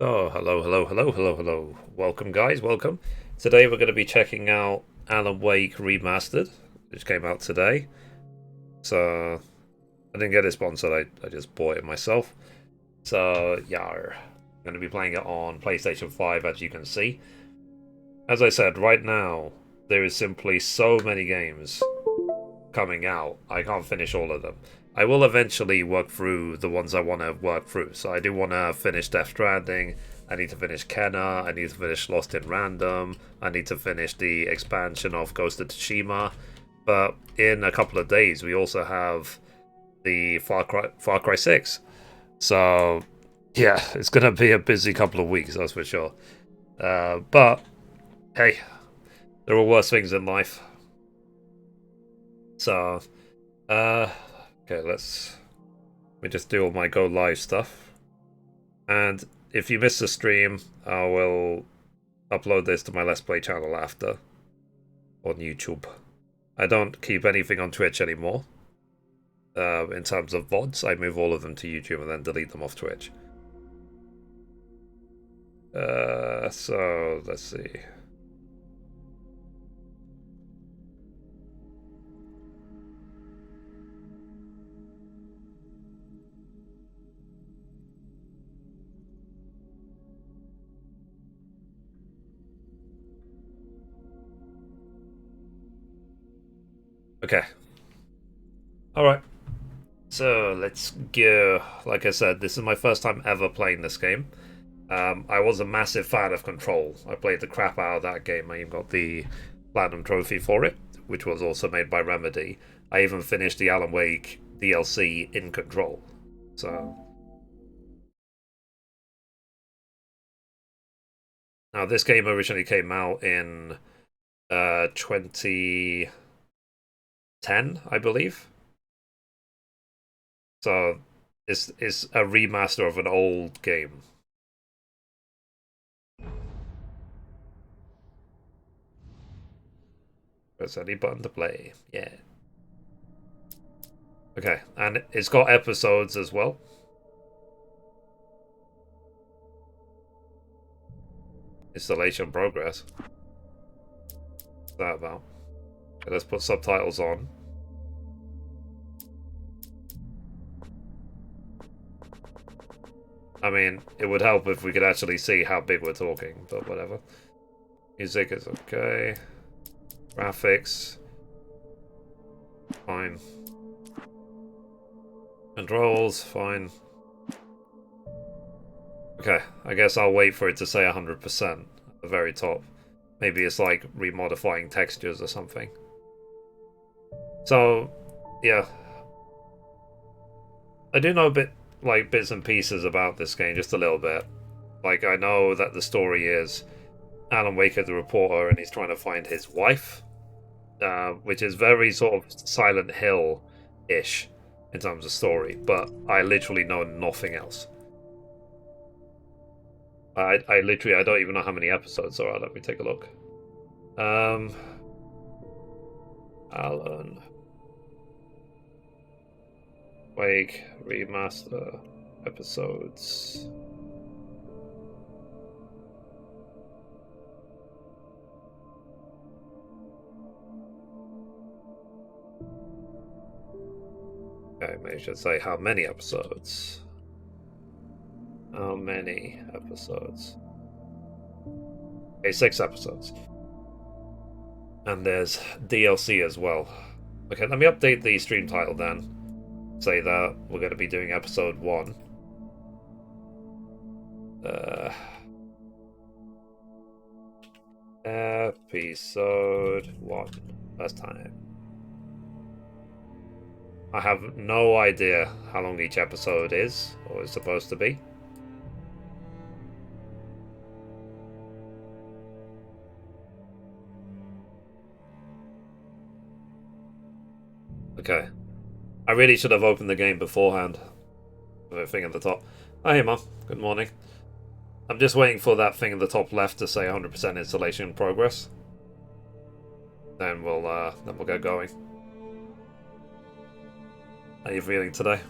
Oh, hello. Welcome, guys, welcome. Today we're going to be checking out Alan Wake Remastered, which came out today. So, I didn't get it sponsored, I just bought it myself. So, yeah, I'm going to be playing it on PlayStation 5, as you can see. As I said, right now, there is simply so many games coming out, I can't finish all of them. I will eventually work through the ones I want to work through. So I do want to finish Death Stranding. I need to finish Kenna. I need to finish Lost in Random. I need to finish the expansion of Ghost of Tsushima. But in a couple of days, we also have the Far Cry 6. So yeah, it's gonna be a busy couple of weeks, that's for sure. But hey, there are worse things in life. So uh, okay, let me just do all my go live stuff. And if you miss the stream, I will upload this to my Let's Play channel after on YouTube. I don't keep anything on Twitch anymore. In terms of VODs, I move all of them to YouTube and then delete them off Twitch. So let's see. Okay. Alright. So let's go. Like I said, this is my first time ever playing this game. I was a massive fan of Control. I played the crap out of that game. I even got the Platinum Trophy for it, which was also made by Remedy. I even finished the Alan Wake DLC in Control. So now this game originally came out in 2010, I believe. So it's a remaster of an old game. Press any button to play. Yeah. Okay, and it's got episodes as well. Installation progress. What's that about? Okay, let's put subtitles on. I mean, it would help if we could actually see how big we're talking, but whatever. Music is okay. Graphics. Fine. Controls, fine. Okay, I guess I'll wait for it to say 100% at the very top. Maybe it's like remodifying textures or something. So, yeah. I do know a bit, like, bits and pieces about this game, just a little bit. Like, I know that the story is Alan Wake is the reporter and he's trying to find his wife, which is very sort of Silent Hill-ish in terms of story, but I literally know nothing else. I literally, I don't even know how many episodes there are. Let me take a look. Um, Alan Wake Remaster episodes. Okay, maybe I should say how many episodes. How many episodes? Okay, 6 episodes. And there's DLC as well. Okay, let me update the stream title then. Say that we're going to be doing episode 1. Episode 1. First time. I have no idea how long each episode is, or is supposed to be. Okay. I really should have opened the game beforehand. With a thing at the top. Oh, hey, Mum. Good morning. I'm just waiting for that thing at the top left to say 100% installation progress. Then we'll get going. How are you feeling today?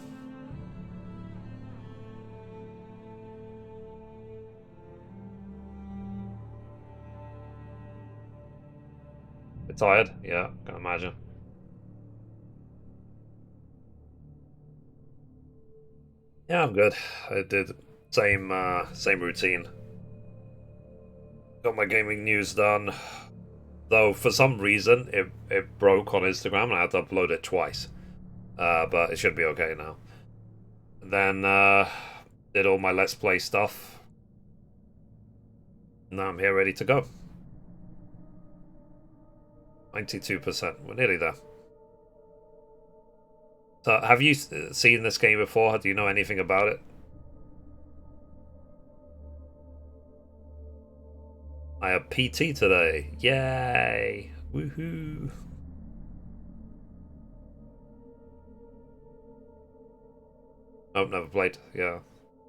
Tired? Yeah, can imagine. Yeah, I'm good. I did same routine. Got my gaming news done. Though for some reason it broke on Instagram and I had to upload it twice. But it should be okay now. Then did all my Let's Play stuff. Now I'm here ready to go. 92%. We're nearly there. So have you seen this game before? Do you know anything about it? I have PT today. Yay! Woohoo! Oh, never played. Yeah.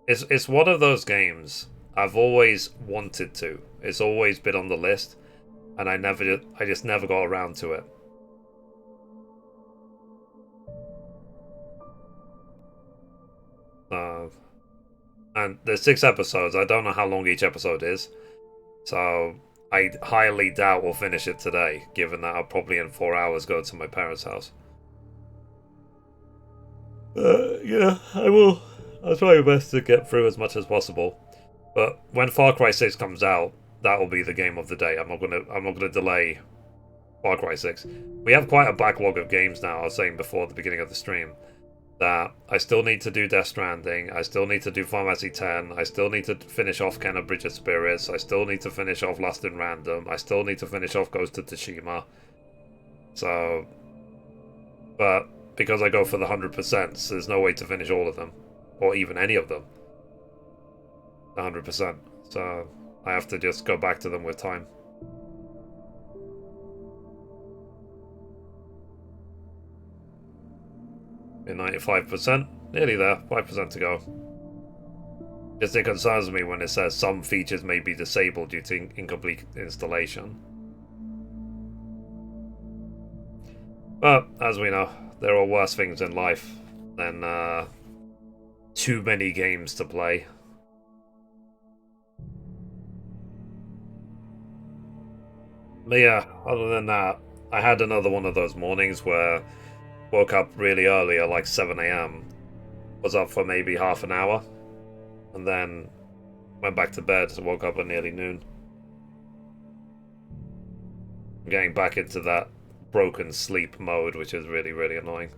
It's one of those games I've always wanted to. It's always been on the list, and I just never got around to it. Uh, and there's 6 episodes. I don't know how long each episode is, so I highly doubt we'll finish it today, given that I'll probably in 4 hours go to my parents' house. Yeah, I will. I'll try my best to get through as much as possible. But when Far Cry 6 comes out, that will be the game of the day. I'm not gonna delay Far Cry 6. We have quite a backlog of games now. I was saying before at the beginning of the stream that I still need to do Death Stranding. I still need to do Final Fantasy 10. I still need to finish off Ken of Bridge of Spirits. I still need to finish off Lost in Random. I still need to finish off Ghost of Tsushima. So, but because I go for the 100%, there's no way to finish all of them, or even any of them. 100%. So I have to just go back to them with time. In 95%, nearly there, 5% to go. Just it concerns me when it says some features may be disabled due to incomplete installation. But, as we know, there are worse things in life than too many games to play. But yeah, other than that, I had another one of those mornings where woke up really early at like 7 a.m. Was up for maybe half an hour, and then went back to bed, so woke up at nearly noon. I'm getting back into that broken sleep mode, which is really, really annoying.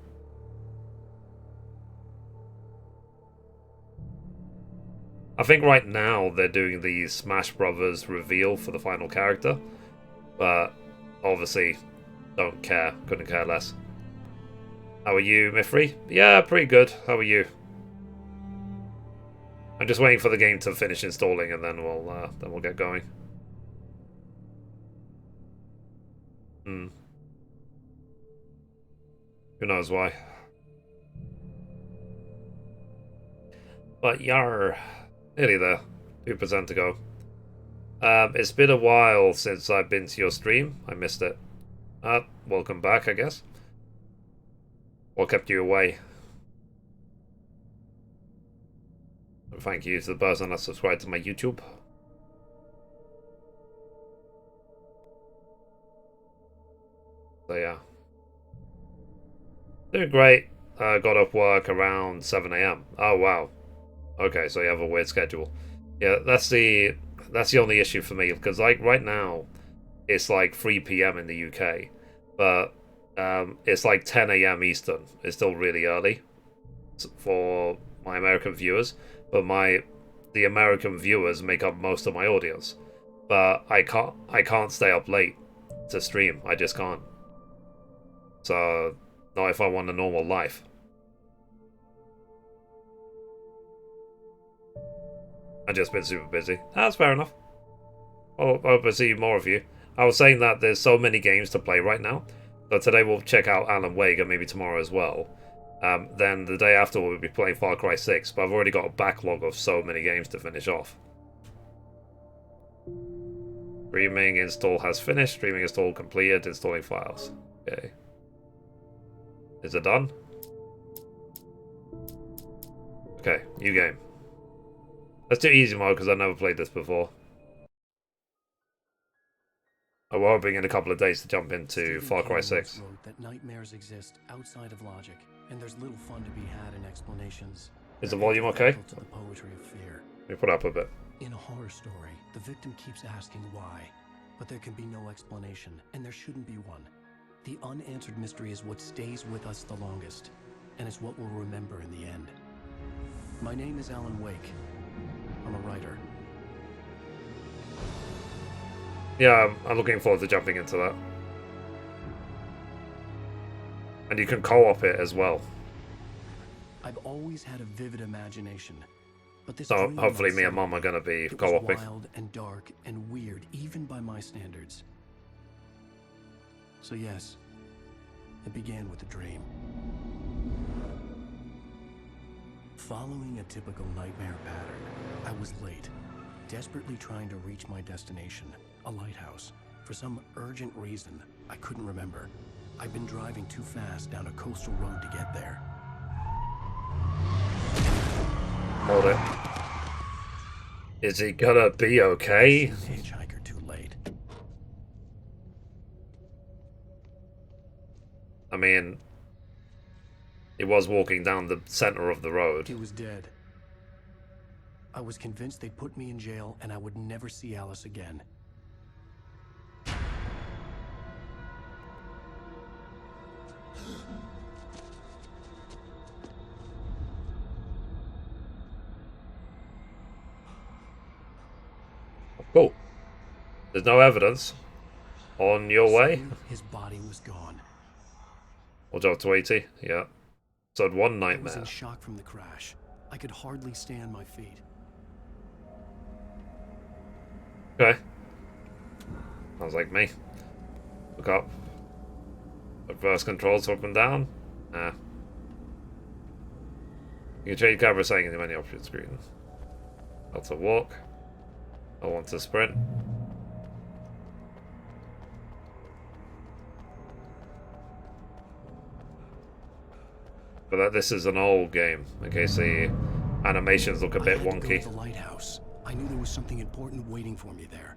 I think right now they're doing the Smash Brothers reveal for the final character, but obviously don't care, couldn't care less. How are you, Mithrie? Yeah, pretty good. How are you? I'm just waiting for the game to finish installing, and then we'll get going. Hmm. Who knows why? But yar, nearly there. 2% to go. It's been a while since I've been to your stream. I missed it. Welcome back, I guess. What kept you away? Thank you to the person that subscribed to my YouTube. So yeah. Doing great. Got off work around 7 a.m. Oh wow. Okay, so you have a weird schedule. Yeah, that's the only issue for me, because like right now it's like 3 p.m. in the UK, but it's like 10 a.m. Eastern. It's still really early for my American viewers, but the American viewers make up most of my audience. But I can't stay up late to stream. I just can't. So not if I want a normal life. I've just been super busy. That's fair enough. I hope I see more of you. I was saying that there's so many games to play right now. So today we'll check out Alan Wake, and maybe tomorrow as well. Then the day after we'll be playing Far Cry 6, but I've already got a backlog of so many games to finish off. Streaming install has finished. Streaming install completed. Installing files. Okay. Is it done? Okay, new game. Let's do easy mode because I've never played this before. I we're hoping in a couple of days to jump into Far Cry 6. Wrote that nightmares exist outside of logic, and there's little fun to be had in explanations. Is the volume okay? To the poetry of fear. Let me put it up a bit. In a horror story, the victim keeps asking why, but there can be no explanation, and there shouldn't be one. The unanswered mystery is what stays with us the longest, and it's what we'll remember in the end. My name is Alan Wake. I'm a writer. Yeah, I'm looking forward to jumping into that. And you can co-op it as well. I've always had a vivid imagination, but this So hopefully me and Mum are going to be co-oping. Wild and dark and weird, even by my standards. So yes, it began with a dream. Following a typical nightmare pattern, I was late, desperately trying to reach my destination, a lighthouse. For some urgent reason, I couldn't remember. I'd been driving too fast down a coastal road to get there. Hold it. Is he gonna be okay? Hitchhiker too late. I mean, he was walking down the center of the road. He was dead. I was convinced they'd put me in jail and I would never see Alice again. Cool. There's no evidence. On your way? His body was gone. We'll jump to 80. Yeah. So one I was nightmare. in shock from the crash. I could hardly stay on my feet. Okay. Sounds like me. Look up. Reverse controls up and down. Nah. You can change camera settings in the menu option screen. How to walk. I want to sprint. But this is an old game, in case the animations look a bit wonky. I had to go to the lighthouse. I knew there was something important waiting for me there.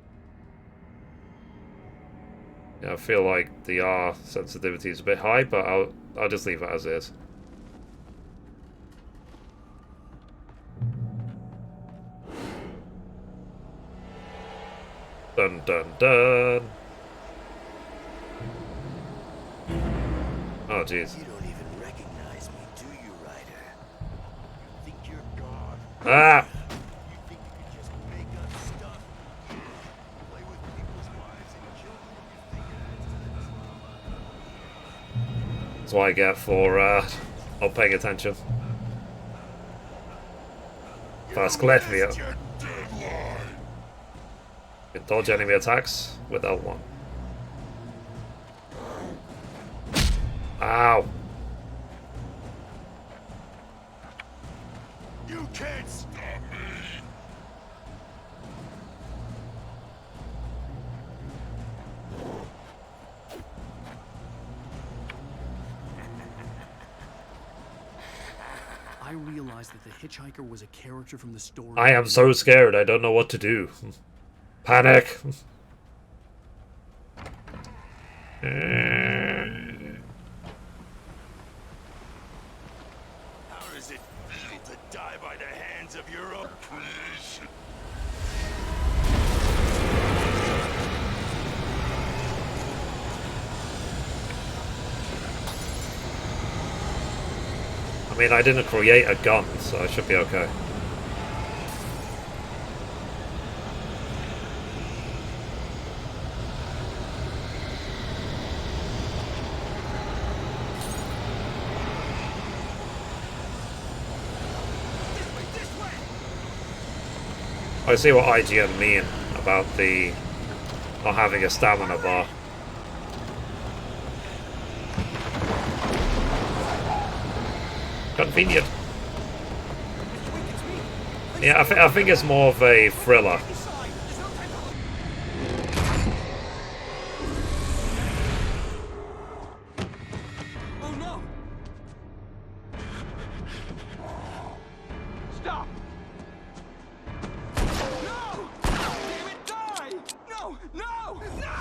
Yeah, I feel like the R sensitivity is a bit high, but I'll just leave it as is. Dun dun dun. Oh jeez. You don't even recognize me, do you, Ryder? You think you're God? Ah! You think you can just make up stuff? Play with people's wives and children? You think That's what I get for not paying attention. Fast left me up. You can dodge enemy attacks with L1. Ow! You can't stop me! I realized that the hitchhiker was a character from the story. I am so scared, I don't know what to do. Panic! How does it feel to die by the hands of your own creation? I mean, I didn't create a gun, so I should be okay. I see what IGN mean about the not having a stamina bar. Convenient. Yeah, I think it's more of a thriller. Oh no! Stop! No! Damn it, die! No! No! No!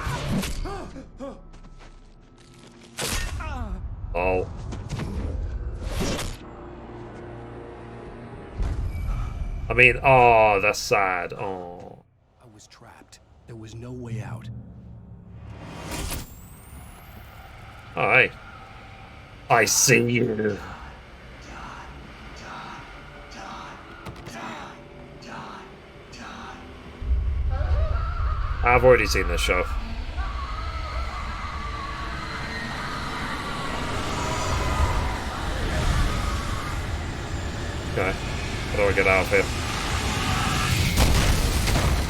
I mean, oh, that's sad. Oh. I was trapped. There was no way out. Alright. I see you. I've already seen this show. Okay. How do I get out of here? The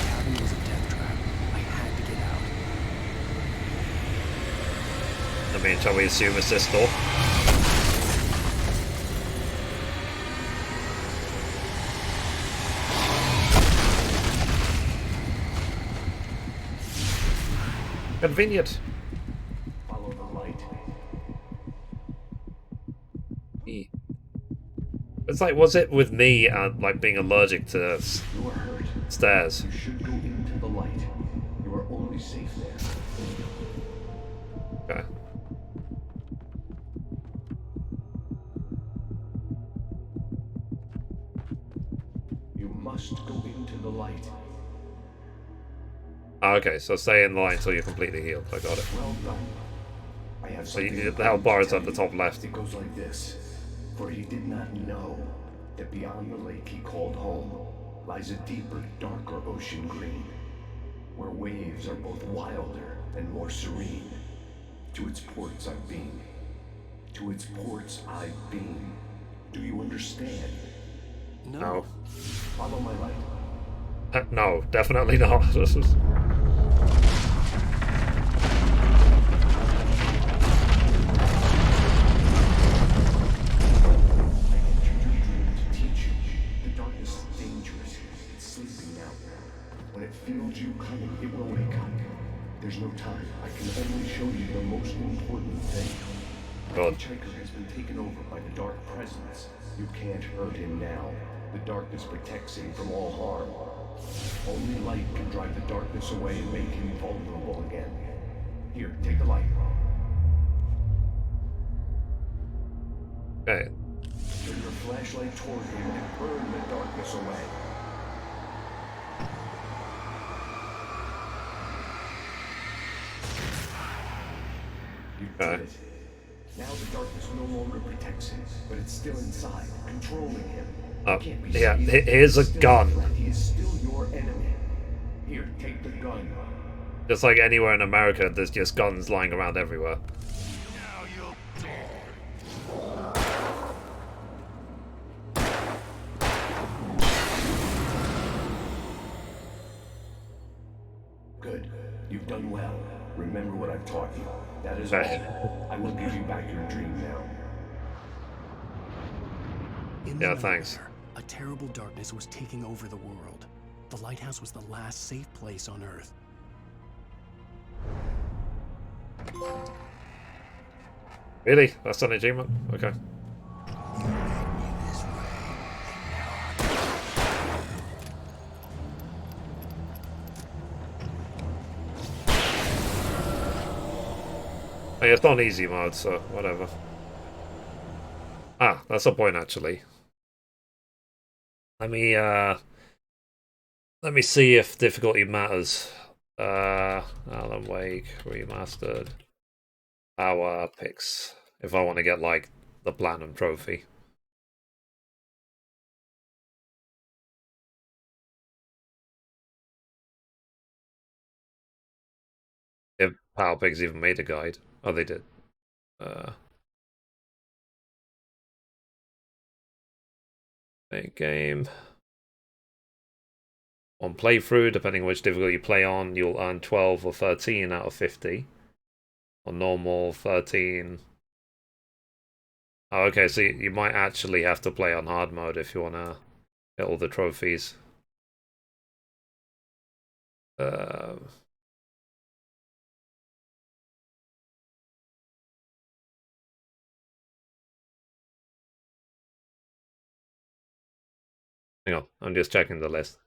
cabin was a death trap. I had to get out. I mean, shall we assume it's this door? Convenient. Follow the light. It's like, was it with me, like being allergic to You are hurt. stairs? You should go into the light. You are only safe there. Okay. You must go into the light. Okay, so stay in line until you're completely healed. I got it. Well done. I have So something the health important bar to is at tell the you. top left. It goes like this. For he did not know that beyond the lake he called home lies a deeper, darker ocean green, where waves are both wilder and more serene. To its ports I've been. To its ports I've been. Do you understand? No. Follow my light. No, definitely not. I entered your dream to teach you. The darkness is dangerous. It's sleeping now. When it feels you coming, it will wake up. There's no time. I can only show you the most important thing. The God. hitchhiker has been taken over by the dark presence. You can't hurt him now. The darkness protects him from all harm. Only light can drive the darkness away and make him vulnerable again. Here, take the light. Okay. Turn your flashlight toward him and burn the darkness away. You did it. Now the darkness no longer protects him, but it's still inside, controlling him. Oh, Can't be yeah, saved. here's a He's still gun. threat. He is still your enemy. Here, take the gun. Just like anywhere in America, there's just guns lying around everywhere. Now you'll die. Good. You've done well. Remember what I've taught you. That is Right. all. I will give you back your dream now. In Yeah, the thanks. nightmare, a terrible darkness was taking over the world. The lighthouse was the last safe place on Earth. Really? That's an achievement? Okay. Hey, it's not easy mode, so whatever. Ah, that's the point actually. Let me see if difficulty matters. Alan Wake Remastered. Our picks. If I want to get like the platinum trophy. If Power Pigs even made a guide. Oh, they did. Make game. On playthrough, depending on which difficulty you play on, you'll earn 12 or 13 out of 50. On normal, 13. Oh, okay, so you might actually have to play on hard mode if you want to get all the trophies. Hang on, I'm just checking the list.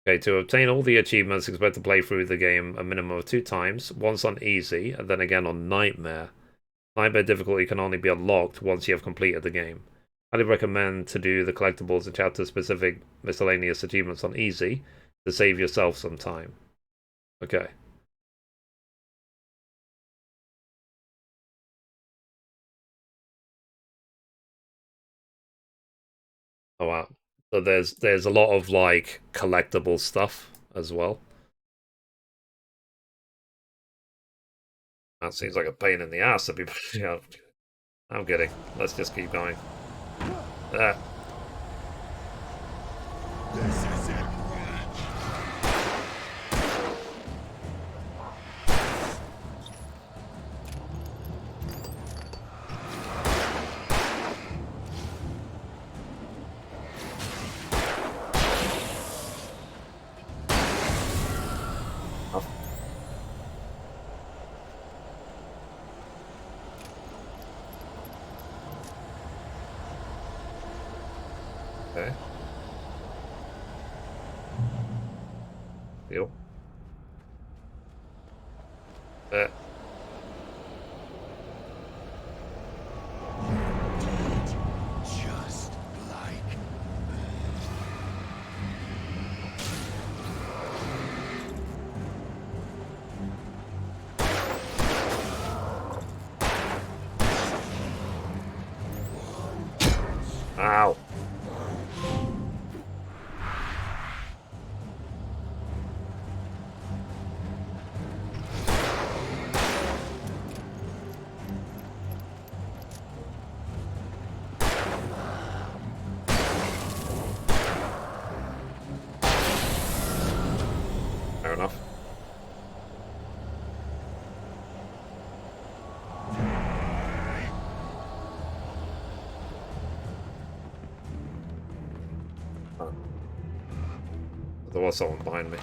Okay, to obtain all the achievements, expect to play through the game a minimum of 2 times, once on easy, and then again on nightmare. Nightmare difficulty can only be unlocked once you have completed the game. Highly recommend to do the collectibles and chapter-specific miscellaneous achievements on easy to save yourself some time. Okay. Oh wow. So there's a lot of like collectible stuff as well. That seems like a pain in the ass to be. Yeah, I'm kidding. Let's just keep going. Ah. This is it. Okay. Deal. Just like Ow. Fair enough. Oh. There was someone behind me.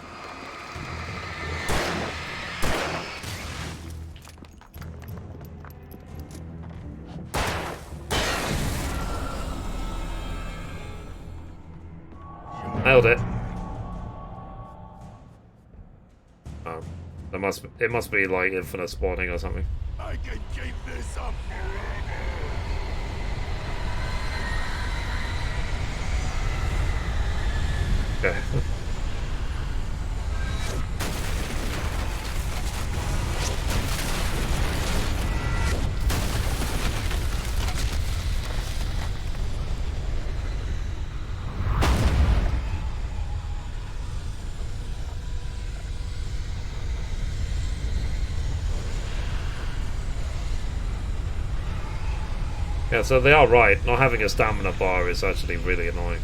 Nailed it. Oh, it must be like infinite spawning or something. I can keep this up. Okay. Yeah, so they are right. Not having a stamina bar is actually really annoying.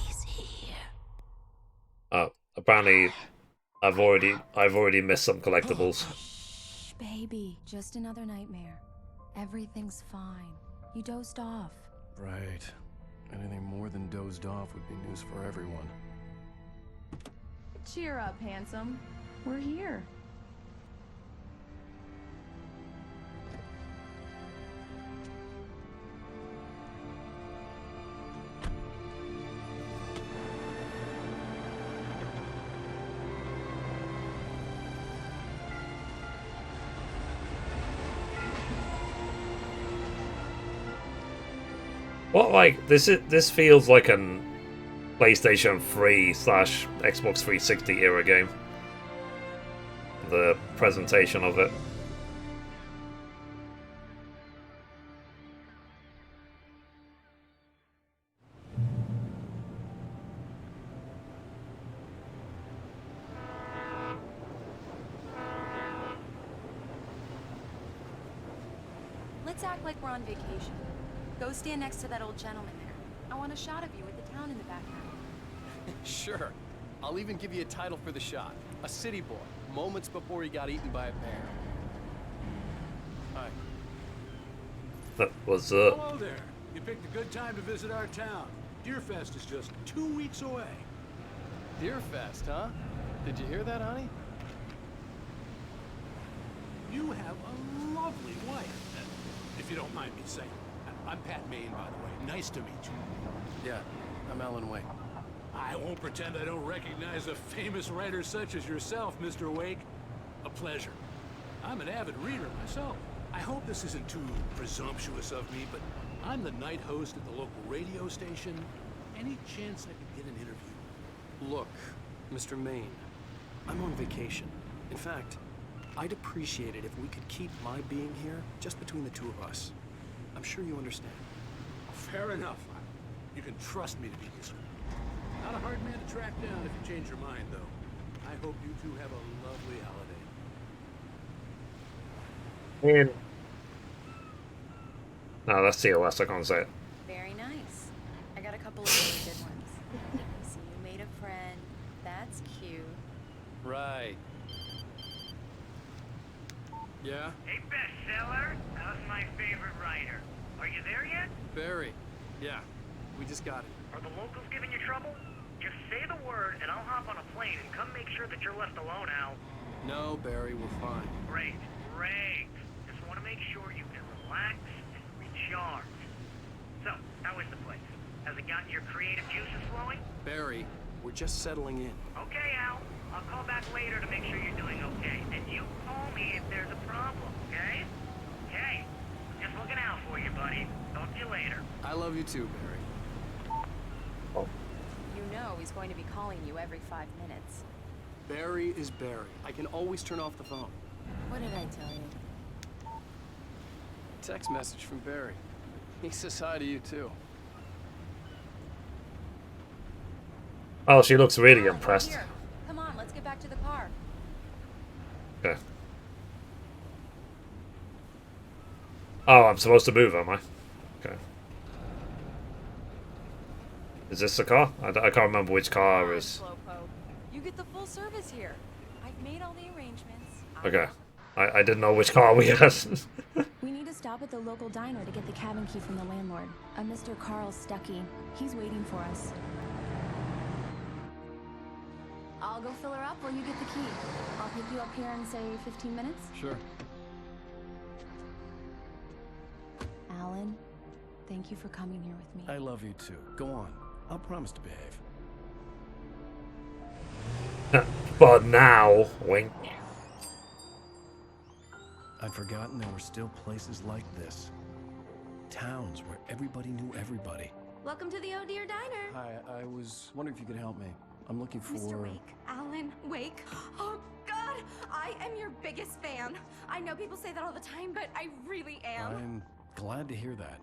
He's here. Apparently I've already missed some collectibles. Shh, baby. Just another nightmare. Everything's fine. You dozed off. Right. Anything more than dozed off would be news for everyone. Cheer up, handsome. We're here. What like this feels like an PlayStation 3 / Xbox 360 era game. The presentation of it. Let's act like we're on vacation. Go stand next to that old gentleman there. I want a shot of you with the town in the background. Sure. I'll even give you a title for the shot. A city boy, moments before he got eaten by a bear. Hi. What's Hello there. You picked a good time to visit our town. Deerfest is just 2 weeks away. Deerfest, huh? Did you hear that, honey? You have a lovely wife, if you don't mind me saying. I'm Pat Maine, by the way. Nice to meet you. Yeah, I'm Alan Wake. I won't pretend I don't recognize a famous writer such as yourself, Mr. Wake. A pleasure. I'm an avid reader myself. I hope this isn't too presumptuous of me, but I'm the night host at the local radio station. Any chance I could get an interview? Look, Mr. Maine, I'm on vacation. In fact, I'd appreciate it if we could keep my being here just between the two of us. I'm sure you understand. Fair enough. You can trust me to be discreet. Not a hard man to track down if you change your mind, though. I hope you two have a lovely holiday. in? No, that's TOS. I can't say it. Very nice. I got a couple of really good ones. So you made a friend. That's cute. Right. Yeah? Hey, bestseller, how's my favorite writer? Are you there yet? Barry. Yeah, we just got it. Are the locals giving you trouble? Just say the word and I'll hop on a plane and come make sure that you're left alone, Al. No, Barry, we're fine. Great, great. Just want to make sure you can relax and recharge. So, how is the place? Has it gotten your creative juices flowing? Barry, we're just settling in. Okay, Al. I'll call back later to make sure you're doing okay. And you call me if there's a problem, okay? Okay. Just looking out for you, buddy. Talk to you later. I love you too, Barry. You know he's going to be calling you every 5 minutes. Barry is Barry. I can always turn off the phone. What did I tell you? Text message from Barry. He says hi to you too. Oh, she looks really Alan, we're impressed. here. Come on, let's get back to the car. Okay. Oh, I'm supposed to move, am I? Okay. Is this the car? I can't remember which car it is. Slowpoke. You get the full service here. I've made all the arrangements. Okay. I didn't know which car we had. We need to stop at the local diner to get the cabin key from the landlord, a Mr. Carl Stuckey. He's waiting for us. I'll go fill her up while you get the key. I'll pick you up here in, say, 15 minutes? Sure. Alan, thank you for coming here with me. I love you too. Go on. I'll promise to behave. But now, wink. I'd forgotten there were still places like this. Towns where everybody knew everybody. Welcome to the Oh Dear Diner. Hi, I was wondering if you could help me. I'm looking for... Mr. Wake, Alan Wake. Oh, God, I am your biggest fan. I know people say that all the time, but I really am. I'm glad to hear that.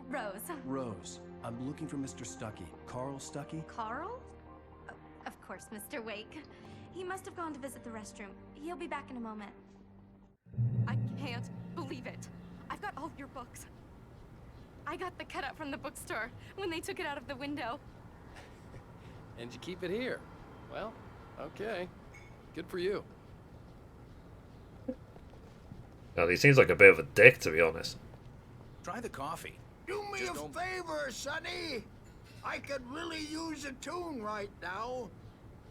Rose. Rose, I'm looking for Mr. Stuckey. Carl Stuckey? Carl? Oh, of course, Mr. Wake. He must have gone to visit the restroom. He'll be back in a moment. I can't believe it. I've got all of your books. I got the cutout from the bookstore when they took it out of the window. And you keep it here. Well, okay. Good for you. God, he seems like a bit of a dick, to be honest. Try the coffee. Do me a favor, Sonny. I could really use a tune right now.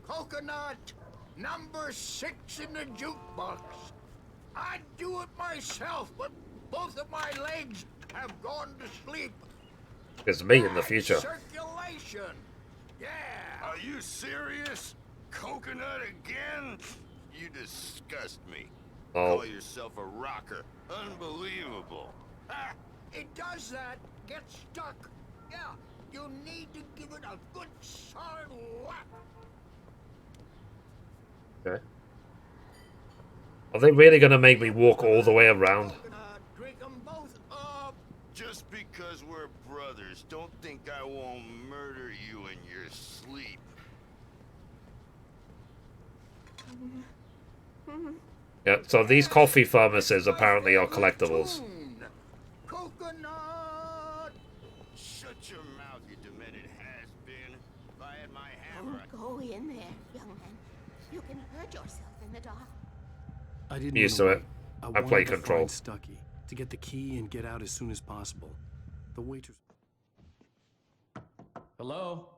Coconut, number 6 in the jukebox. I'd do it myself, but both of my legs have gone to sleep. It's me in the future. Circulation. Yeah. Are you serious? Coconut again? You disgust me. Oh. Call yourself a rocker. Unbelievable. Ah, it does that. Get stuck. Yeah, you need to give it a good solid whack. Okay. Are they really going to make me walk all the way around? Drink them both up. Just because we're brothers, don't think I won't murder you in your sleep. Yeah, so these coffee thermoses apparently are collectibles. Coconut. Shut your mouth, you demented has-been. If I had my hammer. Don't go in there, young man. You can hurt yourself in the dark. I didn't Used wanna to it. wait. I wanted play to Control. find Stucky to get the key and get out as soon as possible. The waitress. Hello?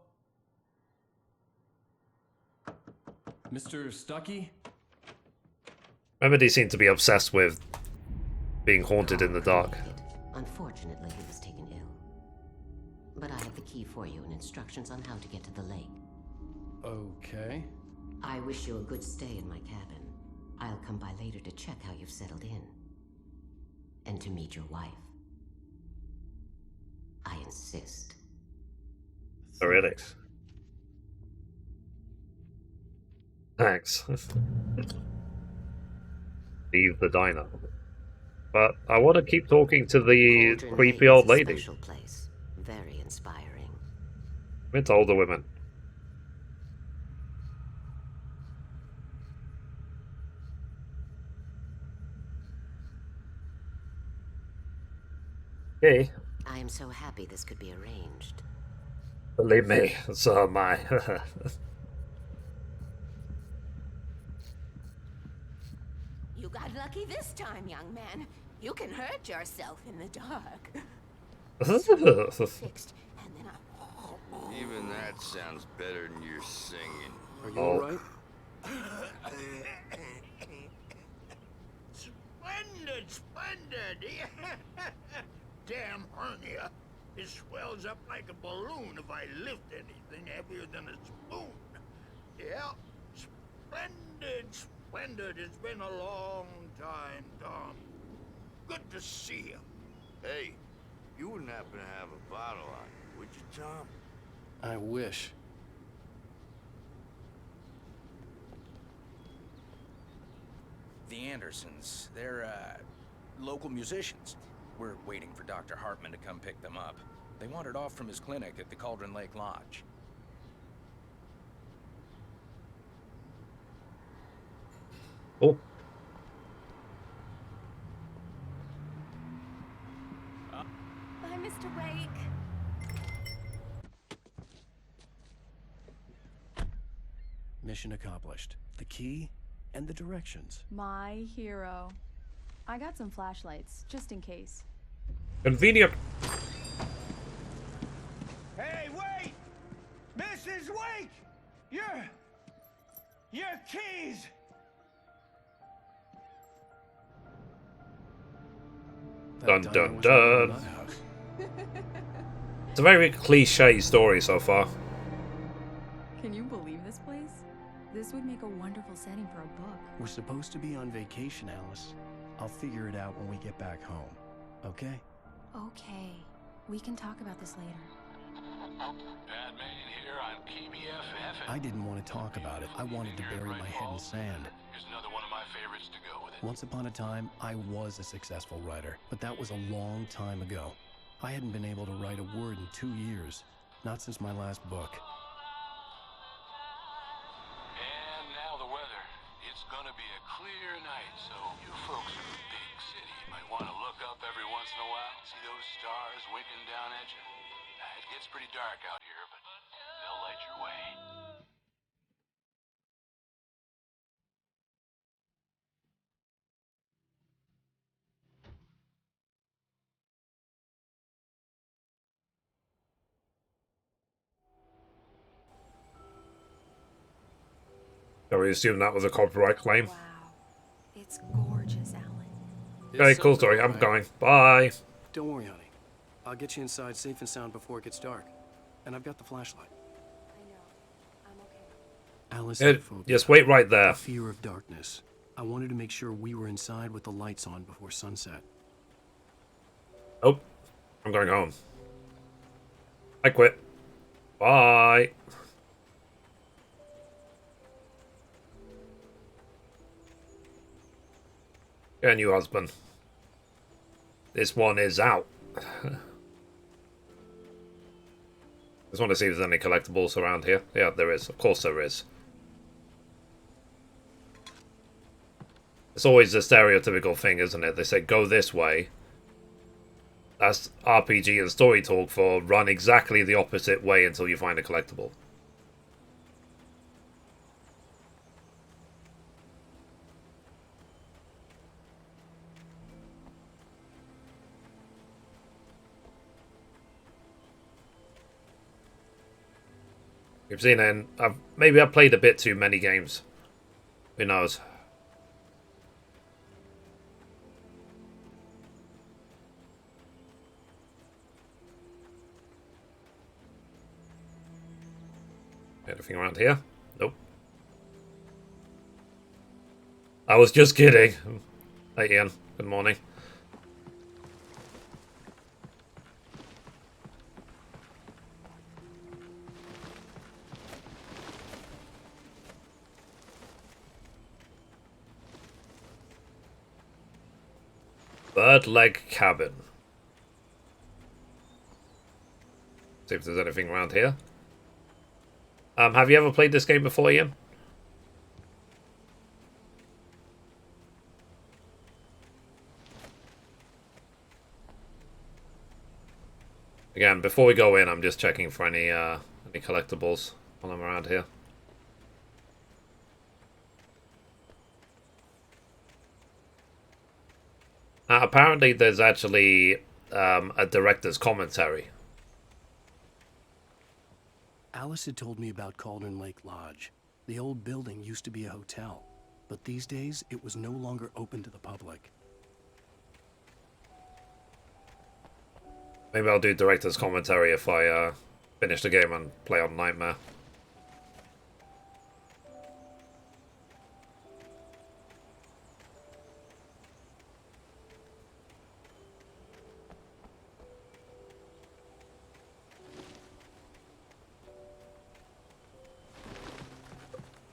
Mr. Stucky? Remedy seemed to be obsessed with being haunted in the dark. Unfortunately, he was taken ill. But I have the key for you and instructions on how to get to the lake. Okay. I wish you a good stay in my cabin. I'll come by later to check how you've settled in. And to meet your wife. I insist. Oh, really? Thanks. Leave the diner. But I want to keep talking to the Cauldron creepy Lake old is a lady. special place. Very inspiring. I'm into older women. Hey. I am so happy this could be arranged. Believe me, so am I. You got lucky this time, young man. You can hurt yourself in the dark. Fixed, and then Even that sounds better than your singing. Are you alright? Splendid, splendid! Damn hernia. It swells up like a balloon if I lift anything heavier than a spoon. Yeah, splendid, splendid. It's been a long time, Tom. Good to see you. Hey, you wouldn't happen to have a bottle on you, would you, Tom? I wish. The Andersons, they're, local musicians. We're waiting for Dr. Hartman to come pick them up. They wandered off from his clinic at the Cauldron Lake Lodge. Oh. Bye, Mr. Wake. Mission accomplished. The key and the directions. My hero. I got some flashlights, just in case. Convenient. Hey, wait! Mrs. Wake! Your keys! Dun dun dun. It's a very cliche story so far. Can you believe this place? This would make a wonderful setting for a book. We're supposed to be on vacation, Alice. I'll figure it out when we get back home. Okay? Okay. We can talk about this later. Bad man here on KBFF. I didn't want to talk about it. I wanted to bury my head in sand. Here's another one of my favorites to go with it. Once upon a time, I was a successful writer, but that was a long time ago. I hadn't been able to write a word in 2 years. Not since my last book. And now the weather. It's gonna be a clear night, so you folks in the big city might want to look up every once in a while. See those stars winking down at you? It gets pretty dark out here, but they'll light your way. So we assume that was a copyright claim. Wow. It's gorgeous, Alan. Okay, cool story. I'm going. Bye. Don't worry, honey. I'll get you inside safe and sound before it gets dark. And I've got the flashlight. I know. I'm okay. Alice Yeah, had a phobia. just wait right there. A fear of darkness. I wanted to make sure we were inside with the lights on before sunset. Oh, I'm going home. I quit. Bye. Get a new husband. This one is out. Just want to see if there's any collectibles around here. Yeah, there is. Of course there is. It's always the stereotypical thing, isn't it? They say, go this way. That's RPG and story talk for run exactly the opposite way until you find a collectible. We've seen it, and maybe I've played a bit too many games. Who knows? Anything around here? Nope. I was just kidding. Hey Ian, good morning. Bird leg cabin. See if there's anything around here. Have you ever played this game before, Ian? Again, before we go in, I'm just checking for any collectibles while I'm around here. Apparently, there's actually a director's commentary. Alice had told me about Cauldron Lake Lodge. The old building used to be a hotel, but these days it was no longer open to the public. Maybe I'll do director's commentary if I finish the game and play on Nightmare.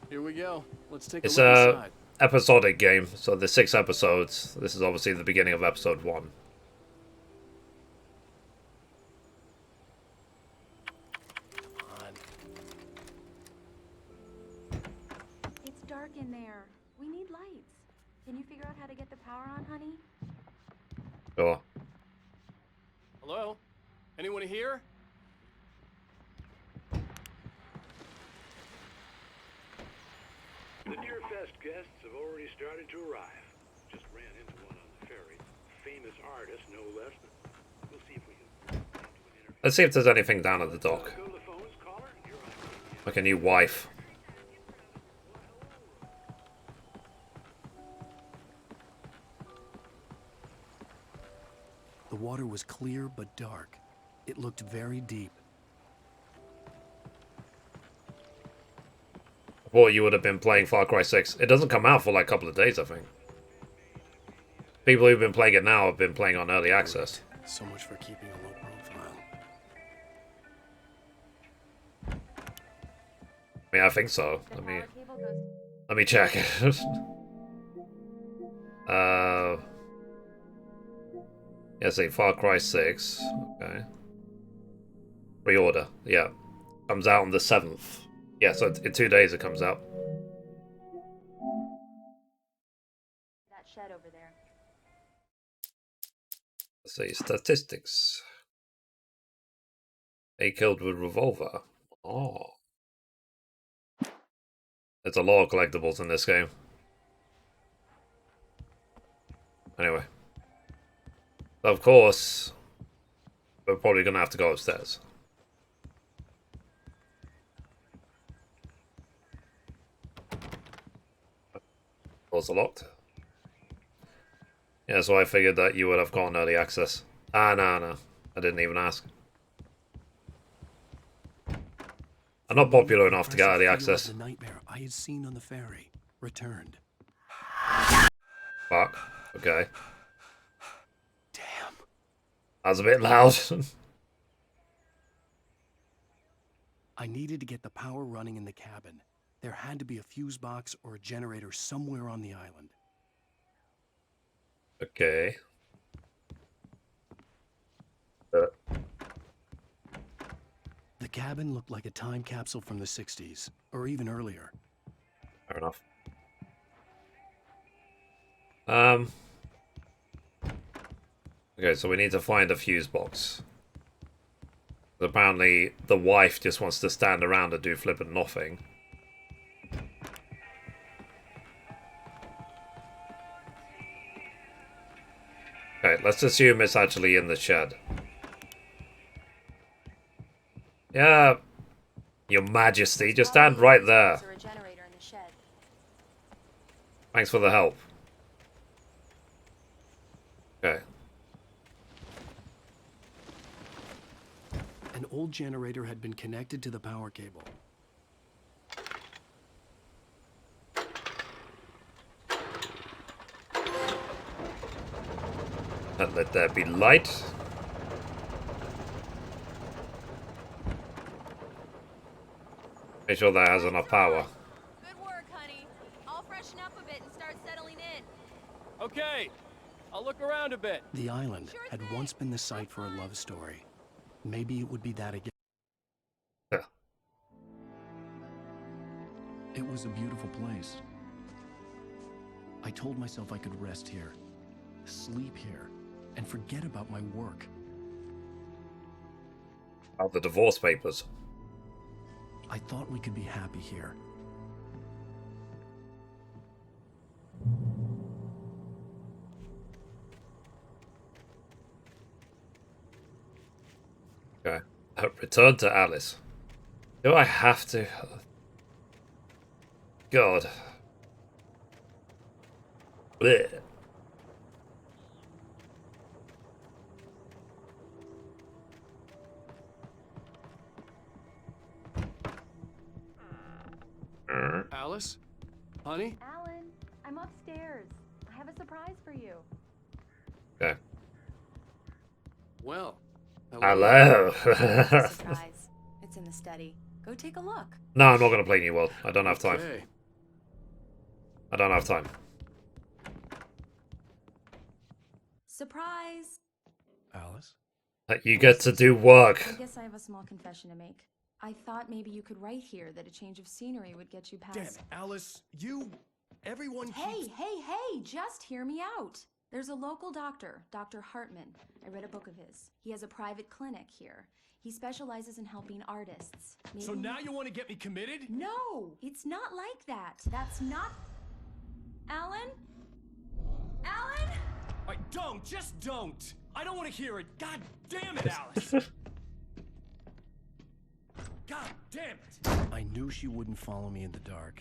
Here we go. Let's take It's a look a inside. episodic game, so there's 6 episodes. This is obviously the beginning of episode 1. It's dark in there. We need lights. Can you figure out how to get the power on, honey? Sure. Hello? Anyone here? The Deerfest guests have already started to arrive. Just ran into one on the ferry. Famous artist, no less. We'll see if we can. Let's see if there's anything down at the dock. Like a new wife. The water was clear but dark. It looked very deep. I thought you would have been playing Far Cry 6. It doesn't come out for like a couple of days, I think. People who've been playing it now have been playing on early access. So much for keeping a low profile. I mean, I think so. Let me check. Yeah, say Far Cry 6. Okay. Pre-order. Yeah. Comes out on the 7th. Yeah, so in 2 days it comes out. That shed over there. Let's see, statistics. They killed with revolver. Oh. There's a lot of collectibles in this game. Anyway. Of course, we're probably going to have to go upstairs. Doors are locked. Yeah, so I figured that you would have gotten early access. No. I didn't even ask. I'm not popular enough to get early access. The nightmare I had seen on the ferry returned. Fuck. Okay. Damn. That was a bit loud. I needed to get the power running in the cabin. There had to be a fuse box or a generator somewhere on the island. Okay. The cabin looked like a time capsule from the 60s, or even earlier. Fair enough. Okay, so we need to find a fuse box. Apparently, the wife just wants to stand around and do flippin' nothing. Okay, let's assume it's actually in the shed. Yeah, Your Majesty, just stand right there. There's a generator in the shed. Thanks for the help. Okay. An old generator had been connected to the power cable. And let there be light. Make sure that has enough power. Good work, honey. I'll freshen up a bit and start settling in. Okay, I'll look around a bit. The island had once been the site for a love story. Maybe it would be that again. Yeah. It was a beautiful place. I told myself I could rest here, sleep here, and forget about my work. About the divorce papers. I thought we could be happy here. Okay. Return to Alice. Do I have to? God. Blech. Alice? Honey? Alan, I'm upstairs. I have a surprise for you. Okay. Well, hello. Surprise. It's in the study. Go take a look. No, I'm not going to play New World. I don't have time. Okay. I don't have time. Surprise! Alice? You get to do work. I guess I have a small confession to make. I thought maybe you could write here that a change of scenery would get you past... Damn it, Alice, everyone keeps... Hey, just hear me out. There's a local doctor, Dr. Hartman. I read a book of his. He has a private clinic here. He specializes in helping artists. So now you want to get me committed? No, it's not like that. That's not... Alan? Alan? Just don't! I don't want to hear it! God damn it, Alice! God damn it! I knew she wouldn't follow me in the dark.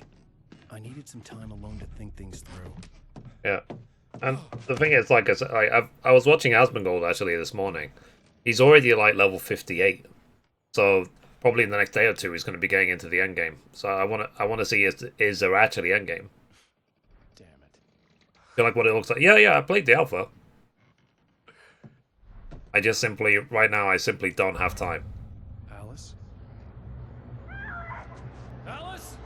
I needed some time alone to think things through. Yeah. And the thing is, like I said, I was watching Asmongold actually this morning. He's already like level 58. So probably in the next day or two he's going to be getting into the end game. So I want to see is there actually end game? Damn it. Feel like what it looks like. Yeah, I played the alpha. I just simply right now I simply don't have time. Alice? Alice?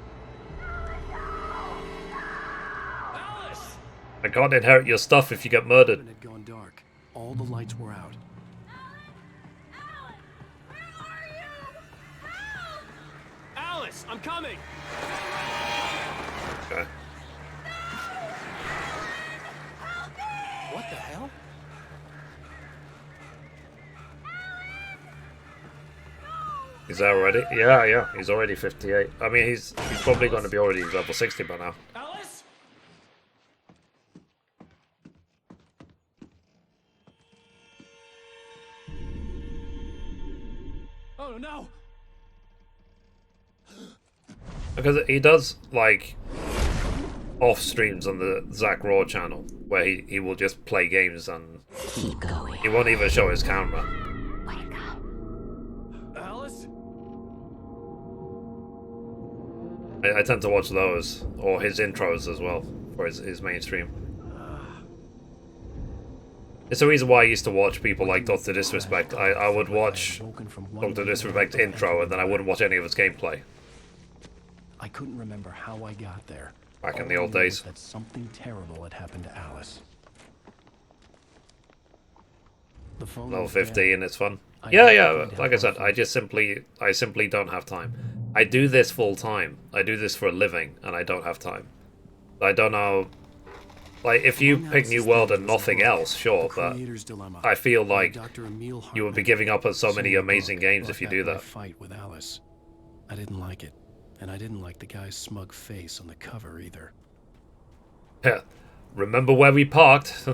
Alice! I can't inherit your stuff if you get murdered. It had gone dark. All the lights were out. Alice, I'm coming! Okay. What the hell? Is that already? Yeah, he's already 58. I mean, he's probably going to be already level 60 by now. Alice? Oh no! Because he does, like, off streams on the Zach Raw channel, where he will just play games and Keep going. he won't even show his camera. Wake up. Alice? I tend to watch those, or his intros as well, for his main stream. It's the reason why I used to watch people like Dr. Disrespect. I would watch Dr. Disrespect intro, and then I wouldn't watch any of his gameplay. I couldn't remember how I got there. Back in the old days. That something terrible had happened to Alice. The phone Level was 50 dead. and it's fun. I Yeah, had to find like out I said, my I simply don't have time. I do this full time. I do this for a living, and I don't have time. I don't know. Like, if you pick New World and nothing else, sure, but I feel like you would be giving up on so many amazing games if you do that. Fight with Alice. I didn't like it, and I didn't like the guy's smug face on the cover either. Yeah. Remember where we parked?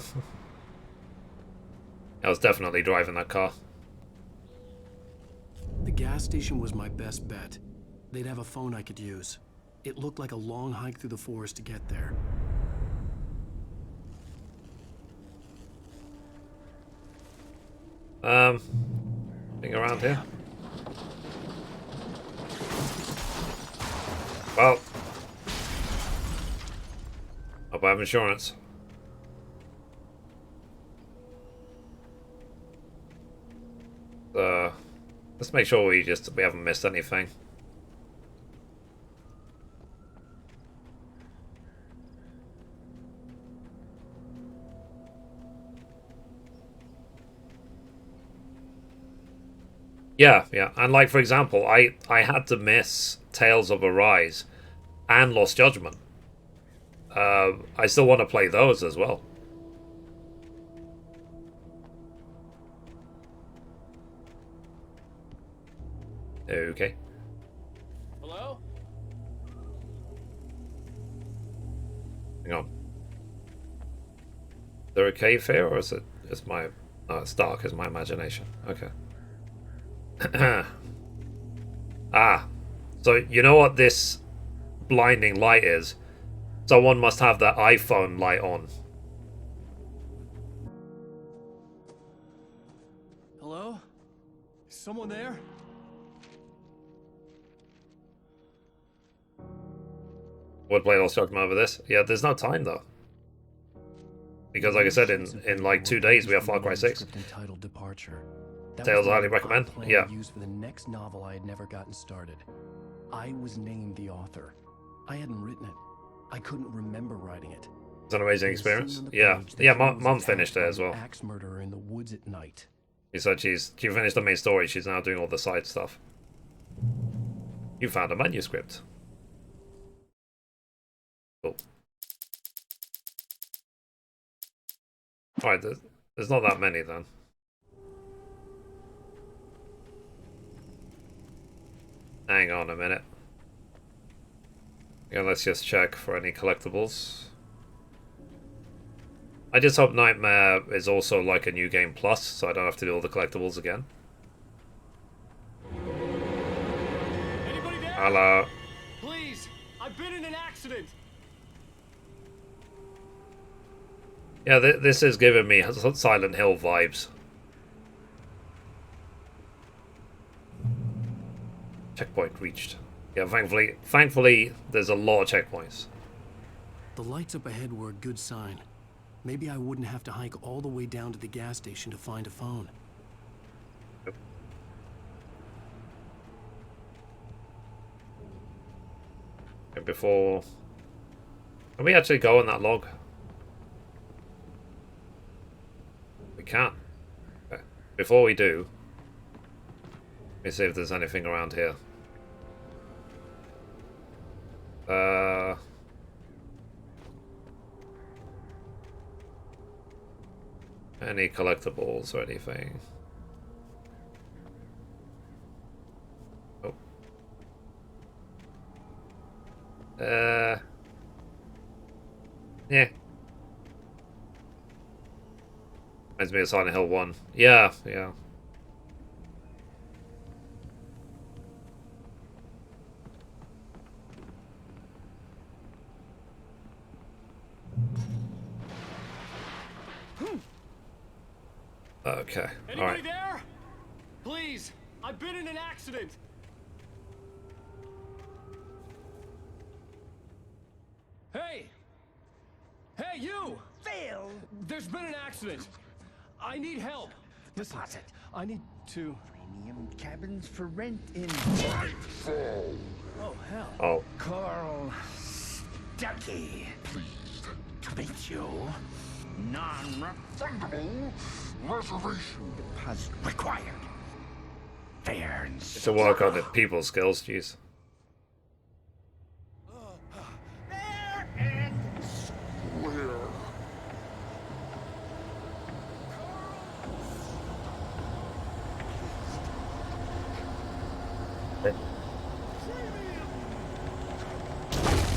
I was definitely driving that car. The gas station was my best bet. They'd have a phone I could use. It looked like a long hike through the forest to get there. Thing around here. Well, hope I have insurance. Let's make sure we haven't missed anything. Yeah, yeah. And like, for example, I had to miss Tales of Arise and Lost Judgment. I still want to play those as well. Okay. Hello? Hang on. Is there a cave here, or is it just my... Oh, it's dark, it's my imagination. Okay. Ah, so you know what this blinding light is? Someone must have their iPhone light on. Hello? Is someone there? Would play Lost Judgment over this? Yeah, there's no time though. Because like I said, in like 2 days we have Far Cry 6. Entitled Departure. Tales I highly recommend. Yeah. Used for the next novel I had never gotten started. I was named the author. I hadn't written it. I couldn't remember writing it. It's an amazing experience. Yeah, yeah. Mum finished it as well. Axe murderer in the woods at night. She said she finished the main story. She's now doing all the side stuff. You found a manuscript. Cool. Alright, there's not that many then. Hang on a minute. Yeah, let's just check for any collectibles. I just hope Nightmare is also like a new game plus, so I don't have to do all the collectibles again. Anybody there? Hello. Please, I've been in an accident. Yeah, this is giving me Silent Hill vibes. Checkpoint reached. Yeah, thankfully, there's a lot of checkpoints. The lights up ahead were a good sign. Maybe I wouldn't have to hike all the way down to the gas station to find a phone. Yep. And before... Can we actually go on that log? We can't. Okay. Before we do, let me see if there's anything around here. Any collectibles or anything? Oh. Yeah. Reminds me of Silent Hill 1. Yeah, yeah. Okay. Anybody all right. there? Please, I've been in an accident. Hey! Hey, you! Phil! There's been an accident. I need help. Listen, I need to... Premium cabins for rent in... Oh, hell. Oh. Carl Stuckey. Pleased to meet you. Non-refundable reservation deposit required. Fair and To work on the people skills, jeez. fair and square.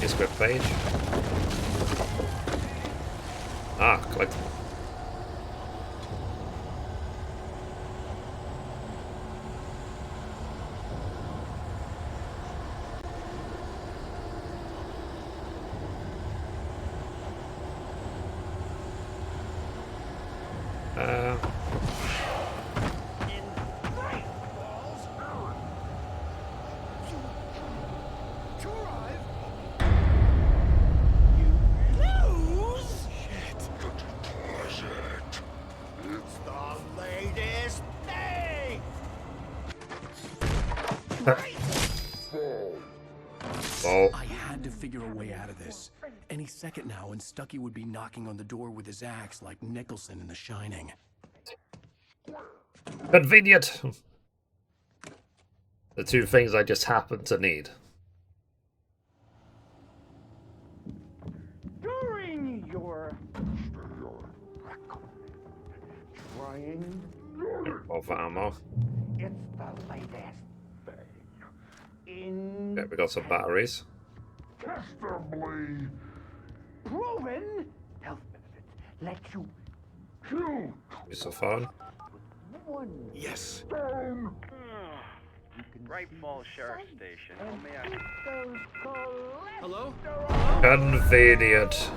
Your script page. Ah, collectible. Oh. I had to figure a way out of this. Any second now, and Stucky would be knocking on the door with his axe like Nicholson in The Shining. Convenient. The two things I just happen to need. During your trying, Of ammo. it's the latest thing. Okay, we got some batteries. Testably proven health benefits let you kill Use the phone. one Yes. stone. Right Falls Sheriff Station. Hello? Convenient.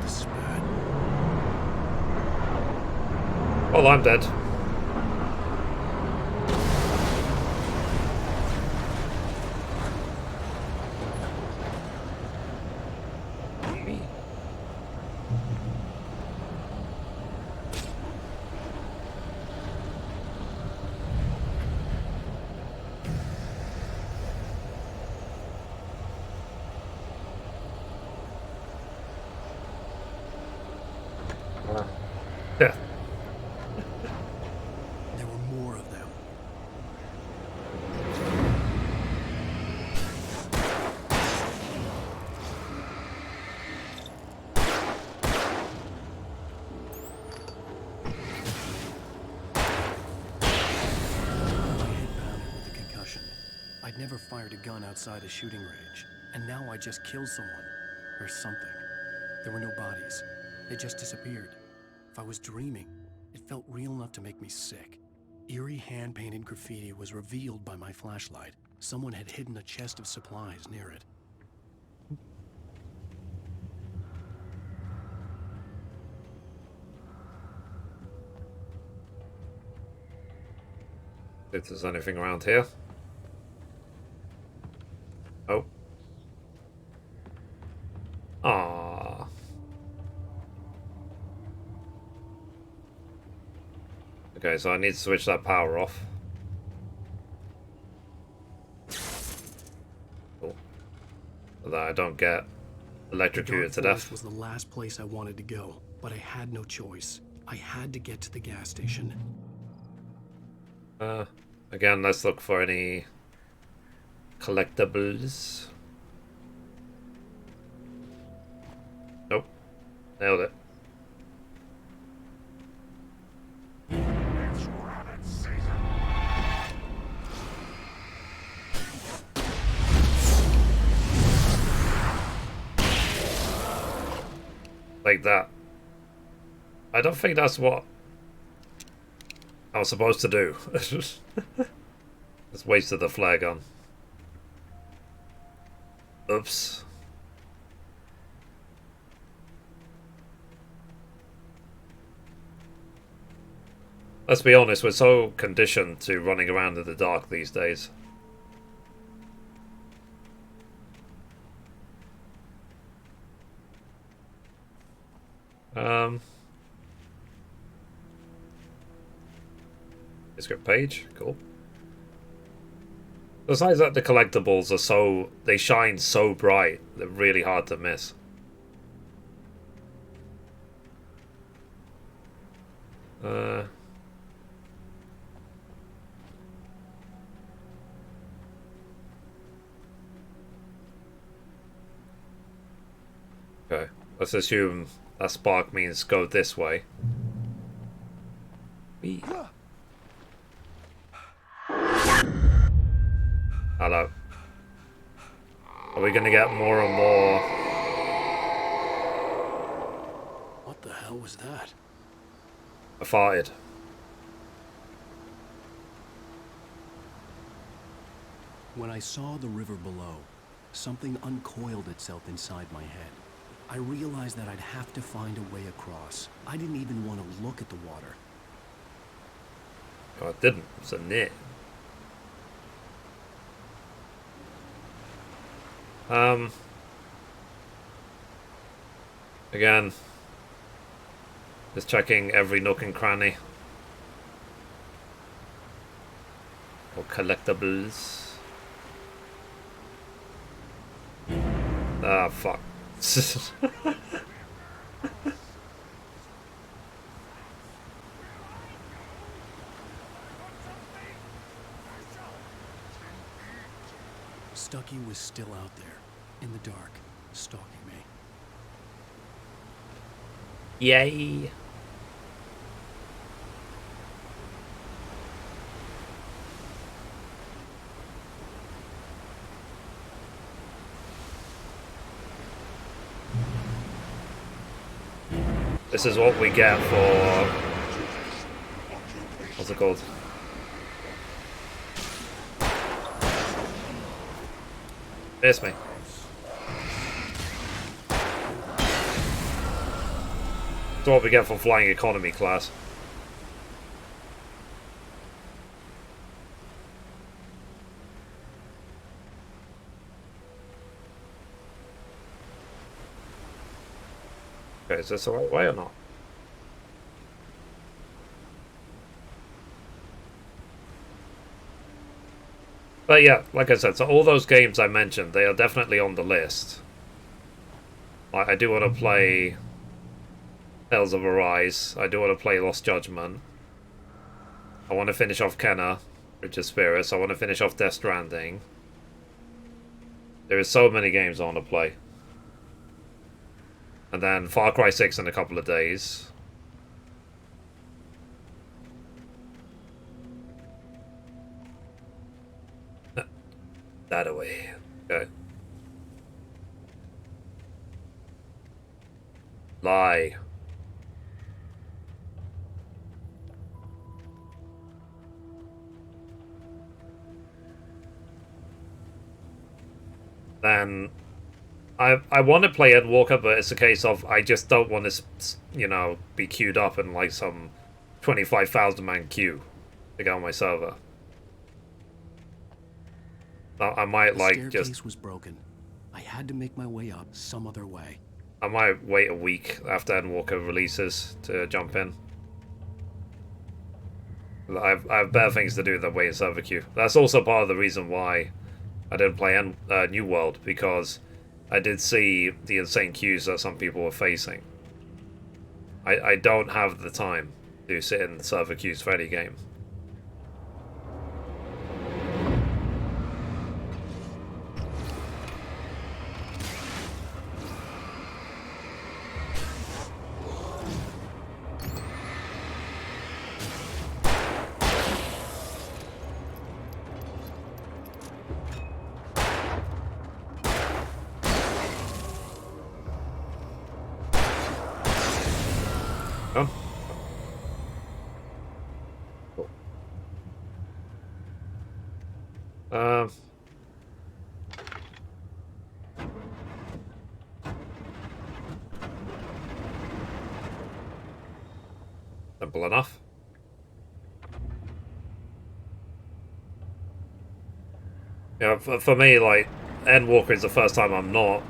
This is bad. Well, I'm dead. Yeah. There were more of them. My head pounded with the concussion. I'd never fired a gun outside a shooting range, and now I just killed someone. Or something. There were no bodies. They just disappeared. If I was dreaming, it felt real enough to make me sick. Eerie hand-painted graffiti was revealed by my flashlight. Someone had hidden a chest of supplies near it. If there's anything around here. Oh. Ah. Okay, so I need to switch that power off. Cool. So that I don't get electrocuted to death. Was the last place I wanted to go, but I had no choice. I had to get to the gas station. Again, let's look for any collectibles. Nope. Nailed it. It's rabbit season. Like that. I don't think that's what I was supposed to do. Just wasted the flare gun. Oops. Let's be honest, we're so conditioned to running around in the dark these days. Script page, cool. Besides that, the collectibles are so... they shine so bright, they're really hard to miss. Okay, let's assume that spark means go this way. Hello. Are we gonna get more and more? What the hell was that? I farted. When I saw the river below, something uncoiled itself inside my head. I realized that I'd have to find a way across. I didn't even want to look at the water. Oh, I didn't. It's a net. Again, Just checking every nook and cranny. Or collectibles. Ah, fuck. Stucky was still out there, in the dark, stalking me. Yay. This is what we get for... What's it called? Miss me. That's what we get for flying economy class. Okay, is this the right way or not? But yeah, like I said, so all those games I mentioned, they are definitely on the list. I do want to play Tales of Arise. I do want to play Lost Judgment. I want to finish off Kenna, Bridge of Spirits. I want to finish off Death Stranding. There is so many games I want to play. And then Far Cry 6 in a couple of days. That away. Okay. Lie. Then I want to play Endwalker, but it's a case of I just don't want to, you know, be queued up in like some 25,000 man queue to get on my server. I might like The staircase was broken. I had to make my way up some other way. I might wait a week after Endwalker releases to jump in. I have better things to do than wait in server queue. That's also part of the reason why I didn't play New World, because I did see the insane queues that some people were facing. I don't have the time to sit in server queues for any game. Oh. Cool. Simple enough. Yeah, for me, like, Endwalker is the first time I'm not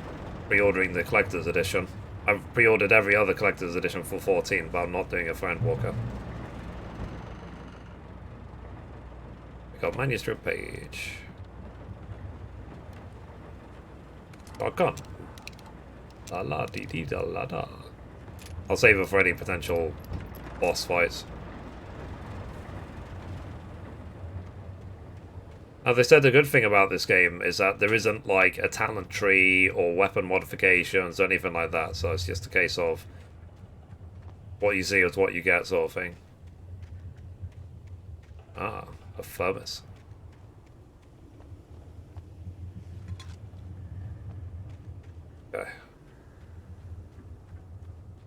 pre-ordering the Collector's Edition. I've pre-ordered every other Collector's Edition for 14, but I'm not doing it for Endwalker. We got manuscript page. Shotgun. La la dee dee da la da. I'll save it for any potential boss fights. Now, they said the good thing about this game is that there isn't like a talent tree or weapon modifications or anything like that, so it's just a case of what you see is what you get sort of thing. Ah, a thermos. Okay.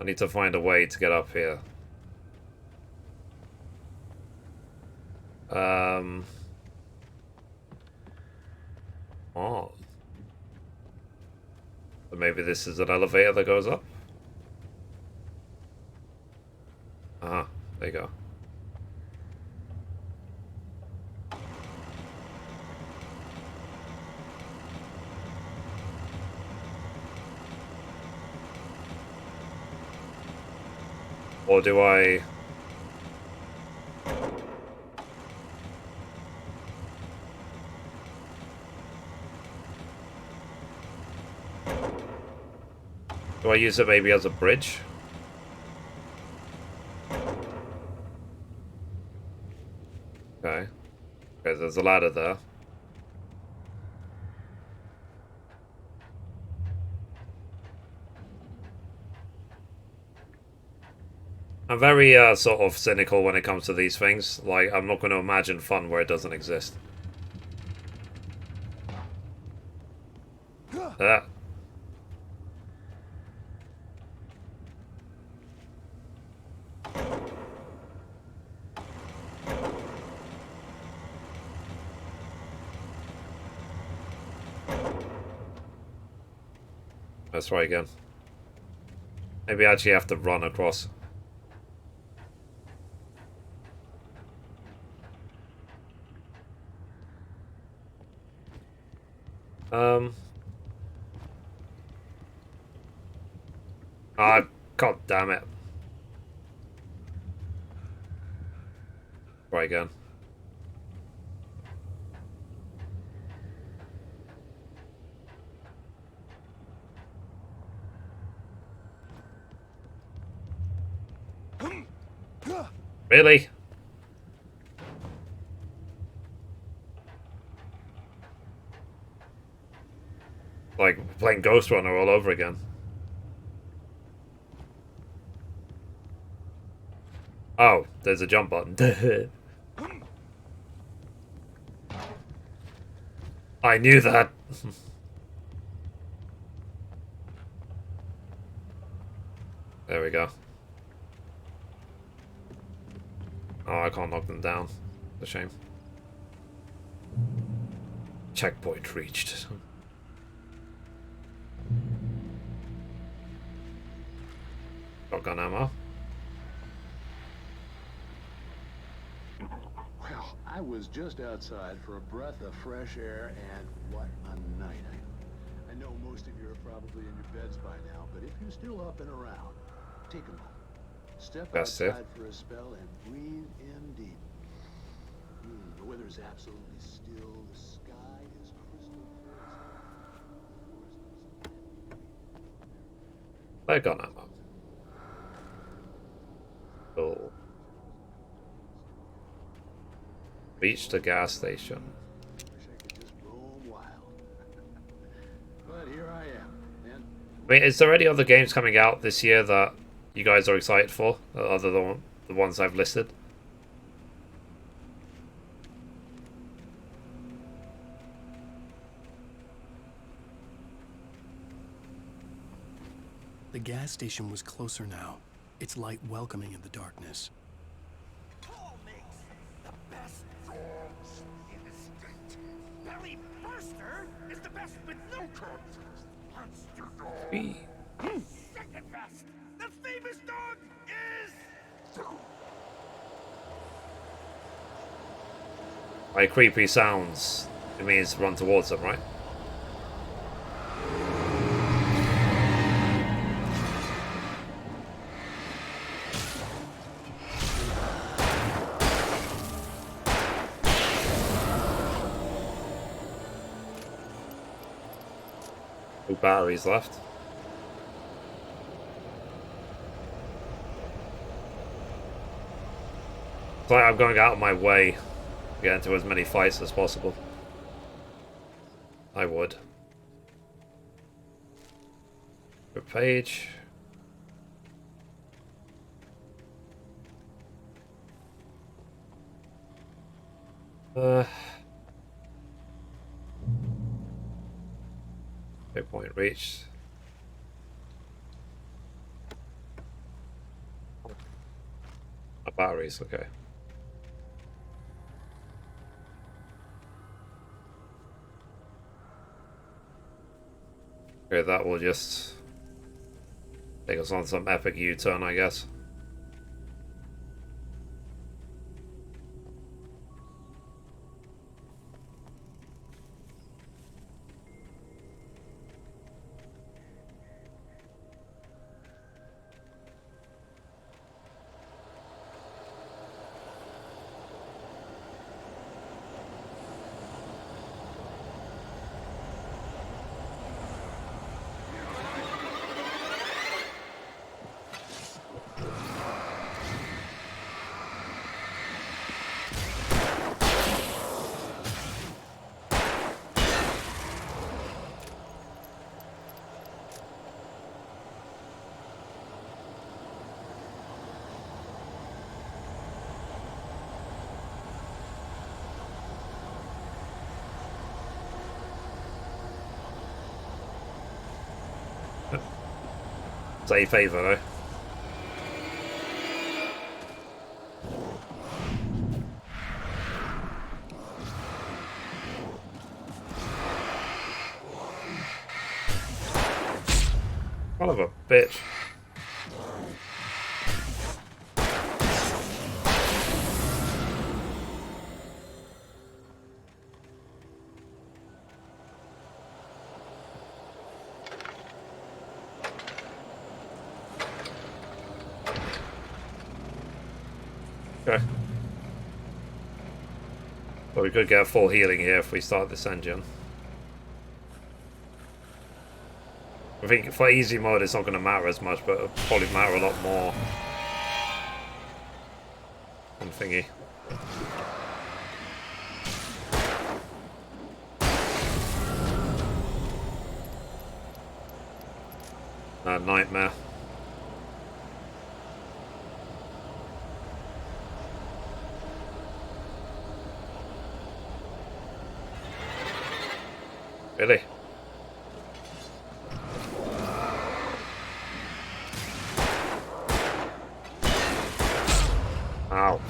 I need to find a way to get up here. Oh. So maybe this is an elevator that goes up? Ah, there you go. Or do I... Do I use it maybe as a bridge? Okay. Okay, there's a ladder there. I'm very sort of cynical when it comes to these things. Like, I'm not going to imagine fun where it doesn't exist. Ah. Let's try again. Maybe I actually have to run across. Ah, god damn it. Try again. Really? Like playing Ghost Runner all over again. Oh, there's a jump button. I knew that. There we go. Oh, I can't knock them down. It's a shame. Checkpoint reached. Shotgun ammo. Well, I was just outside for a breath of fresh air, and what a night. I know most of you are probably in your beds by now, but if you're still up and around, take a moment. Step outside for a spell and breathe in deep. The weather is absolutely still. The sky is crystal clear. Leg on ammo. Cool. Reach the gas station. But here I am. And I mean, is there any other games coming out this year that you guys are excited for, other than the ones I've listed? The gas station was closer now, its light welcoming in the darkness. Paul makes the best dogs in the state. Belly Burster is the best with no contest. Monster dog. Second best. The famous dog is... By creepy sounds, it means run towards them, right? Two batteries left. It's like I'm going out of my way to get into as many fights as possible. I would. Good page. Point reached. Batteries, okay. Okay, that will just take us on some epic U-turn, I guess. Say favor though. Son of a bitch. Okay. Well, we could get full healing here if we start this engine. I think for easy mode it's not going to matter as much, but it'll probably matter a lot more than thingy. Nightmare. Really? Ow.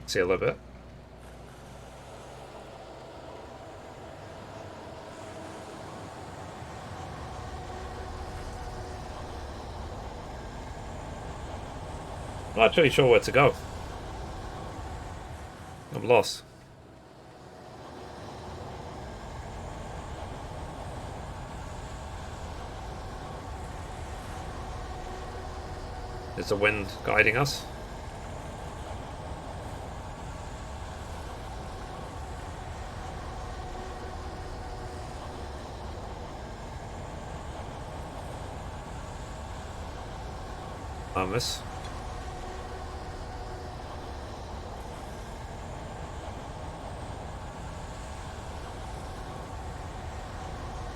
See a little bit. I'm not actually sure where to go. I'm lost. Is the wind guiding us? I miss.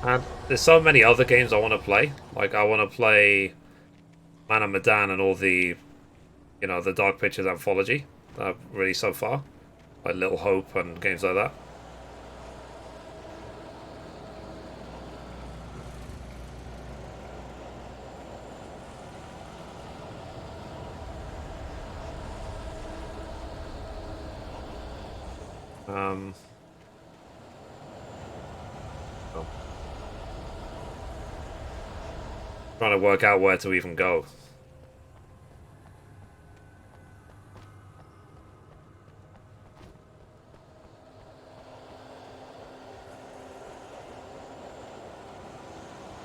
And there's so many other games I want to play. Like, I want to play Man of Medan and all the, you know, the Dark Pictures anthology that I've released so far. Like Little Hope and games like that. Oh. Trying to work out where to even go.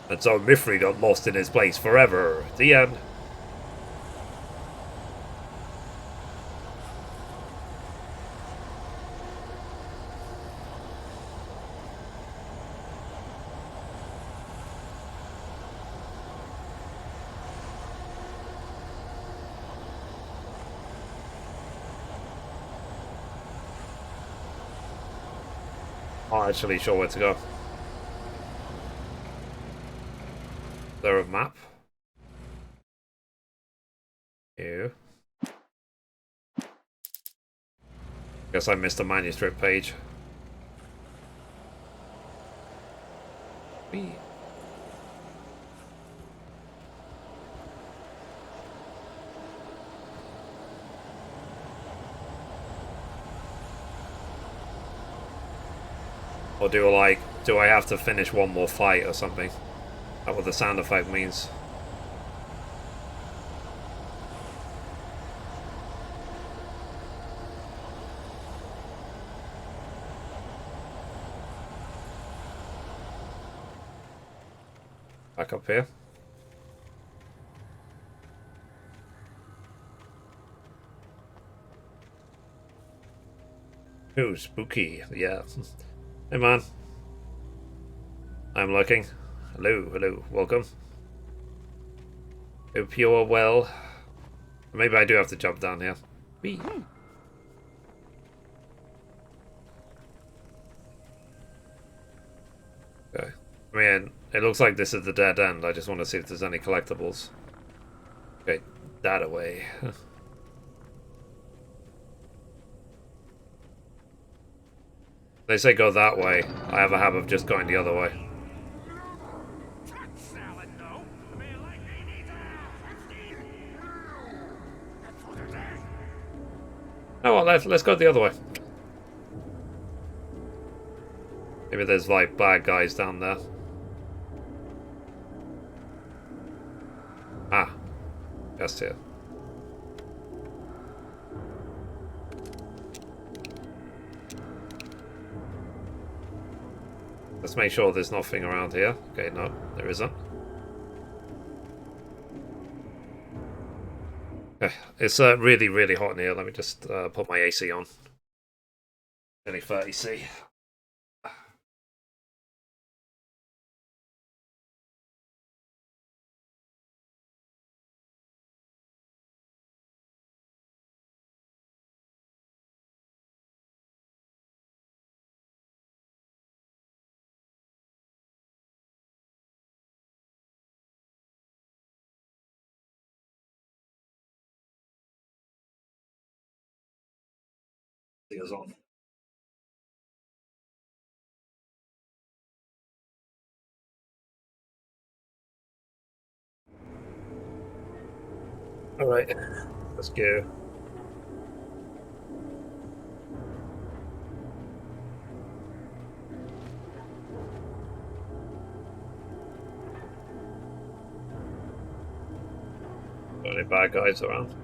And so Mithrie got lost in his place forever. The end. Not actually sure where to go. Is there a map? Ew. Guess I missed a manuscript page. Whee. Or do I have to finish one more fight or something? That's what the sound effect means. Back up here. Ooh, spooky. Yeah. Hey man. I'm looking. Hello, hello, welcome. Hope you're well. Maybe I do have to jump down here. Whee. Okay. I mean, it looks like this is the dead end. I just want to see if there's any collectibles. Okay, that away. They say go that way. I have a habit of just going the other way. Oh well, let's go the other way. Maybe there's like bad guys down there. Ah, just here. Let's make sure there's nothing around here. Okay, no, there isn't. Okay, it's really, really hot in here. Let me just put my AC on. Only 30°C. Is on. All right, let's go. Any bad guys around?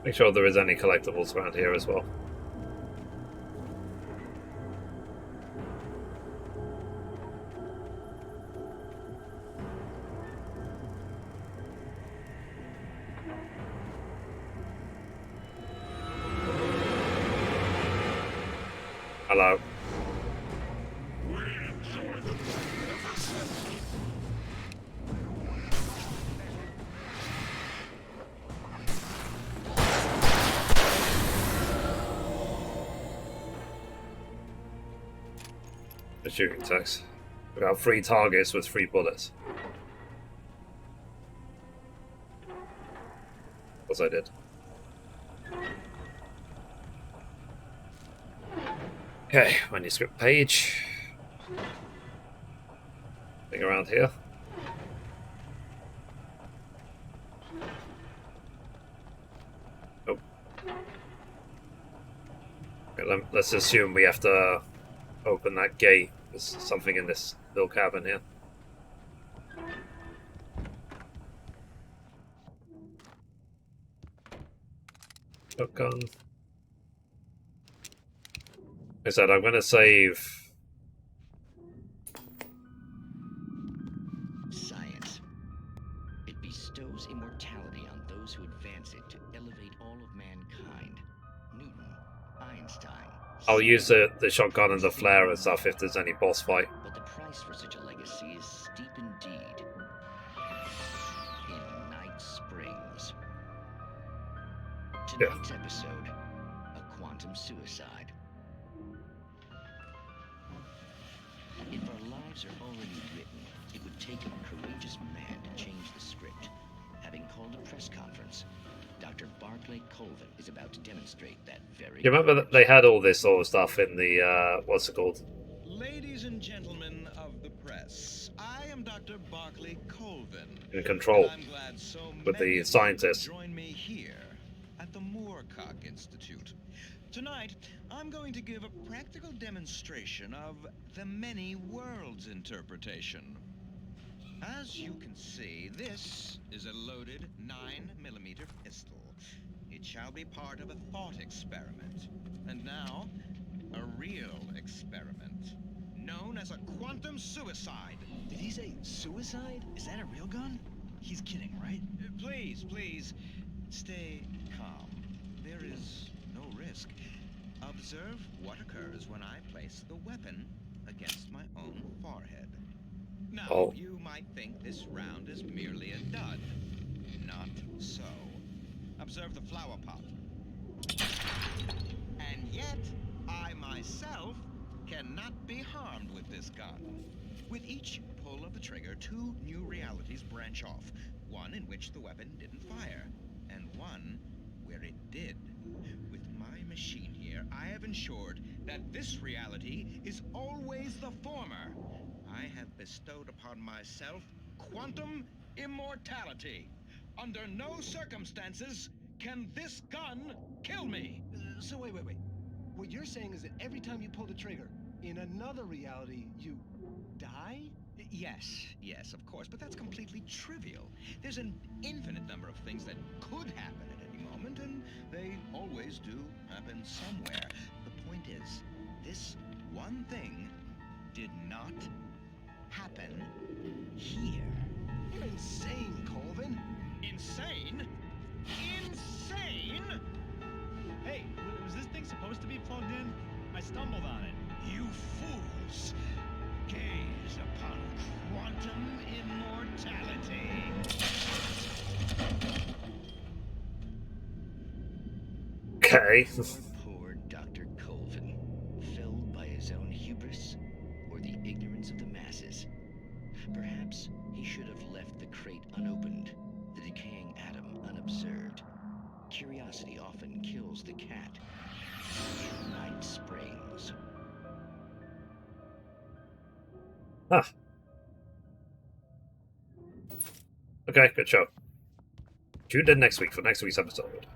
Make sure there is any collectibles around here as well. Hello. The shooting text. We got 3 targets with 3 bullets. Of course I did. Okay, manuscript page. Thing around here. Oh. Okay, let's assume we have to open that gate. There's something in this little cabin here. Shotgun. Like I said, I'm going to save. Science. It bestows immortality on those who advance it to elevate all of mankind. Newton, Einstein. I'll use the shotgun and the flare and stuff if there's any boss fight. But the price for such a legacy is steep indeed. In Night Springs. Tonight's episode, a quantum suicide. If our lives are already written, it would take a courageous man to change the script. Having called a press conference, Dr. Barclay Colvin is about to demonstrate that very... You remember that they had all this sort of stuff in the, what's it called? Ladies and gentlemen of the press, I am Dr. Barclay Colvin. In Control. I'm glad so with the scientists. Join me here at the Moorcock Institute. Tonight, I'm going to give a practical demonstration of the many worlds interpretation. As you can see, this is a loaded 9mm pistol. It shall be part of a thought experiment. And now, a real experiment, known as a quantum suicide. Did he say suicide? Is that a real gun? He's kidding, right? Please, please, stay calm. There is no risk. Observe what occurs when I place the weapon against my own forehead. Now, you might think this round is merely a dud. Not so. Observe the flower pot. And yet, I myself cannot be harmed with this gun. With each pull of the trigger, 2 new realities branch off. One in which the weapon didn't fire, and one where it did. With my machine here, I ensured that this reality is always the former. I have bestowed upon myself quantum immortality. Under no circumstances can this gun kill me. So wait. What you're saying is that every time you pull the trigger, in another reality, you die? Yes, of course, but that's completely trivial. There's an infinite number of things that could happen at any moment, and they always do happen somewhere. The point is, this one thing did not happen here. You're insane, Colvin. Insane? Insane? Hey, was this thing supposed to be plugged in? I stumbled on it. You fools! Gaze upon quantum immortality. Okay. Poor Dr. Colvin, felled by his own hubris or the ignorance of the masses. Perhaps he should have left the crate unopened, the decaying atom unobserved. Curiosity often kills the cat. In Night Springs. Huh. Okay, good show. Tune in next week for next week's episode.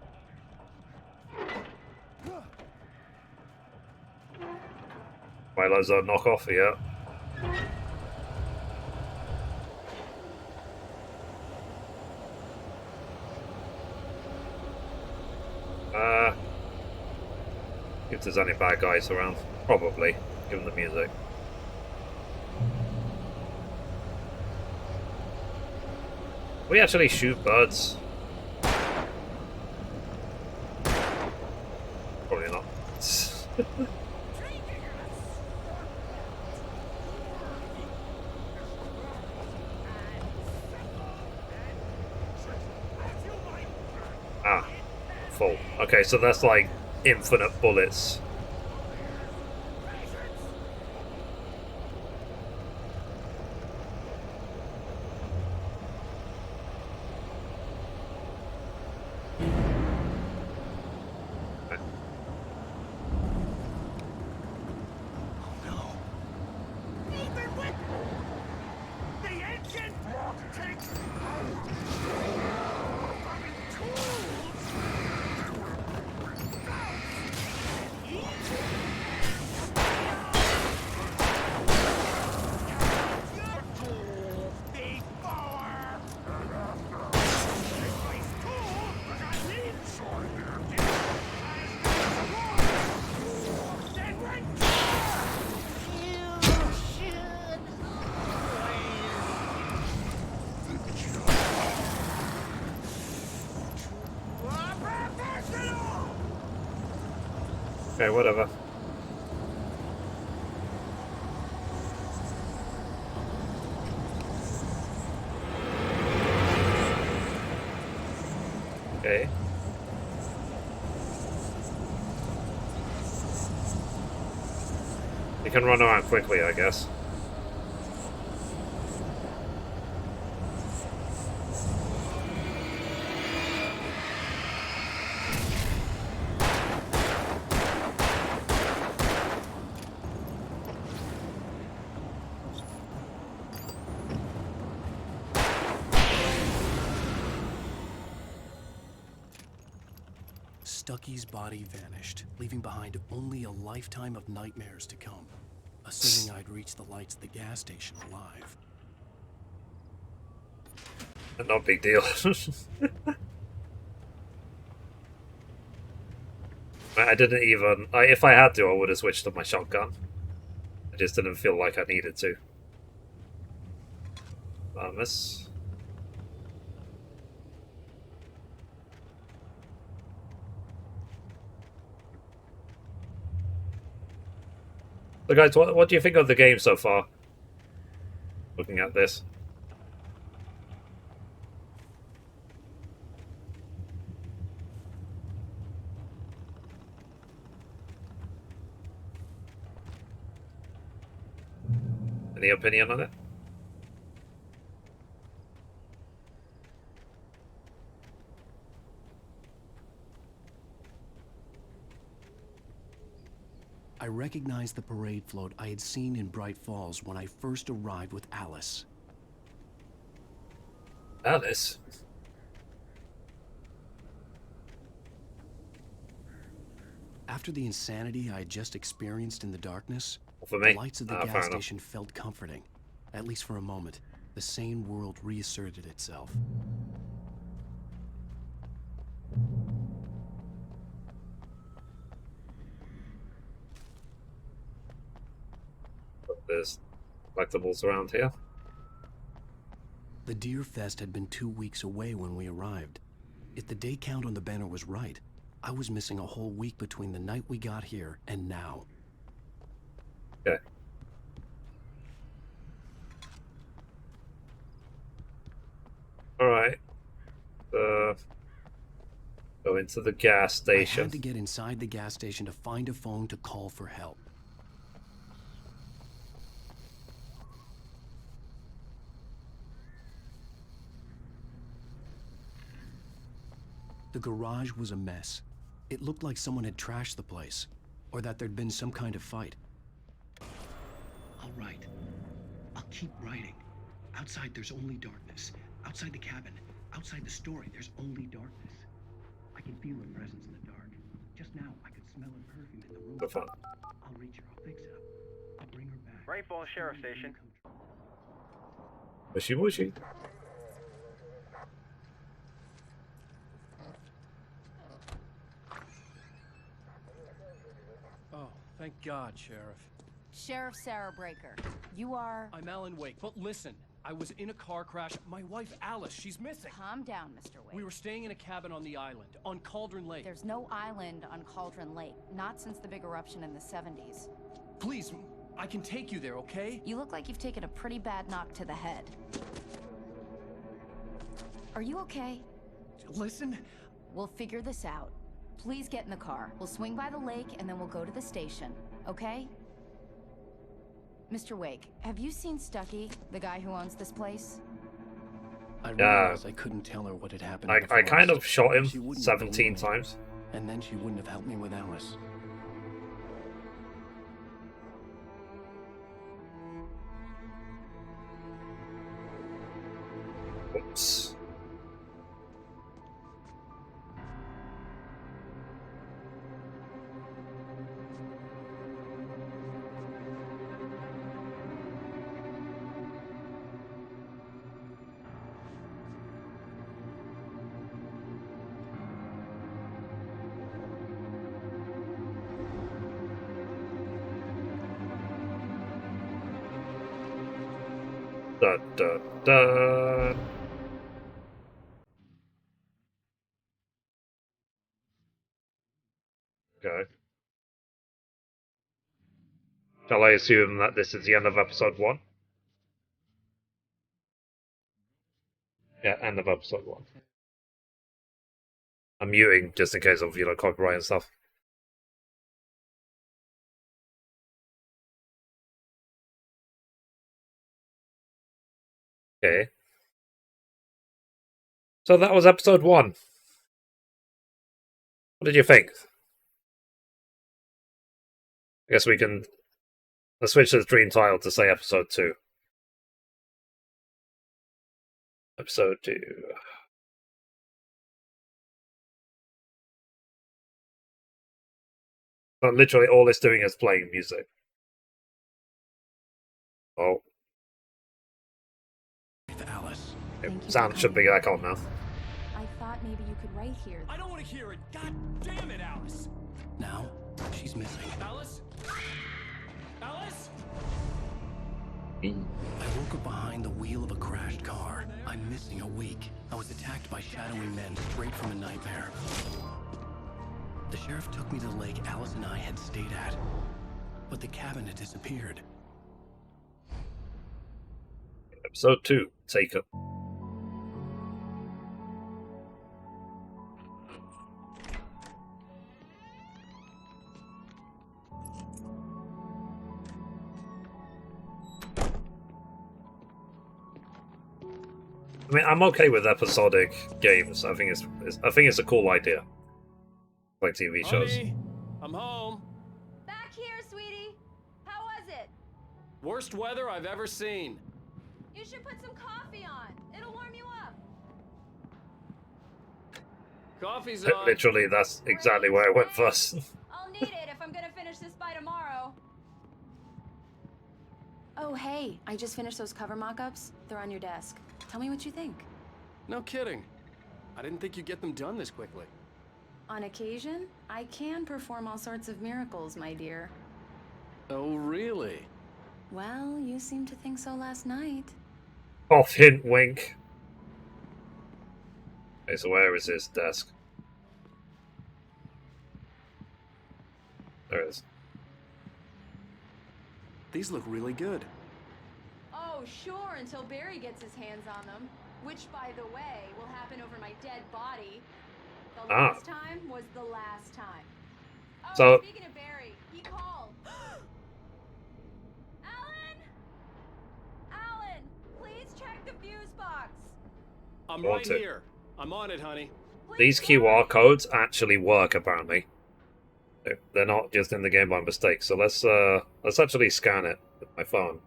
Milo's a knockoff, yeah. If there's any bad guys around, probably, given the music. We actually shoot birds. Probably not. Ah, full. Okay, so that's like infinite bullets. Okay, whatever. Okay. You can run around quickly, I guess. Stucky's body vanished, leaving behind only a lifetime of nightmares to come. Assuming I'd reach the lights at the gas station alive. Not a big deal. I didn't even... if I had to, I would have switched to my shotgun. I just didn't feel like I needed to. Miss. So guys, what do you think of the game so far? Looking at this. Any opinion on it? I recognized the parade float I had seen in Bright Falls when I first arrived with Alice. Alice? After the insanity I had just experienced in the darkness, For me? the lights of the gas station felt comforting. At least for a moment, the sane world reasserted itself. There's collectibles around here. The Deer Fest had been 2 weeks away when we arrived. If the day count on the banner was right, I was missing a whole week between the night we got here and now. Okay. Alright. Go into the gas station. I had to get inside the gas station to find a phone to call for help. The garage was a mess. It looked like someone had trashed the place, or that there'd been some kind of fight. I'll write. I'll keep writing. Outside, there's only darkness. Outside the cabin, outside the story, there's only darkness. I can feel her presence in the dark. Just now, I could smell her perfume in the room. Go fun. I'll reach her. I'll fix it up. I'll bring her back. Bright Falls Sheriff Station. Mushy mushy. Oh, thank God, Sheriff. Sheriff Sarah Breaker, you are... I'm Alan Wake, but listen. I was in a car crash. My wife, Alice, she's missing. Calm down, Mr. Wake. We were staying in a cabin on the island, on Cauldron Lake. There's no island on Cauldron Lake, not since the big eruption in the 70s. Please, I can take you there, okay? You look like you've taken a pretty bad knock to the head. Are you okay? Listen. We'll figure this out. Please get in the car. We'll swing by the lake and then we'll go to the station, okay? Mr. Wake, have you seen Stucky, the guy who owns this place? I realized I couldn't tell her what had happened. I kind of shot him 17 times. And then she wouldn't have helped me with Alice. Oops. Da, da, da. Okay. Shall I assume that this is the end of episode 1? Yeah, end of episode 1. I'm muting just in case of, copyright and stuff. Okay. So that was episode 1. What did you think? I guess we can... Let's switch to the stream title to say episode 2. Episode 2. But literally all it's doing is playing music. Oh. Alice. Sound should be back on now. I thought maybe you could write here. I don't want to hear it. God damn it, Alice. Now, she's missing. Alice? Alice? I woke up behind the wheel of a crashed car. I'm missing a week. I was attacked by shadowy men straight from a nightmare. The sheriff took me to the lake Alice and I had stayed at, but the cabin had disappeared. Episode 2, Taken. I mean, I'm okay with episodic games. I think it's a cool idea. Like TV shows. Honey, I'm home. Back here, sweetie. How was it? Worst weather I've ever seen. You should put some coffee on. It'll warm you up. Coffee's on. Literally, that's exactly where I went first. I'll need it if I'm gonna finish this by tomorrow. Oh, hey, I just finished those cover mock-ups. They're on your desk. Tell me what you think. No kidding. I didn't think you'd get them done this quickly. On occasion, I can perform all sorts of miracles, my dear. Oh, really? Well, you seemed to think so last night. Off hint wink. Okay, so where is his desk? There it is. These look really good. Oh, sure, until Barry gets his hands on them. Which, by the way, will happen over my dead body. The last time was the last time. Oh, So, speaking of Barry, he called. Alan! Alan, please check the fuse box. I'm Want right it. here. I'm on it, honey. these QR codes actually work, apparently. They're not just in the game by mistake. So let's actually scan it with my phone.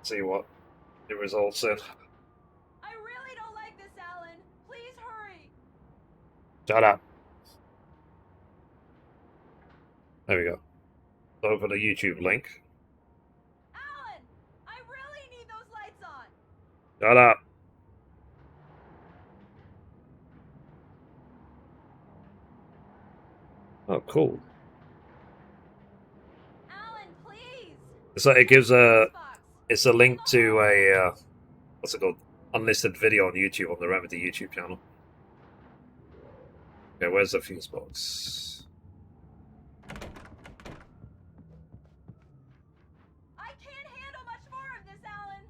See what the results in. I really don't like this, Alan. Please hurry. Shut up. There we go. Open a YouTube link. Alan, I really need those lights on. Shut up. Oh, cool. Alan, please. So it gives it's a link to a what's it called? Unlisted video on YouTube, on the Remedy YouTube channel. Okay, where's the fuse box? I can't handle much more of this, Alan.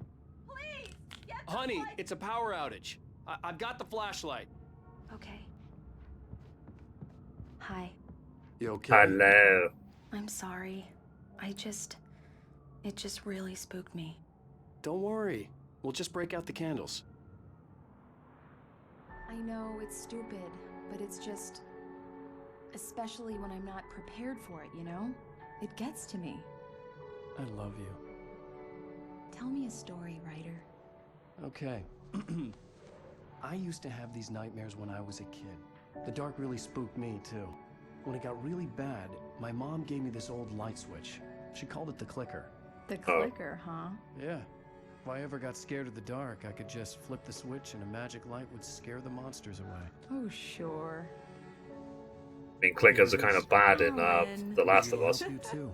Please, get those Honey, lights. it's a power outage. I've got the flashlight. Okay. Hi. You okay? Hello. I'm sorry. It just really spooked me. Don't worry. We'll just break out the candles. I know it's stupid, but it's just... Especially when I'm not prepared for it, you know? It gets to me. I love you. Tell me a story, writer. Okay. I used to have these nightmares when I was a kid. The dark really spooked me, too. When it got really bad, my mom gave me this old light switch. She called it the clicker. The clicker, huh? Yeah. If I ever got scared of the dark, I could just flip the switch and a magic light would scare the monsters away. Oh, sure. I mean, clickers are kind of bad in The Last of Us. You too.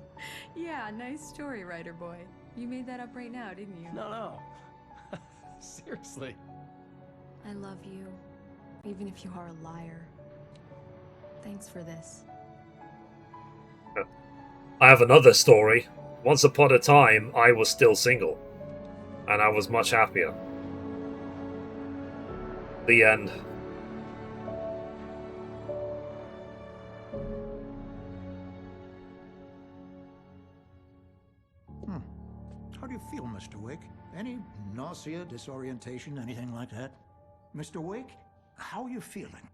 Yeah, nice story, writer boy. You made that up right now, didn't you? No. Seriously. I love you, even if you are a liar. Thanks for this. I have another story. Once upon a time, I was still single. And I was much happier. The end. How do you feel, Mr. Wake? Any nausea, disorientation, anything like that? Mr. Wake, how are you feeling?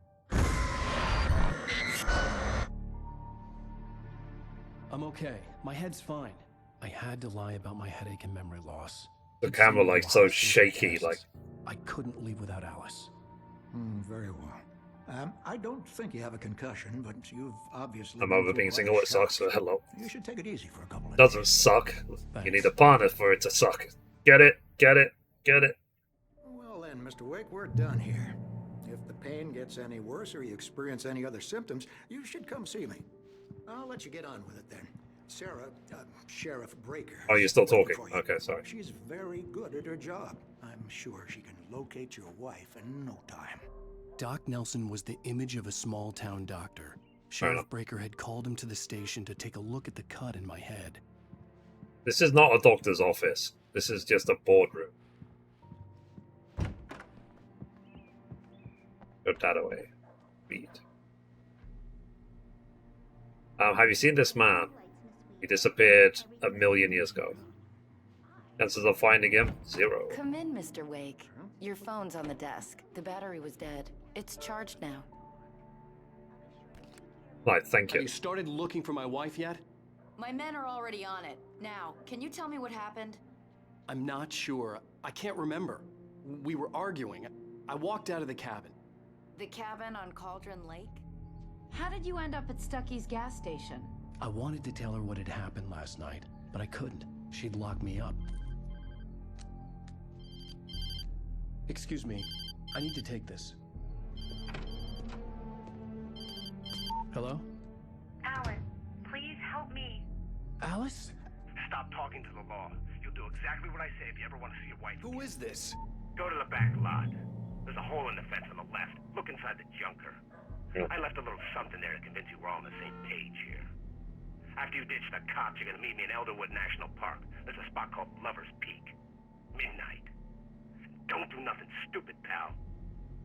I'm okay. My head's fine. I had to lie about my headache and memory loss. The camera, like, so shaky, like... I couldn't leave without Alice. Very well. I don't think you have a concussion, but you've obviously... I'm over being single, it sucks, so hello. You should take it easy for a couple of Doesn't days. suck. You need a partner for it to suck. Get it? Get it? Get it? Well then, Mr. Wake, we're done here. If the pain gets any worse or you experience any other symptoms, you should come see me. I'll let you get on with it then. Sarah, Sheriff Breaker. Oh, you're still talking. for you. Okay, sorry. She's very good at her job. I'm sure she can locate your wife in no time. Doc Nelson was the image of a small-town doctor. Sheriff Breaker had called him to the station to take a look at the cut in my head. This is not a doctor's office. This is just a boardroom. Put that away. Read. Have you seen this man? He disappeared 1,000,000 years ago. Chances of finding him? 0. Come in, Mr. Wake. Your phone's on the desk. The battery was dead. It's charged now. Right, thank Have you. you started looking for my wife yet? My men are already on it. Now, can you tell me what happened? I'm not sure. I can't remember. We were arguing. I walked out of the cabin. The cabin on Cauldron Lake? How did you end up at Stucky's gas station? I wanted to tell her what had happened last night, but I couldn't. She'd lock me up. Excuse me. I need to take this. Hello? Alice, please help me. Alice? Stop talking to the law. You'll do exactly what I say if you ever want to see your wife. Who is this? Go to the back lot. There's a hole in the fence on the left. Look inside the junker. I left a little something there to convince you we're all on the same page here. After you ditch the cops, you're gonna meet me in Elderwood National Park. There's a spot called Lover's Peak. Midnight. Don't do nothing stupid, pal.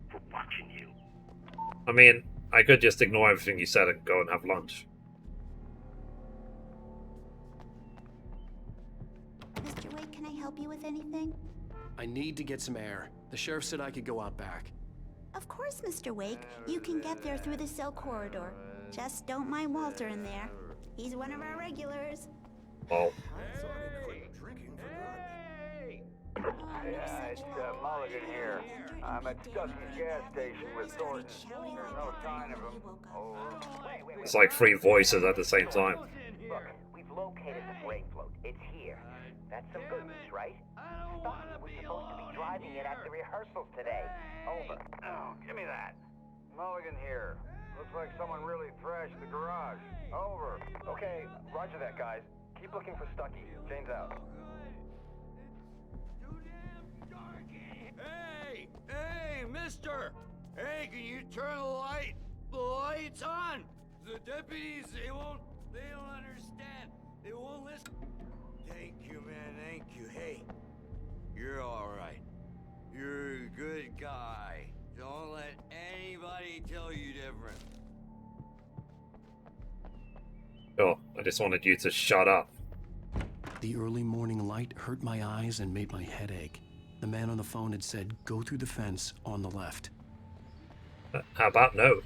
We're watching you. I mean, I could just ignore everything you said and go and have lunch. Mr. Wade, can I help you with anything? I need to get some air. The sheriff said I could go out back. Of course, Mr. Wake. You can get there through the cell corridor. Just don't mind Walter in there. He's one of our regulars. Oh. Yeah, it's Mulligan here. I'm at Stucky's gas station with Thornton. There's no sign of him. Oh, wait. It's like three voices at the same time. Look, we've located the brake float. It's here. That's some good news, right? Stocky was supposed to be driving it at the rehearsals today. Over. Oh, give me that. Mulligan here. Looks like someone really thrashed the garage. Over. Okay, roger that, guys. Keep looking for Stucky. Jane's out. Hey, mister! Hey, can you turn the lights on? The deputies, they don't understand. They won't listen. Thank you, man, thank you. Hey, you're all right. You're a good guy. Don't let anybody tell you different. Oh, I just wanted you to shut up. The early morning light hurt my eyes and made my head ache. The man on the phone had said, go through the fence on the left. How about no?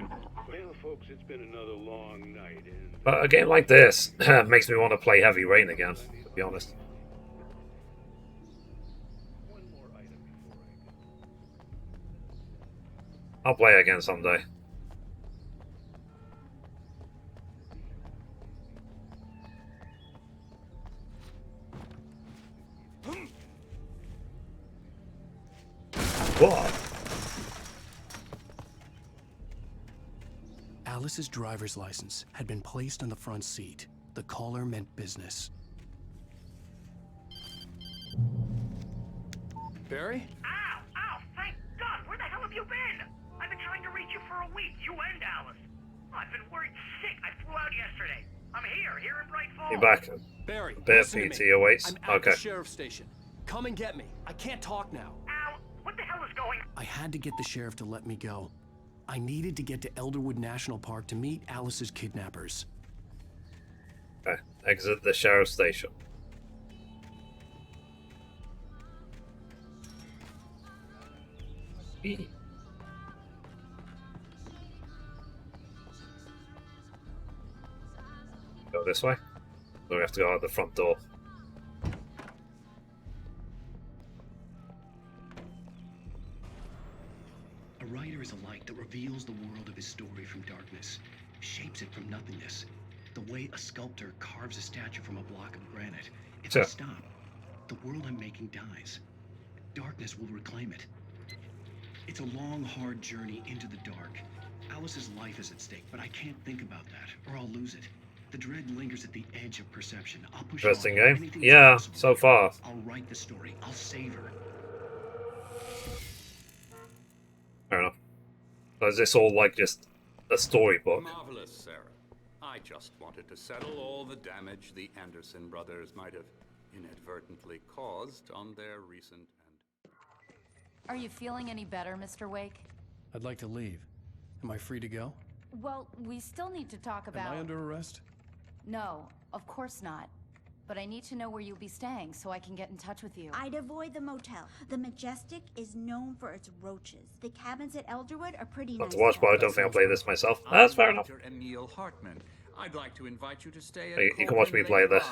Well, folks, it's been another long night, and But a game like this makes me want to play Heavy Rain again, to be honest. I'll play it again someday. What? Alice's driver's license had been placed on the front seat. The caller meant business. Barry? Ow! Ow! Thank God! Where the hell have you been? I've been trying to reach you for a week. You and Alice. I've been worried sick. I flew out yesterday. I'm here in Bright Falls. You're back. Barry, A bit of listen to PT me. awaits. I'm at Okay. the sheriff's station. Come and get me. I can't talk now. Ow! What the hell is going on? I had to get the sheriff to let me go. I needed to get to Elderwood National Park to meet Alice's kidnappers. Okay. Exit the sheriff's station. Go this way? Or we have to go out the front door? A writer is a light that reveals the world of his story from darkness, shapes it from nothingness. The way a sculptor carves a statue from a block of granite. If I stop, the world I'm making dies. Darkness will reclaim it. It's a long, hard journey into the dark. Alice's life is at stake, but I can't think about that, or I'll lose it. The dread lingers at the edge of perception. I'll push Interesting on. game. Anything's Yeah, possible. so far. I'll write the story. I'll save her. Fair enough. So is this all like just a storybook? Marvelous, Sarah. I just wanted to settle all the damage the Anderson brothers might have inadvertently caused on their recent Are you feeling any better, Mr. Wake? I'd like to leave. Am I free to go? Well, we still need to talk about... Am I under arrest? No, of course not. But I need to know where you'll be staying so I can get in touch with you. I'd avoid the motel. The Majestic is known for its roaches. The cabins at Elderwood are pretty Not nice. to watch, but I don't think I'll play this myself. That's fair enough. Dr. Emil Hartman. I'd like to invite you to stay at You can watch me play this.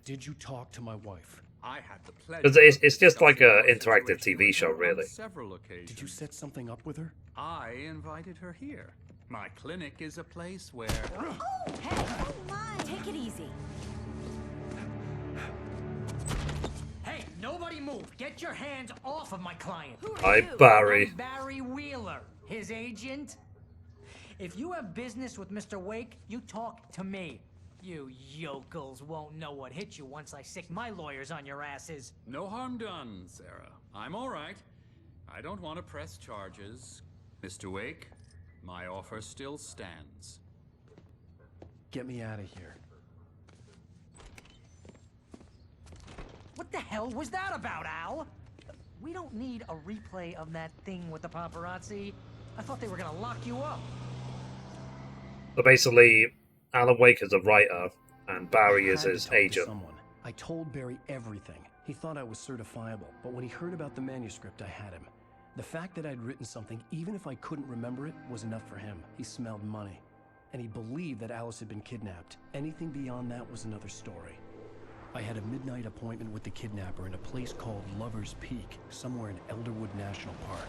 Did you talk to my wife? I had the Because pleasure. it's just like an interactive TV show, really. Several occasions. Did you set something up with her? I invited her here. My clinic is a place where. Oh, hey! Oh my! Take it easy. Hey, nobody move! Get your hands off of my client! Hi, Barry. I'm Barry Wheeler, his agent. If you have business with Mr. Wake, you talk to me. You yokels won't know what hit you once I sick my lawyers on your asses. No harm done, Sarah. I'm all right. I don't want to press charges. Mr. Wake, my offer still stands. Get me out of here. What the hell was that about, Al? We don't need a replay of that thing with the paparazzi. I thought they were gonna lock you up. So basically, Alan Wake is a writer, and Barry is his agent. I told Barry everything. He thought I was certifiable, but when he heard about the manuscript, I had him. The fact that I'd written something, even if I couldn't remember it, was enough for him. He smelled money. And he believed that Alice had been kidnapped. Anything beyond that was another story. I had a midnight appointment with the kidnapper in a place called Lover's Peak, somewhere in Elderwood National Park.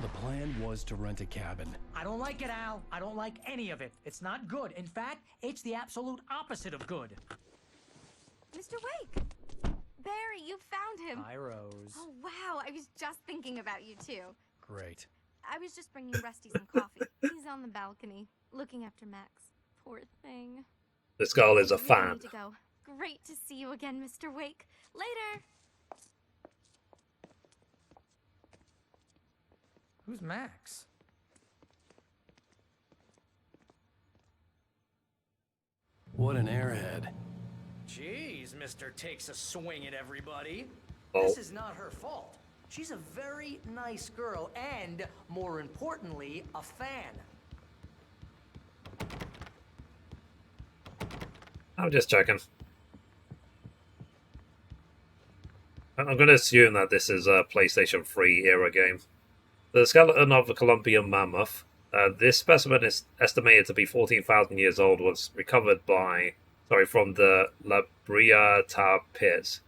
The plan was to rent a cabin. I don't like it, Al. I don't like any of it. It's not good. In fact, it's the absolute opposite of good. Mr. Wake! Barry, you found him! Hi, Rose. Oh, wow. I was just thinking about you, too. Great. I was just bringing Rusty some coffee. He's on the balcony, looking after Max. Poor thing. This girl is a I really fan. need to go. Great to see you again, Mr. Wake. Later! Who's Max? What an airhead. Jeez, Mr. Takes a swing at everybody. Oh. This is not her fault. She's a very nice girl and, more importantly, a fan. I'm just checking. I'm going to assume that this is a PlayStation 3 era game. The skeleton of a Columbian mammoth. This specimen is estimated to be 14,000 years old. Was recovered from the La Brea tar pits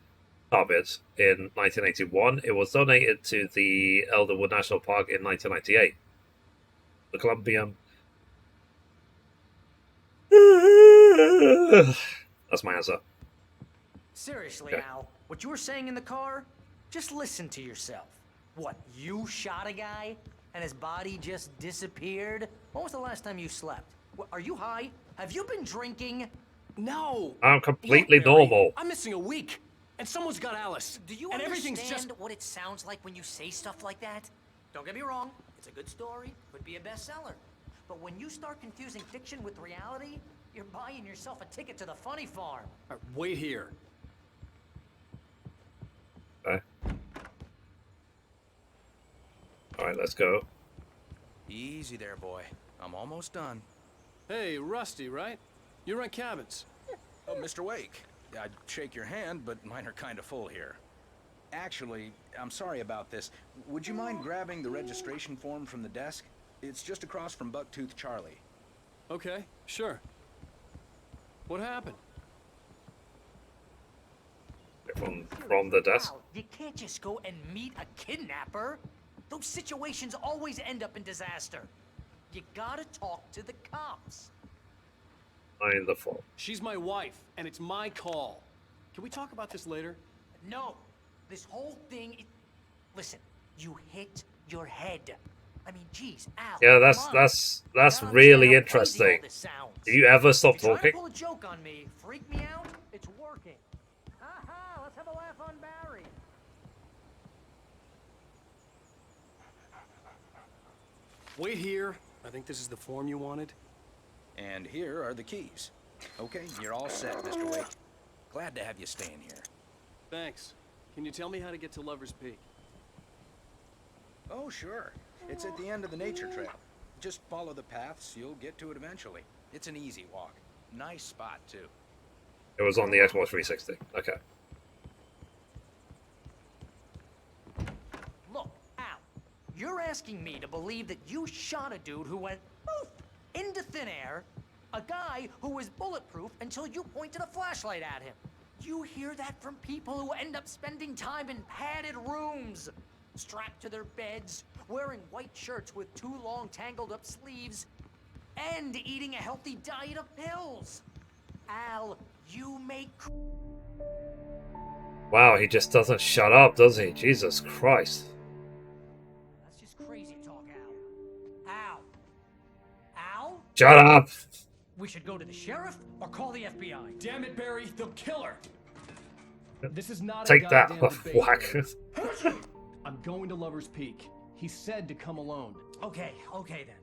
in 1981. It was donated to the Elderwood National Park in 1998. The Columbian. That's my answer. Seriously, Okay. Al, what you were saying in the car? Just listen to yourself. What, you shot a guy and his body just disappeared? When was the last time you slept? Are you high? Have you been drinking? No! I'm completely Look, Barry, normal. I'm missing a week, and someone's got Alice. Do you and understand everything's just... what it sounds like when you say stuff like that? Don't get me wrong, it's a good story, could be a bestseller. But when you start confusing fiction with reality, you're buying yourself a ticket to the funny farm. Wait here. Okay. Alright, let's go. Easy there, boy. I'm almost done. Hey, Rusty, right? You rent cabins. Oh, Mr. Wake. I'd shake your hand, but mine are kind of full here. Actually, I'm sorry about this. Would you mind grabbing the registration form from the desk? It's just across from Bucktooth Charlie. Okay, sure. What happened? From the desk. Al, you can't just go and meet a kidnapper. Those situations always end up in disaster. You gotta talk to the cops. Find the phone. She's my wife, and it's my call. Can we talk about this later? No, this whole thing. Listen, you hit your head. I mean, geez, Al. Yeah, come on. that's Now really understand how crazy all interesting. this sounds. Do you ever stop You're trying talking? to pull a joke on me, freak me out. It's working. Aha! Let's have a laugh on Barry. Wait here. I think this is the form you wanted. And here are the keys. Okay, you're all set, Mr. Wake. Glad to have you staying here. Thanks. Can you tell me how to get to Lover's Peak? Oh, sure. It's at the end of the nature trail. Just follow the paths, you'll get to it eventually. It's an easy walk. Nice spot, too. It was on the Xbox 360. Okay. Look, Al, you're asking me to believe that you shot a dude who went poof into thin air, a guy who was bulletproof until you pointed a flashlight at him. You hear that from people who end up spending time in padded rooms, strapped to their beds, wearing white shirts with too long tangled up sleeves, and eating a healthy diet of pills. Al, you make... Wow, he just doesn't shut up, does he? Jesus Christ. That's just crazy talk, Al. Al? Al? Shut up! We should go to the sheriff or call the FBI. Damn it, Barry, they'll kill her. This is not Take a that, goddamn debate, whack. Barry. I'm going to Lover's Peak. He said to come alone. Okay then.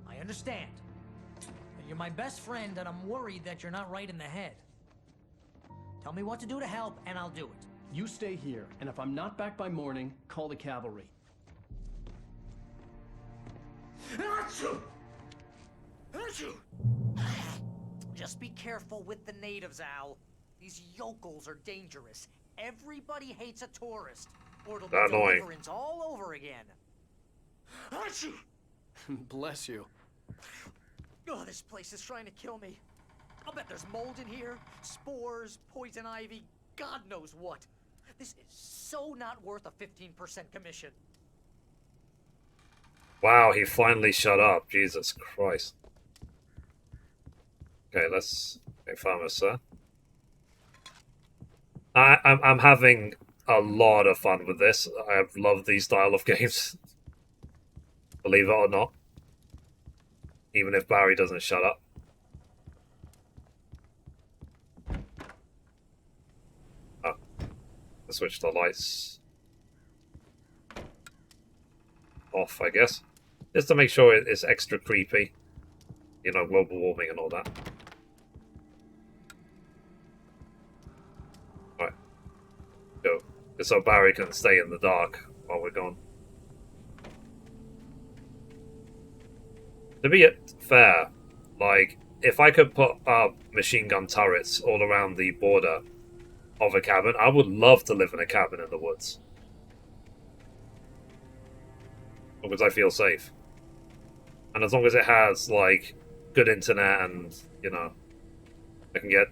I understand. You're my best friend, and I'm worried that you're not right in the head. Tell me what to do to help, and I'll do it. You stay here, and if I'm not back by morning, call the cavalry. Just be careful with the natives, Al. These yokels are dangerous. Everybody hates a tourist, or it'll be Annoying. deliverance all over again. Bless you. Oh, this place is trying to kill me. I'll bet there's mold in here, spores, poison ivy, God knows what. This is so not worth a 15% commission. Wow, he finally shut up. Jesus Christ. Okay, let's make farmers, sir. I'm having a lot of fun with this. I love these style of games. Believe it or not. Even if Barry doesn't shut up. Oh. Let's switch the lights off, I guess. Just to make sure it's extra creepy. You know, global warming and all that. Right. Go. Just so Barry can stay in the dark while we're gone. To be fair, like, if I could put up machine gun turrets all around the border of a cabin, I would love to live in a cabin in the woods. Because I feel safe. And as long as it has, like, good internet and, you know, I can get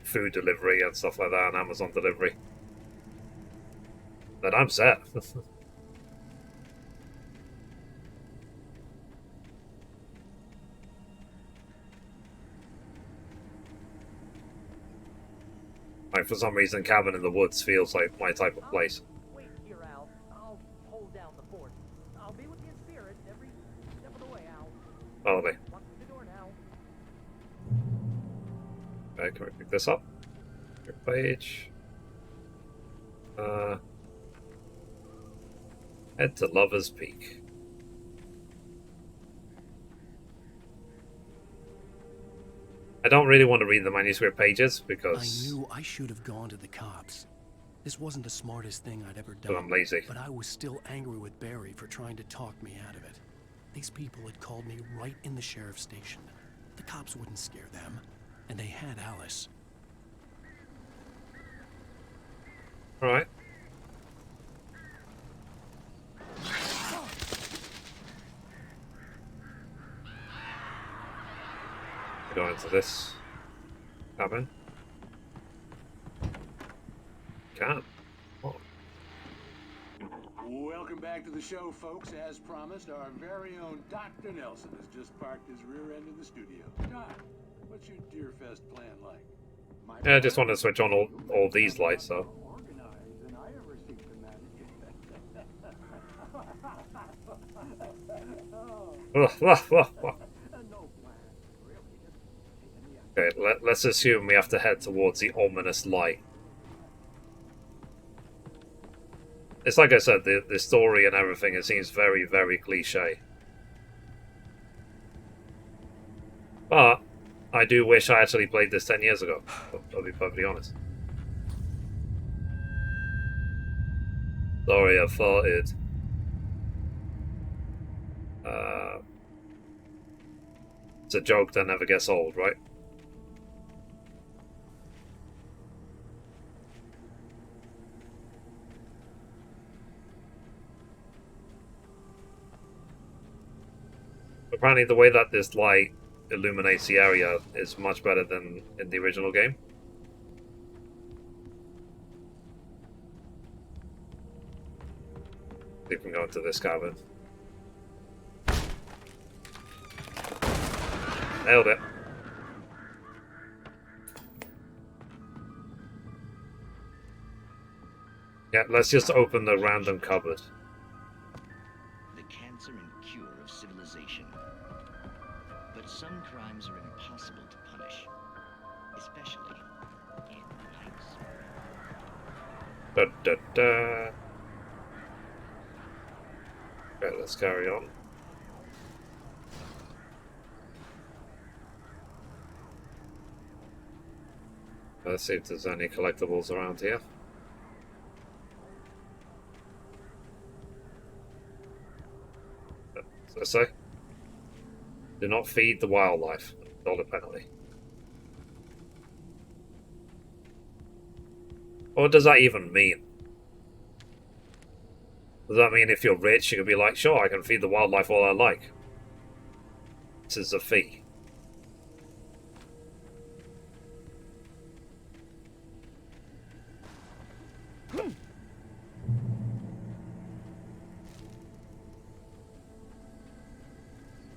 food delivery and stuff like that, and Amazon delivery, then I'm set. Like, for some reason, cabin in the woods feels like my type of place. Wait here, Al. I'll hold down the fort. I'll be with you in spirit every step of the way, Al. Follow me. Walk through the door now. Okay, can we pick this up? Your page. Head to Lover's Peak. I don't really want to read the manuscript pages because I knew I should have gone to the cops. This wasn't the smartest thing I'd ever done. But I'm lazy. But I was still angry with Barry for trying to talk me out of it. These people had called me right in the sheriff's station. The cops wouldn't scare them. And they had Alice. Alright. Go into this cabin. Can't. Oh. Welcome back to the show, folks. As promised, our very own Dr. Nelson has just parked his rear end in the studio. Doc, what's your Deerfest plan like? Yeah, I just want to switch on all these lights, though. Organized than I ever seem to manage. Okay, let's assume we have to head towards the ominous light. It's like I said, the story and everything, it seems very, very cliche. But I do wish I actually played this 10 years ago. I'll be perfectly honest. Sorry, I farted. It's a joke that never gets old, right? Apparently the way that this light illuminates the area is much better than in the original game. See if we can go into this cabin. Nailed it. Yeah, let's just open the random cupboard. The cancer and cure of civilization. But some crimes are impossible to punish, especially in heights. Da da da. Okay, let's carry on. Let's see if there's any collectibles around here. So I say, do not feed the wildlife. $1 penalty. What does that even mean? Does that mean if you're rich, you can be like, sure, I can feed the wildlife all I like? This is a fee.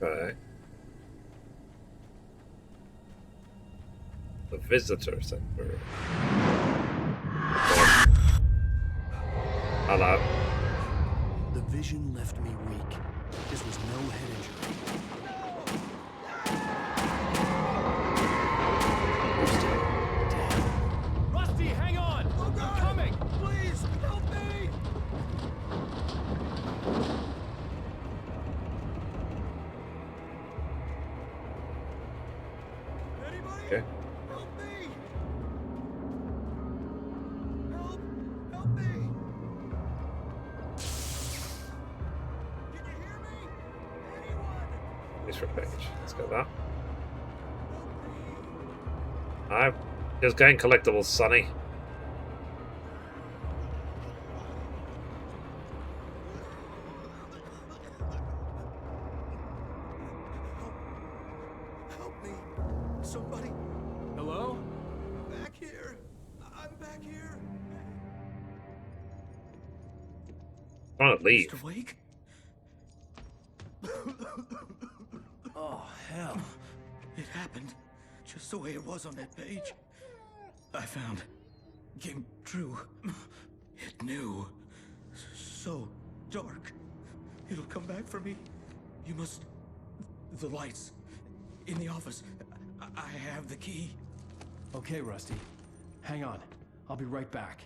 Okay. The visitor center. Hello. The vision left me weak. This was no head injury. Rusty, hang on! I'm coming! Please, help me! Anybody? Okay. Help me! Help me! Extra page. Let's go that. I'm just getting collectibles, Sonny. Help me! Somebody! Hello? Back here! I'm back here! I want to leave. Mr. Wake? Oh, hell. It happened just the way it was on that page. I found. Came true. It knew. So dark. It'll come back for me. You must... The lights. In the office. I have the key. Okay, Rusty. Hang on. I'll be right back.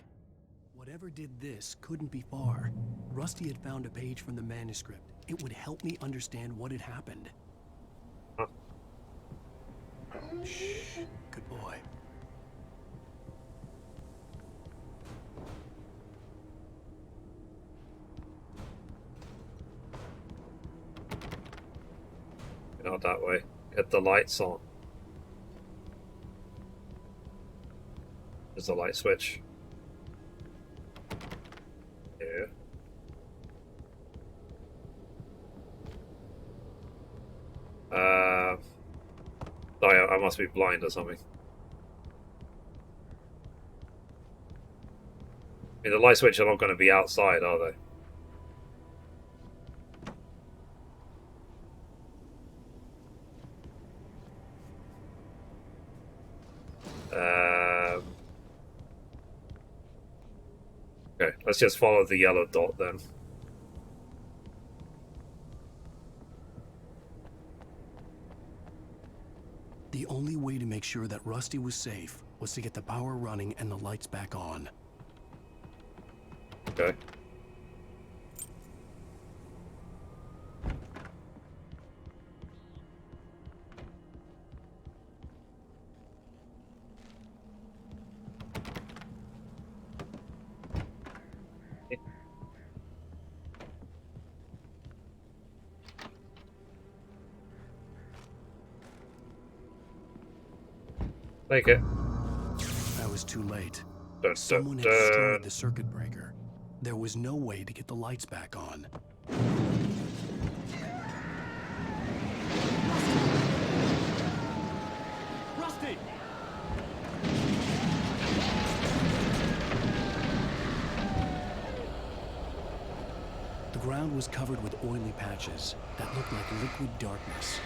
Whatever did this couldn't be far. Rusty had found a page from the manuscript. It would help me understand what had happened. Shh. Good boy. Not that way. Get the lights on. There's the light switch. Yeah. Sorry, I must be blind or something. I mean, the light switch are not going to be outside, are they? Okay, let's just follow the yellow dot then. The only way to make sure that Rusty was safe was to get the power running and the lights back on. Okay. Take it. I was too late. Dun, Someone had dun. destroyed the circuit breaker. There was no way to get the lights back on. ground was covered with oily patches that looked like liquid darkness.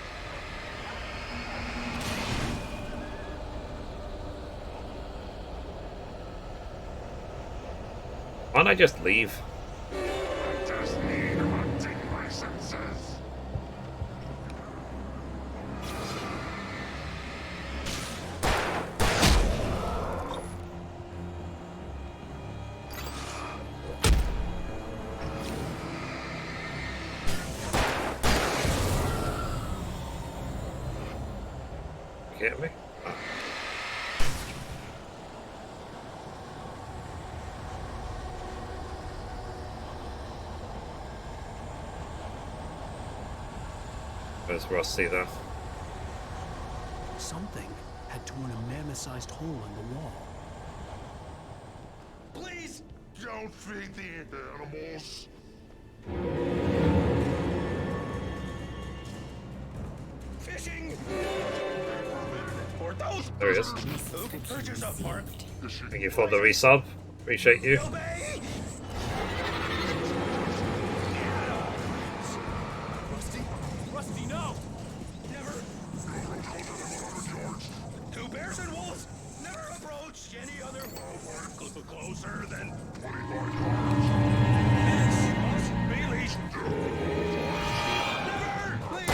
Why don't I just leave? Get me? Where's Rusty there? Something had torn a mammoth-sized hole in the wall. Please don't feed the animals. Fishing. For those. There he is. Purchase up, Mark. Thank you for the resub. Appreciate you. Rusty, no! Never. Two bears and wolves. Never approach any other closer than 25 yards. This must be leashed. Never, please.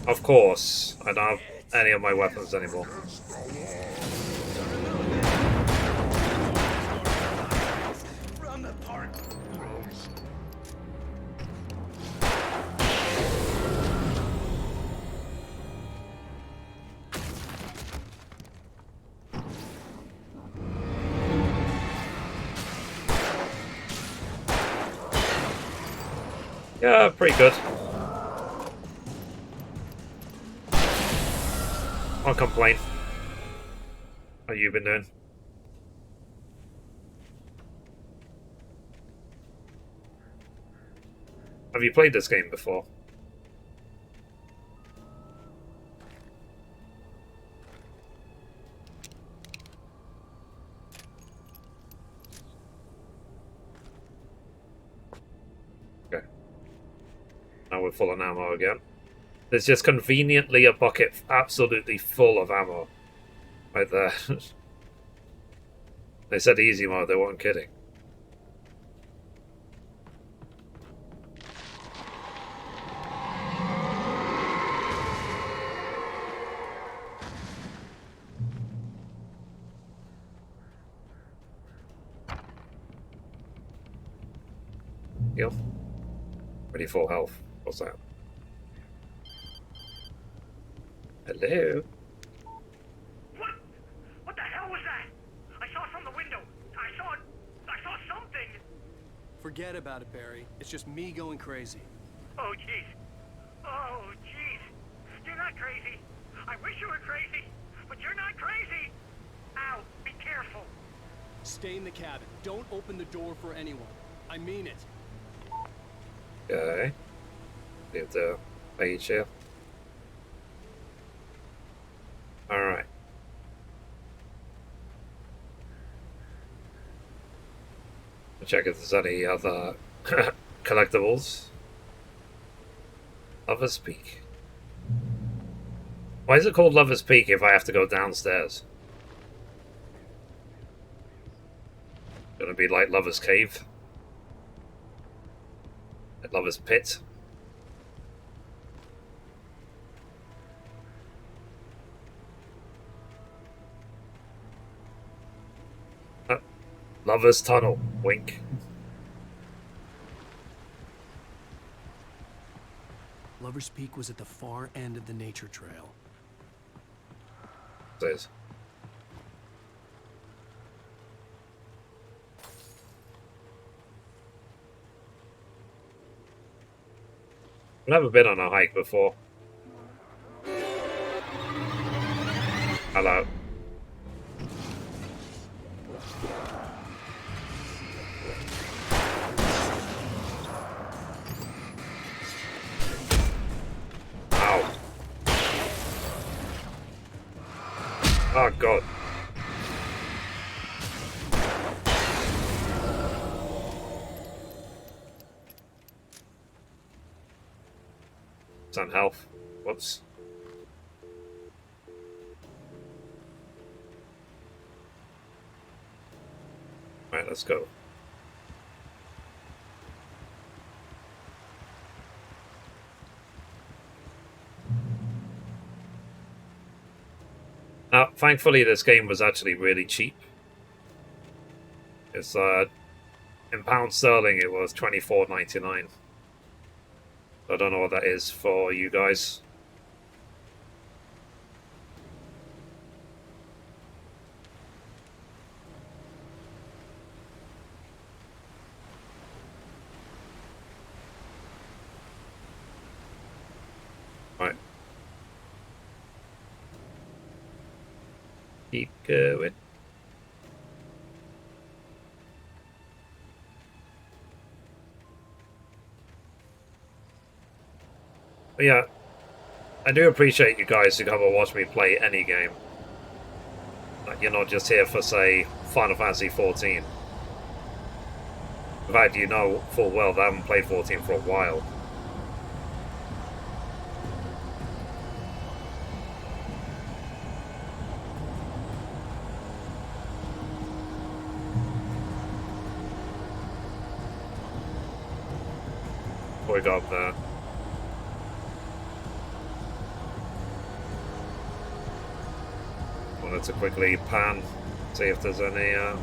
Of course, I don't have any of my weapons anymore. Run the park. Yeah, pretty good. I'll complain. How you been doing? Have you played this game before? Okay. Now we're full on ammo again. There's just conveniently a bucket absolutely full of ammo. Right there. They said easy mode, they weren't kidding. Yep. Pretty full health. What's that? Hello? What? What the hell was that? I saw it from the window. I saw something. Forget about it, Barry. It's just me going crazy. Oh, jeez. Oh, jeez. You're not crazy. I wish you were crazy, but you're not crazy. Ow, be careful. Stay in the cabin. Don't open the door for anyone. I mean it. Okay. Leave the page here. Alright. Check if there's any other collectibles. Lover's Peak. Why is it called Lover's Peak if I have to go downstairs? Gonna be like Lover's Cave? Like Lover's Pit? Lover's Tunnel. Wink. Lover's Peak was at the far end of the nature trail. Says. I've never been on a hike before. Hello. Ow. Oh god. 10 health. Whoops. Right, let's go. Now, thankfully, this game was actually really cheap. It's in pound sterling, it was $24.99. I don't know what that is for you guys. Right. Keep going. But yeah, I do appreciate you guys who come and watch me play any game. Like, you're not just here for, say, Final Fantasy 14. In fact, you know full well that I haven't played 14 for a while. What we got up there? Wanted to quickly pan, see if there's any, of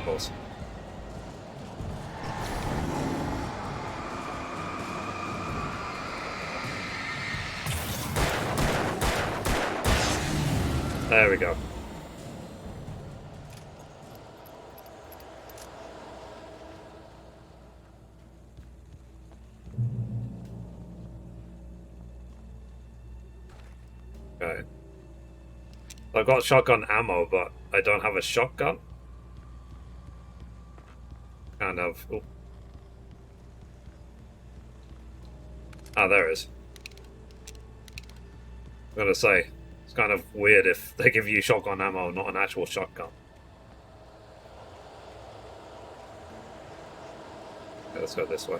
course. There we go. Okay. I've got shotgun ammo, but I don't have a shotgun. Kind of. Ooh. Ah, there it is. I'm gonna say, it's kind of weird if they give you shotgun ammo, not an actual shotgun. Okay, let's go this way.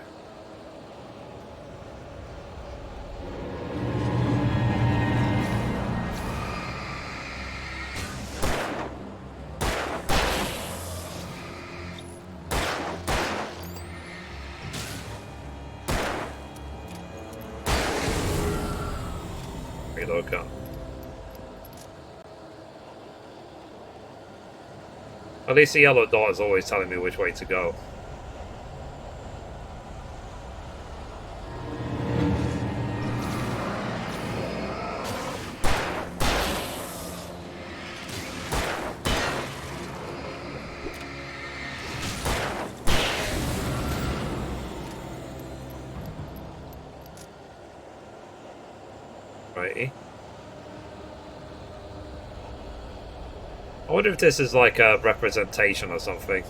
Reload gun. At least the yellow dot is always telling me which way to go. Righty. I wonder if this is like a representation or something.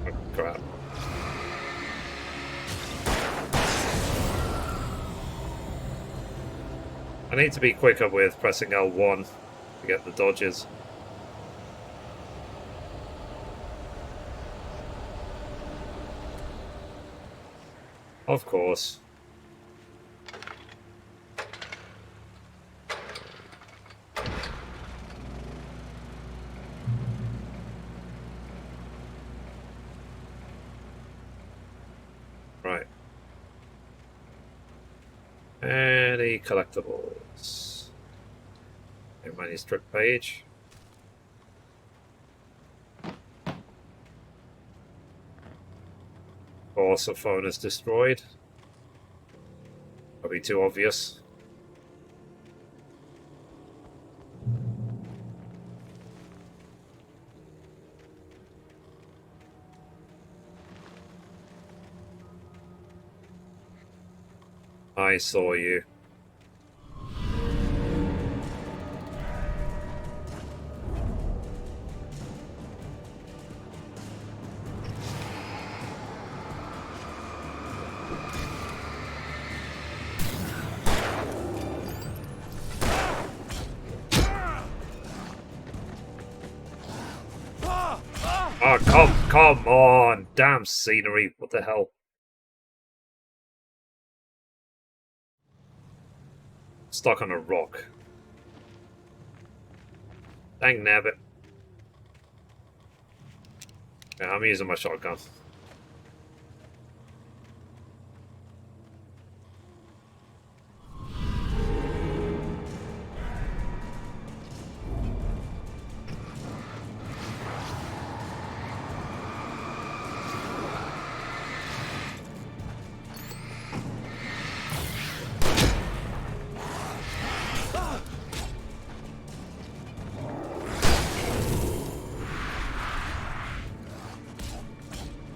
Oh, crap. I need to be quicker with pressing L1 to get the dodges. Of course. Right. Any collectibles? A manuscript page. Of course, the phone is destroyed. Probably too obvious. I saw you. Oh, come on. Damn scenery. What the hell? Stuck on a rock. Dang nabbit. Yeah, I'm using my shotgun.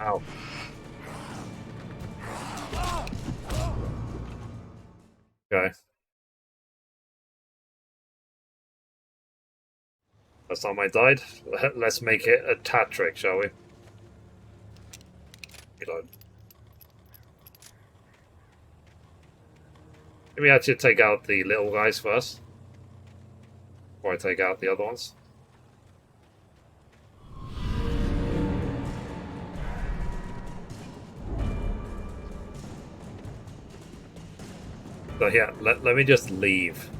Ow. Okay. Last time I died. Let's make it a tat trick, shall we? Reload. Maybe I should take out the little guys first. Before I take out the other ones. So yeah, let me just leave.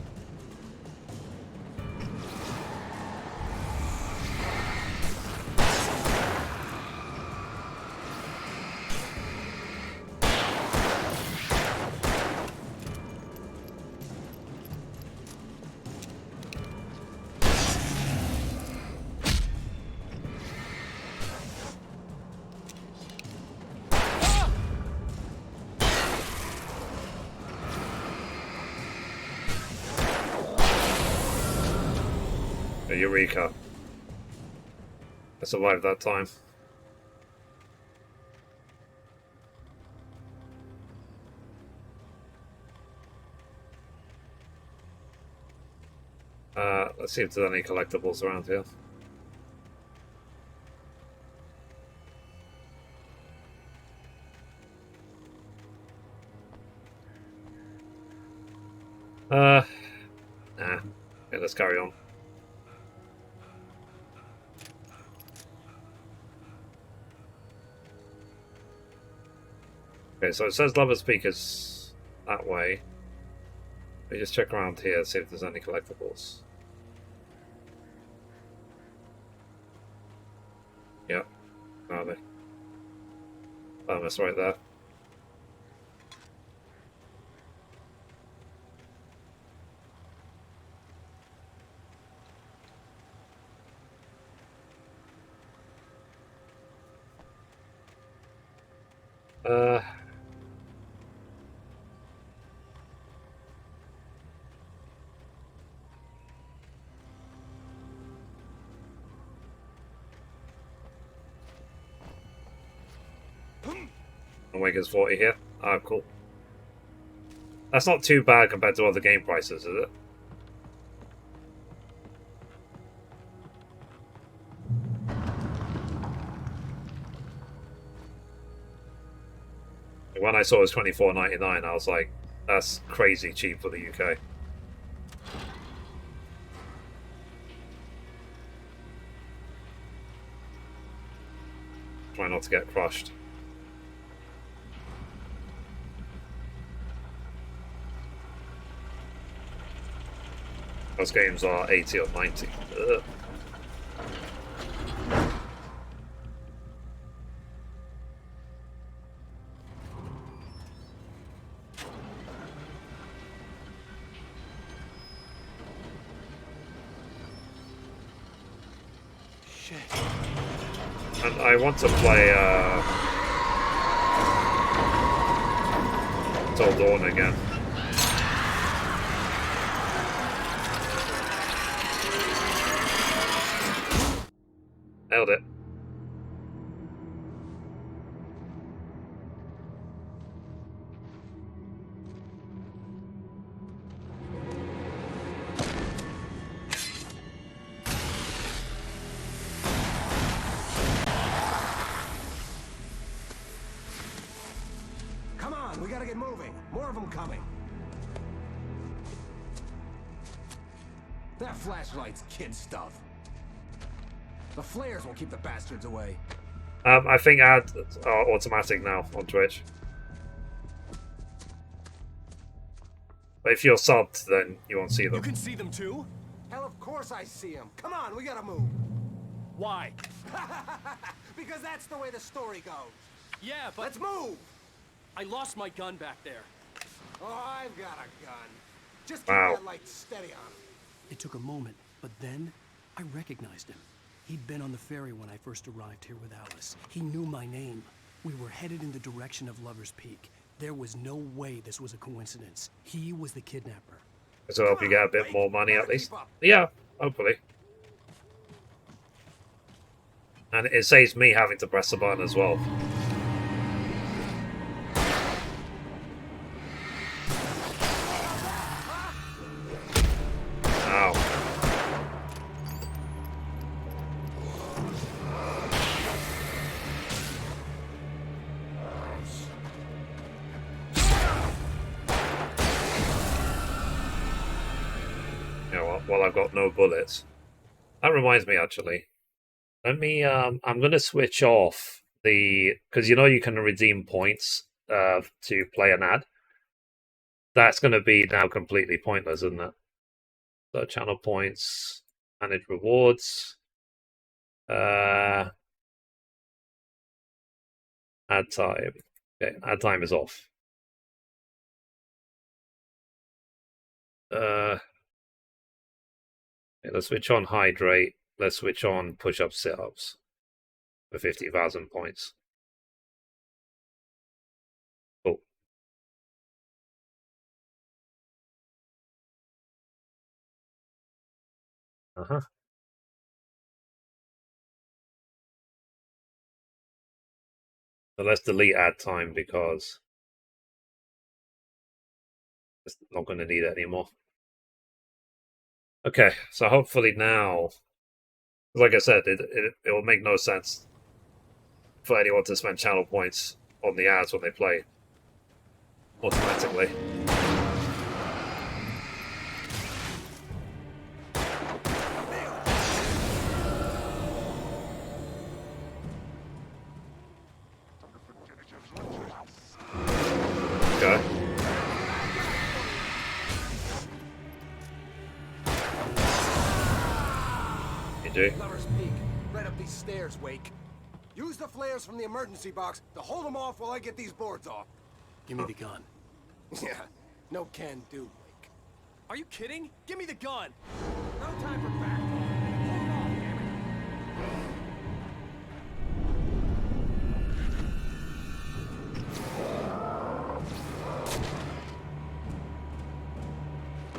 Eureka. I survived that time. Let's see if there's any collectibles around here. Nah. Yeah, let's carry on. Okay, so it says lever speakers that way. Let me just check around here, see if there's any collectibles. Yep, are they? Thermos right there. Omega's 40 here. Ah, cool. That's not too bad compared to other game prices, is it? When I saw it was $24.99, I was like, that's crazy cheap for the UK. Try not to get crushed. Those games are 80 or 90. Ugh. Shit. And I want to play Till Dawn again. Nailed it. Come on, we gotta get moving. More of them coming. That flashlight's kid stuff. The flares will keep the bastards away. I think ads are automatic now on Twitch. But if you're subbed, then you won't see them. You can see them too? Hell, of course I see them. Come on, we gotta move. Why? Because that's the way the story goes. Yeah, but... Let's move! I lost my gun back there. Oh, I've got a gun. Just keep Wow. that light steady on him. It took a moment, but then I recognized him. He'd been on the ferry when I first arrived here with Alice. He knew my name. We were headed in the direction of Lover's Peak. There was no way this was a coincidence. He was the kidnapper. So I hope you get a bit more money at least. Yeah, hopefully. And it saves me having to press the button as well. Ow. You know what? Well, I've got no bullets. That reminds me, actually. Let me. I'm gonna switch off the because you know you can redeem points to play an ad. That's gonna be now completely pointless, isn't it? So channel points, manage rewards. Ad time. Okay, ad time is off. Okay, let's switch on hydrate. Let's switch on push-up sit-ups for 50,000 points. Cool. Uh-huh. So let's delete ad time because it's not going to need it anymore. Okay, so hopefully now, like I said, it will make no sense for anyone to spend channel points on the ads when they play automatically. Okay. You do? Lover's Peak, right up these stairs, Wake. Use the flares from the emergency box to hold them off while I get these boards off. Give me the gun. Yeah, no can do, Wake. Are you kidding? Give me the gun! No time for back. Hold off, damn it.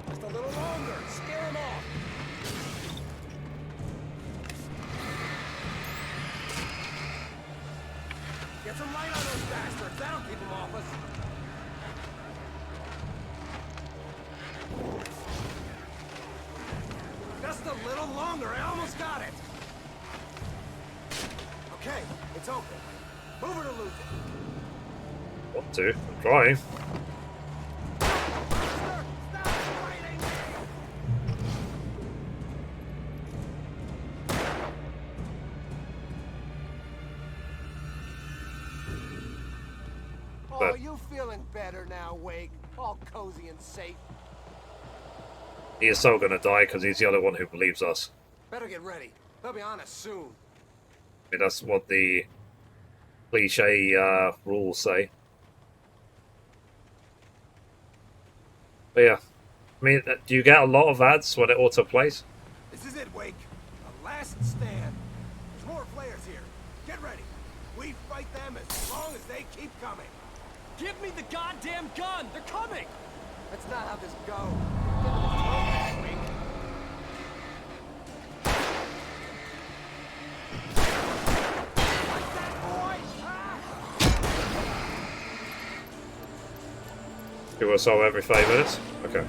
Just a little longer. Scare him off. Get some light on those bastards. That'll keep them off us. Just a little longer. I almost got it. Okay, it's open. Move it or lose it. Want to? I'm trying. Oh, you feeling better now, Wake? All cozy and safe. He is so gonna die because he's the only one who believes us. Better get ready. They'll be on us soon. I mean, that's what the cliche rules say. But yeah, I mean, do you get a lot of ads when it auto plays? This is it, Wake. A last stand. There's more flares here. Get ready. We fight them as long as they keep coming. Give me the goddamn gun! They're coming! That's not how this goes. Get to the progress, Wake. Like that, boy! Do us all every 5 minutes? Okay.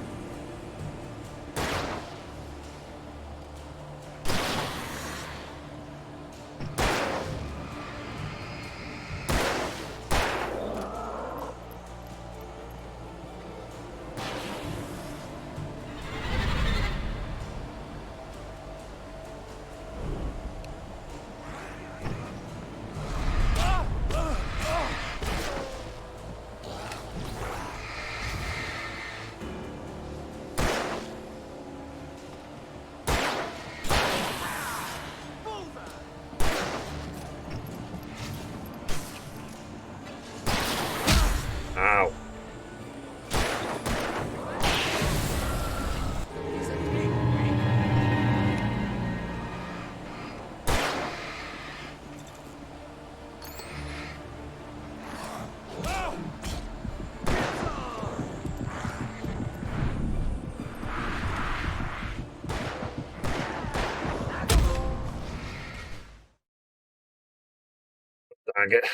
I get.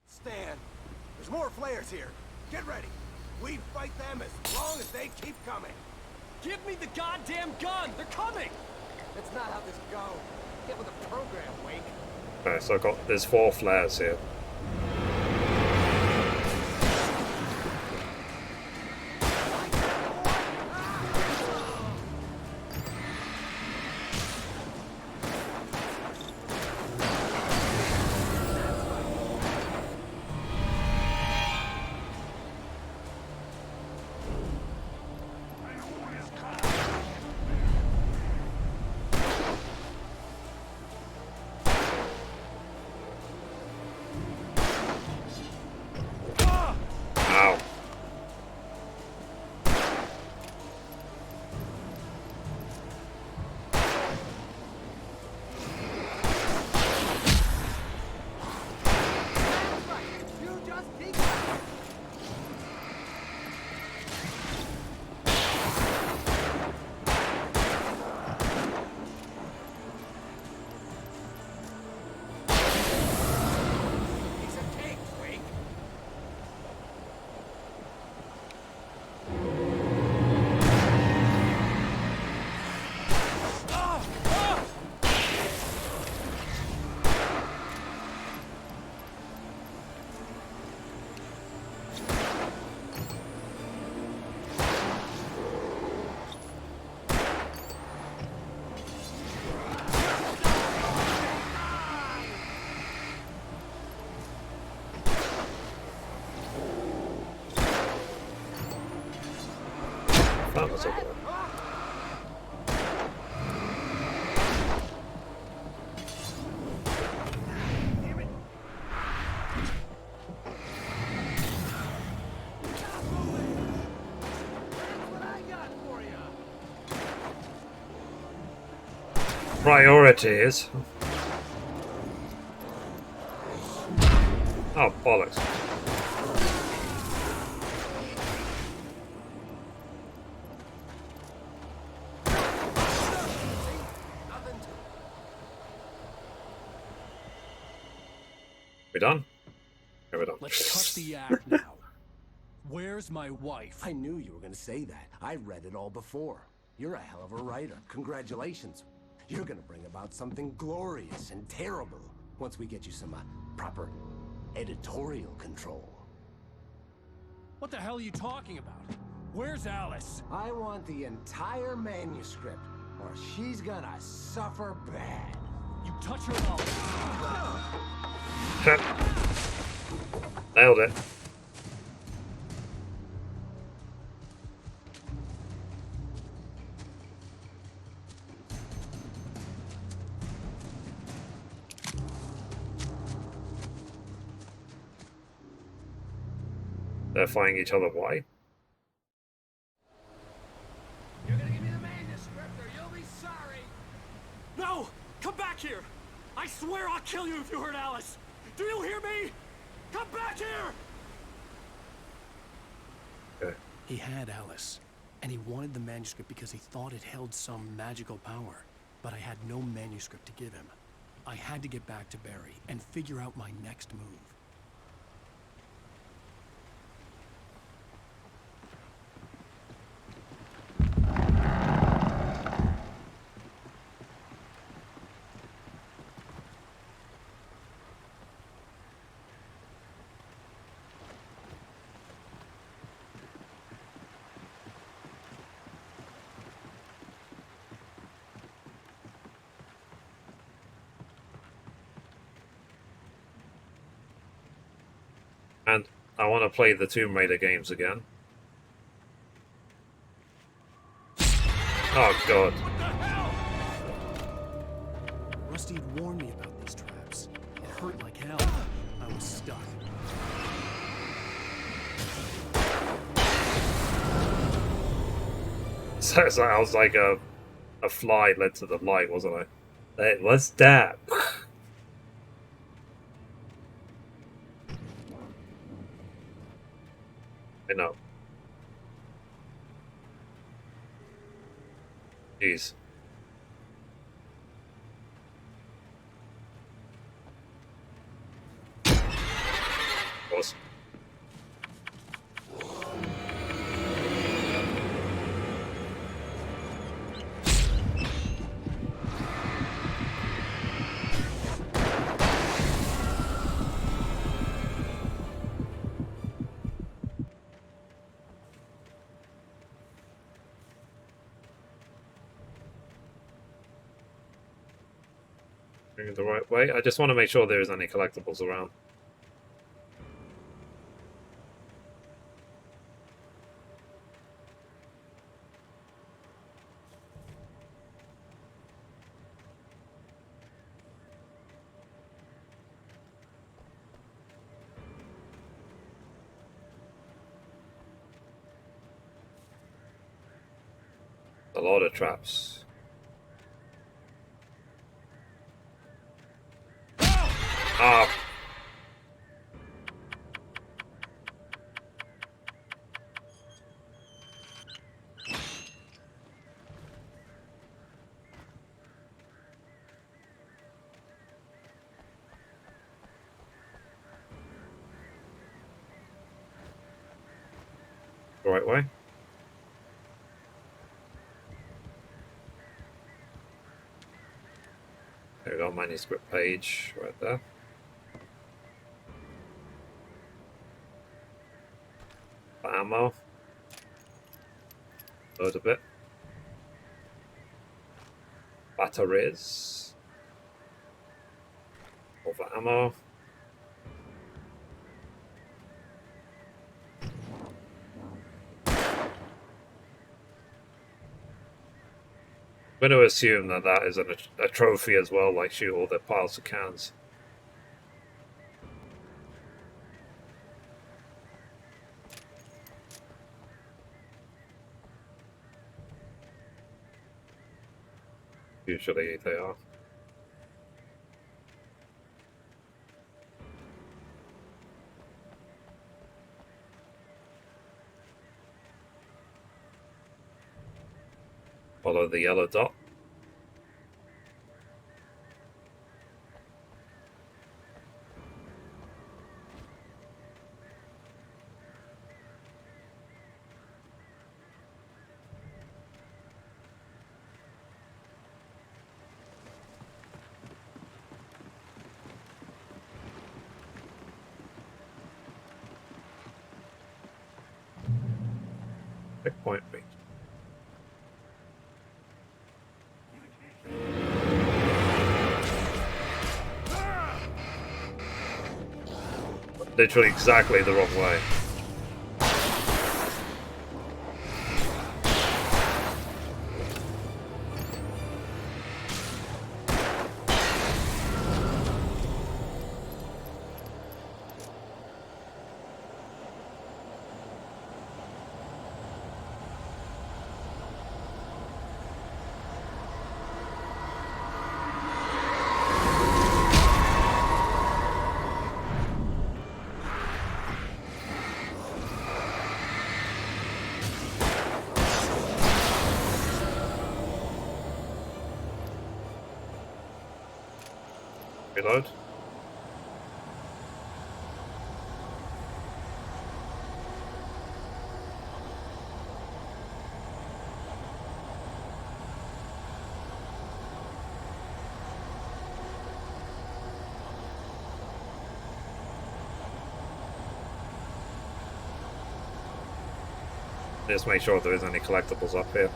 Stand. There's more flares here. Get ready. We fight them as long as they keep coming. Give me the goddamn gun! They're coming! That's not how this goes. Get with the program, Wake. Okay, so there's 4 flares here. Ow. That was over there. Priorities. Oh, bollocks. We done? Yeah, we're done. Let's cut the act now. Where's my wife? I knew you were going to say that. I read it all before. You're a hell of a writer. Congratulations. You're going to bring about something glorious and terrible once we get you some proper editorial control. What the hell are you talking about? Where's Alice? I want the entire manuscript, or she's gonna suffer bad. You touch her up. Nailed it. They're fighting each other. Why? You're gonna give me the manuscript, or you'll be sorry. No! Come back here! I swear I'll kill you if you hurt Alice! Do you hear me? Come back here! Okay. He had Alice, and he wanted the manuscript because he thought it held some magical power. But I had no manuscript to give him. I had to get back to Barry and figure out my next move. And I want to play the Tomb Raider games again. Oh god. Rusty had warned me about these traps. It hurt like hell. I was stuck. So I was like a fly led to the light, wasn't I? Hey, what's that? I know. Jeez. Going the right way. I just want to make sure there is any collectibles around. A lot of traps. Ah. The right way. There we go, manuscript page right there. Ammo. Load a bit. Batteries. Over ammo. I'm going to assume that that is a trophy as well, like shoot all the piles of cans. Usually they are. Follow the yellow dot. Checkpoint reached. Literally exactly the wrong way. Reload. Just make sure there isn't any collectibles up here.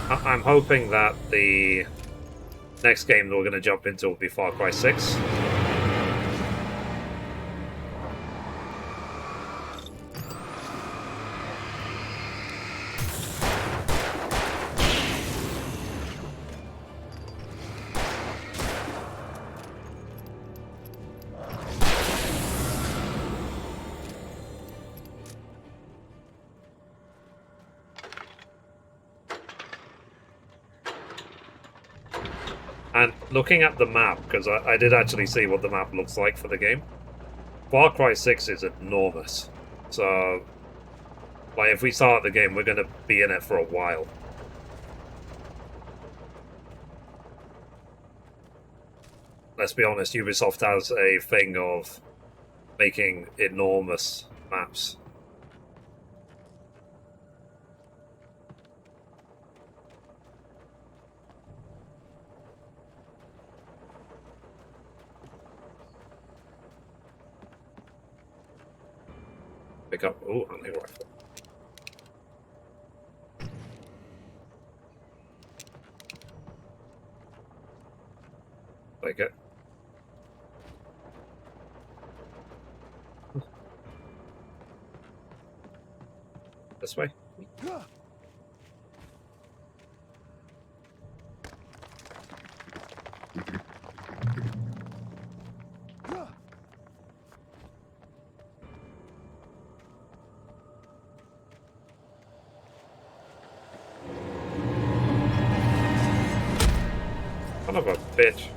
I'm hoping that the next game that we're going to jump into will be Far Cry 6. And looking at the map, because I did actually see what the map looks like for the game, Far Cry 6 is enormous. So, like, if we start the game, we're going to be in it for a while. Let's be honest, Ubisoft has a thing of making enormous maps. Pick up. Oh, hunting rifle. Take it. This way. Son of a bitch.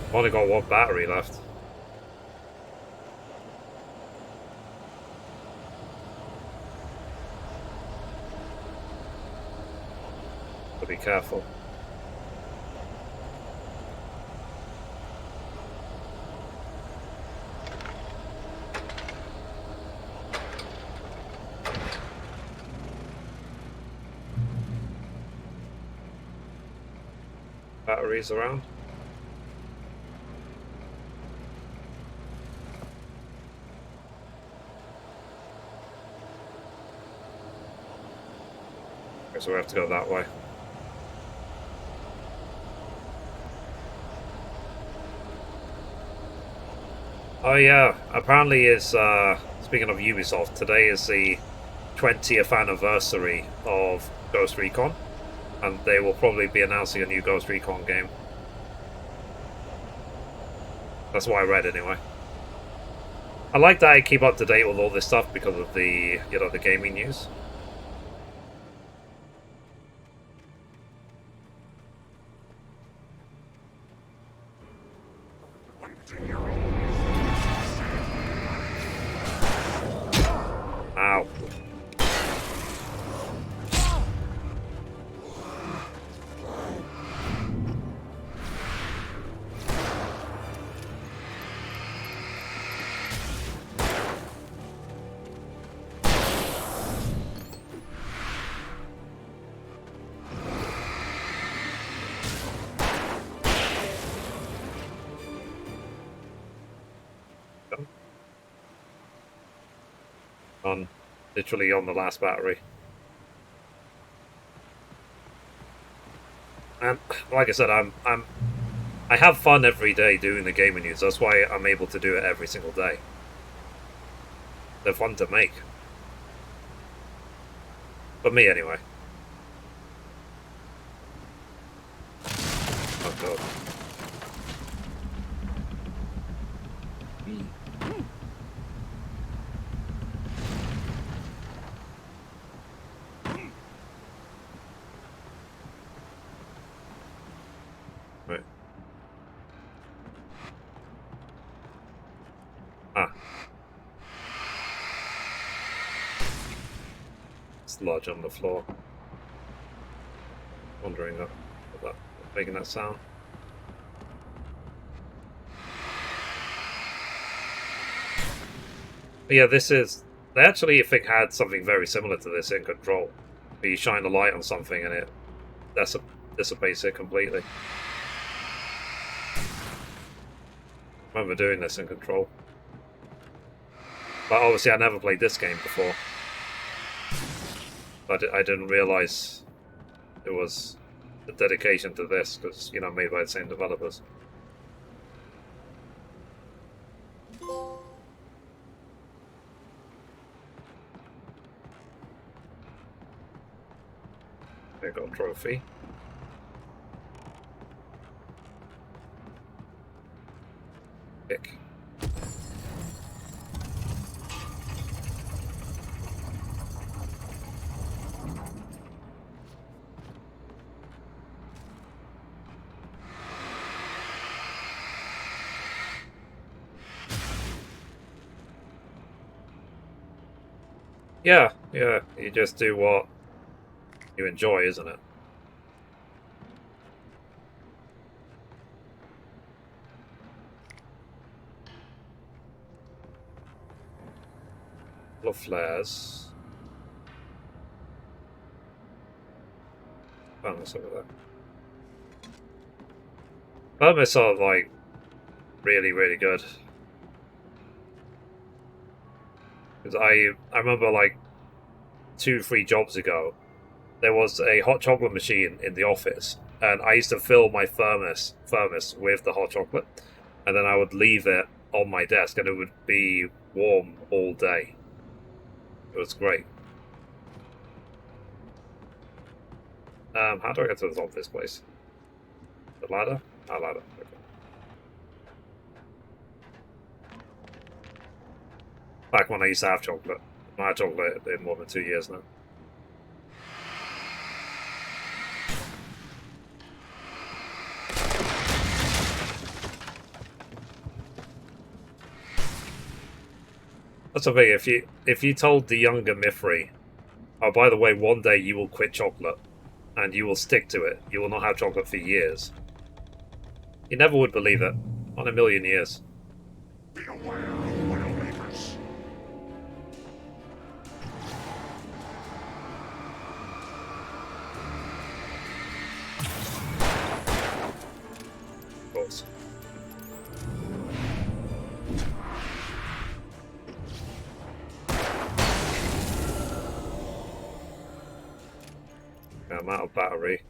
I've only got one battery left. So be careful. Batteries around. So we have to go that way. Oh yeah, apparently is speaking of Ubisoft, today is the 20th anniversary of Ghost Recon, and they will probably be announcing a new Ghost Recon game. That's what I read anyway. I like that I keep up to date with all this stuff because of the, you know, the gaming news. Ow. Literally on the last battery. And like I said, I have fun every day doing the gaming news. That's why I'm able to do it every single day. They're fun to make. For me, anyway. Oh god. Right. Ah. It's lodge on the floor. Wondering that, making that sound. But yeah, this is... They actually, I think, had something very similar to this in Control. Where you shine a light on something and it dissipates it completely. I remember doing this in Control. But obviously I never played this game before. But I didn't realise it was a dedication to this, because, you know, made by the same developers. There got a trophy. Pick. Yeah, yeah. You just do what you enjoy, isn't it? Full of flares. Found this over there. Permits are like really, really good. Because I remember like 2-3 jobs ago, there was a hot chocolate machine in the office, and I used to fill my thermos with the hot chocolate, and then I would leave it on my desk, and it would be warm all day. It was great. How do I get to the top of this place? The ladder? Ah, ladder. Okay. Back when I used to have chocolate. I had chocolate in more than 2 years now. That's the thing. If you told the younger Mithrie, oh, by the way, one day you will quit chocolate, and you will stick to it. You will not have chocolate for years. He never would believe it. On a million years. Be aware of Widowmakers. Of course. Okay, I'm out of battery.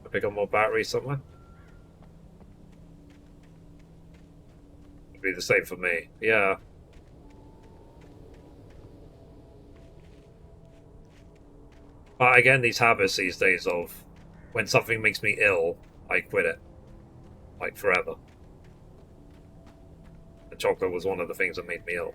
I pick up more battery somewhere? It'd be the same for me. Yeah. But I get in these habits these days of when something makes me ill, I quit it. Like forever. And chocolate was one of the things that made me ill.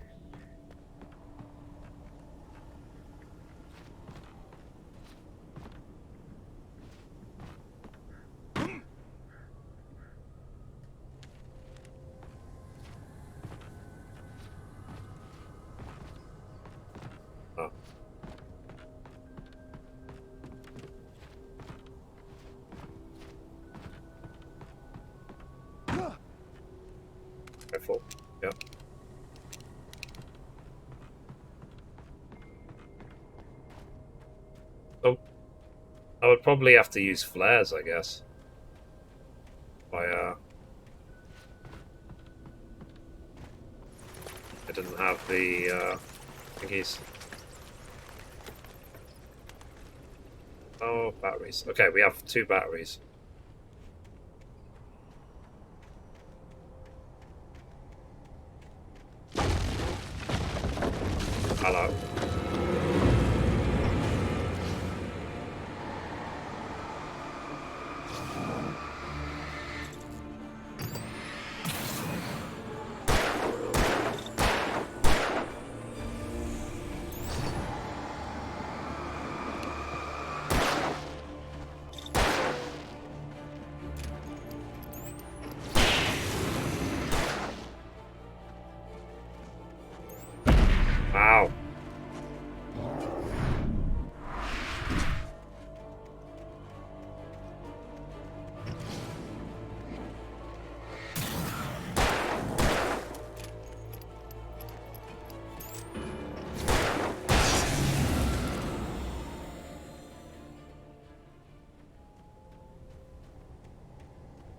Careful. Yep. Oh, I would probably have to use flares, I guess. I didn't have the thingies. Oh, batteries. Okay, we have 2 batteries. Hello. Wow.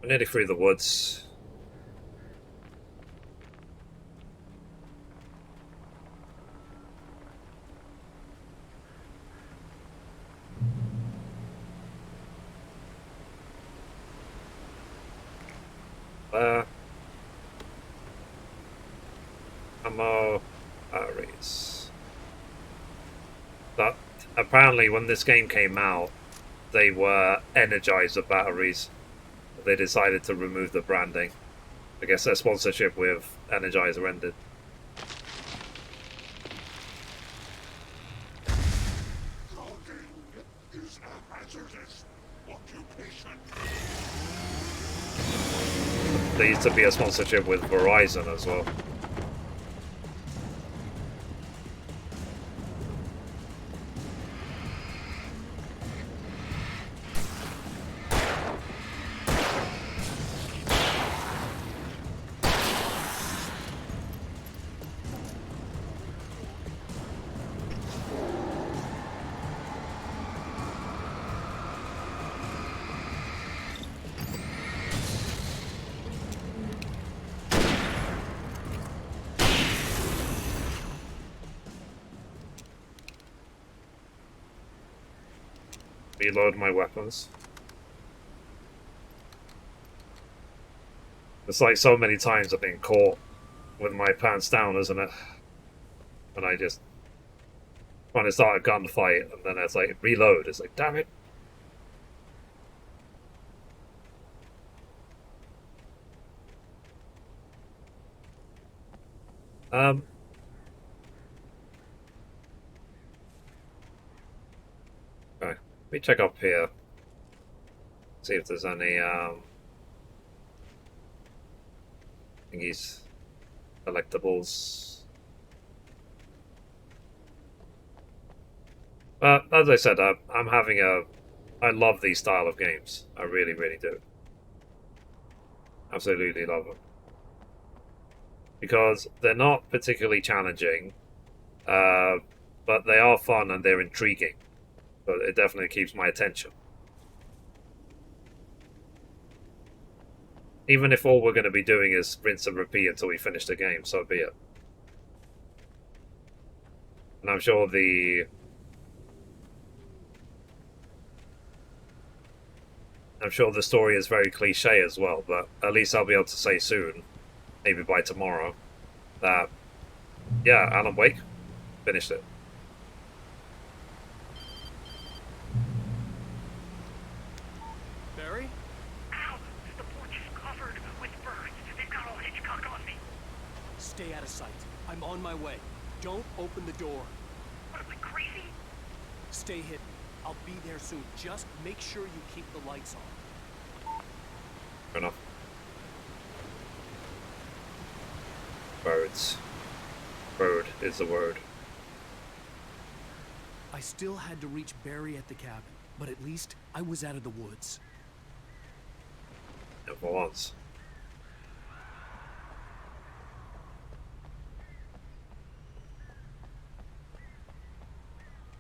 We're nearly through the woods. Ammo, batteries. But apparently when this game came out, they were Energizer batteries. They decided to remove the branding. I guess their sponsorship with Energizer ended. Is a hazardous occupation. There used to be a sponsorship with Verizon as well. reload my weapons. It's like so many times I've been caught with my pants down, isn't it? And I just trying to start a gunfight, and then it's like reload. It's like, damn it. Okay, let me check up here. See if there's any thingies, collectibles. As I said, I'm having I love these style of games. I really, really do. Absolutely love them. Because they're not particularly challenging, but they are fun and they're intriguing. But it definitely keeps my attention. Even if all we're going to be doing is rinse and repeat until we finish the game, so be it. And I'm sure the story is very cliche as well, but at least I'll be able to say soon, maybe by tomorrow, that, yeah, Alan Wake finished it. Barry? Ow! The porch is covered with birds. They've got all Hitchcock on me. Stay out of sight. I'm on my way. Don't open the door. What, am I crazy? Stay hidden. I'll be there soon. Just make sure you keep the lights on. Fair enough. Birds. Bird is the word. I still had to reach Barry at the cabin, but at least I was out of the woods. Yeah, for once.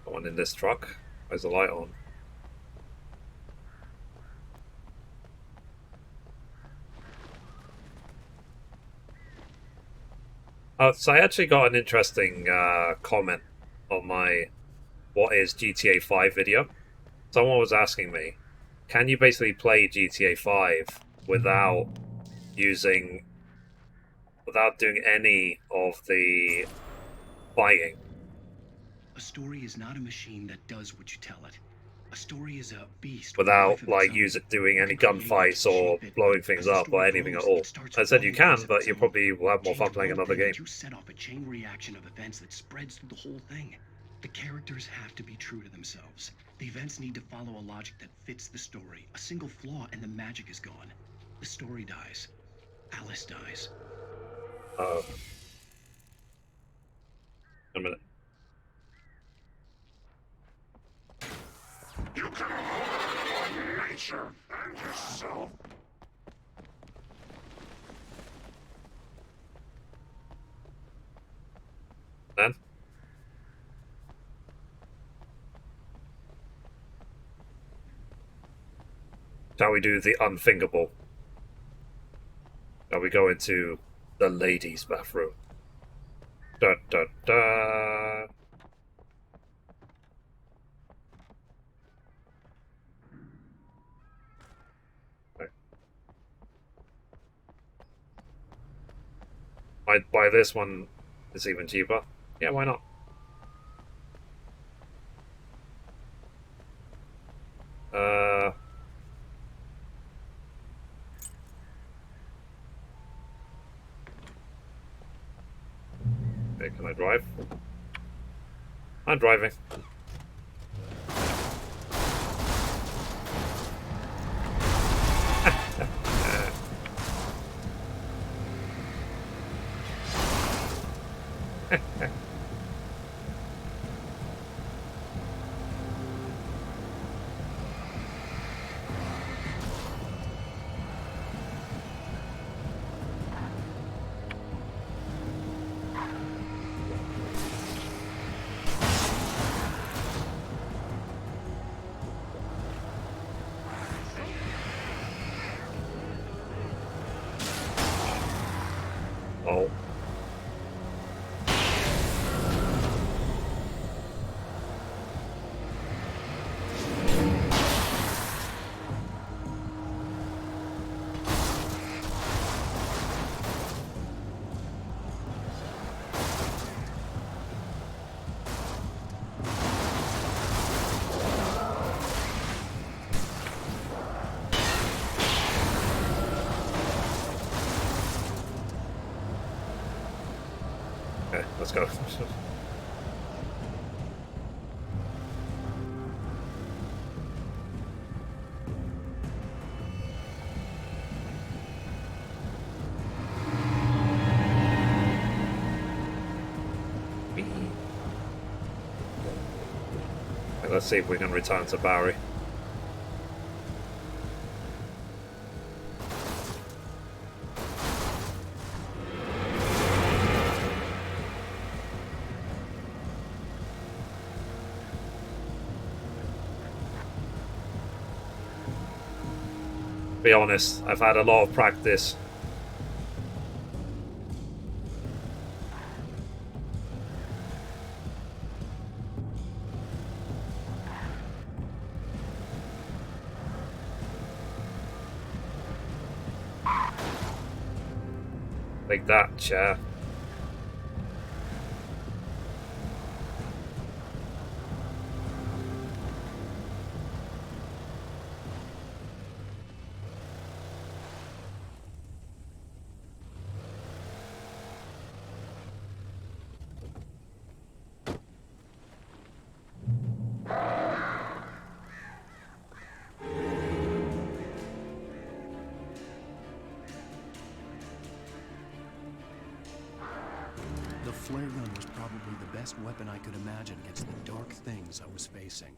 The one in this truck. Where's the light on? So I actually got an interesting comment on my What is GTA 5 video. Someone was asking me, can you basically play GTA 5 without doing any of the fighting? A story is not a machine that does what you tell it. A story is a beast. Without doing any gunfights or blowing things up or anything at all. I said you can, but you probably will have more fun playing another game. You set off a chain reaction of events that spreads through the whole thing. The characters have to be true to themselves. The events need to follow a logic that fits the story. A single flaw and the magic is gone. The story dies. Alice dies. A minute. You can hold nature and yourself. Then? Shall we do the unthinkable? Shall we go into the ladies' bathroom? Da da da. I'd buy this one. It's even cheaper. Yeah, why not? Okay, can I drive? I'm driving. Let's go. Let's see if we can return to Barry. Be honest, I've had a lot of practice. Like that, chair. The flare gun was probably the best weapon I could imagine against the dark things I was facing.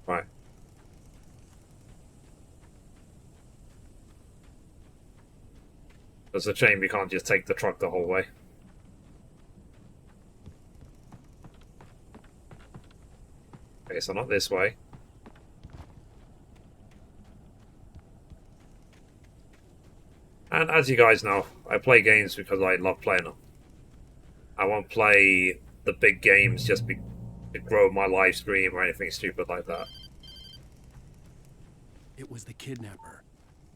Right. It's a shame we can't just take the truck the whole way. Okay, so not this way. And as you guys know, I play games because I love playing them. I won't play the big games just to grow my live stream or anything stupid like that. It was the kidnapper.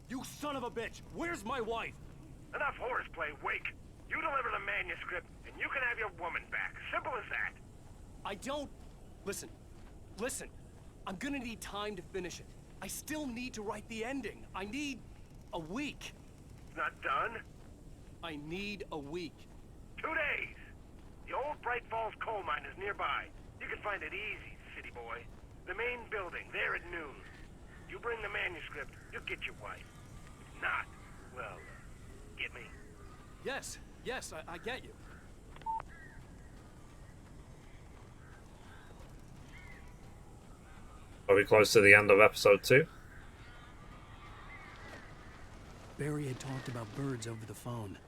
You son of a bitch! Where's my wife? Enough horseplay, Wake. You deliver the manuscript, and you can have your woman back. Simple as that. I don't... Listen. Listen. I'm gonna need time to finish it. I still need to write the ending. I need a week. Not done? I need a week. 2 days. The old Bright Falls coal mine is nearby. You can find it easy, city boy. The main building, there at noon. You bring the manuscript, you'll get your wife. If not, well, get me? Yes, I get you. Are we close to the end of episode 2? Barry had talked about birds over the phone.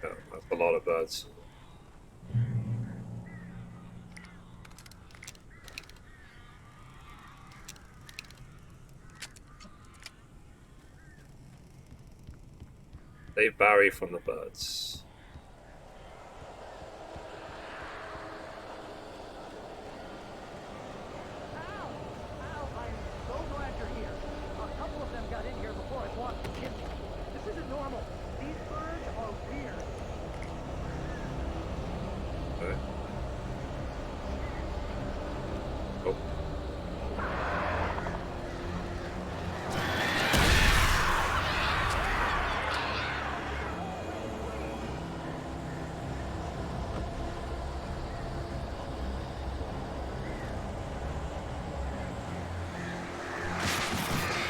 Yeah, that's a lot of birds. Save Barry from the birds.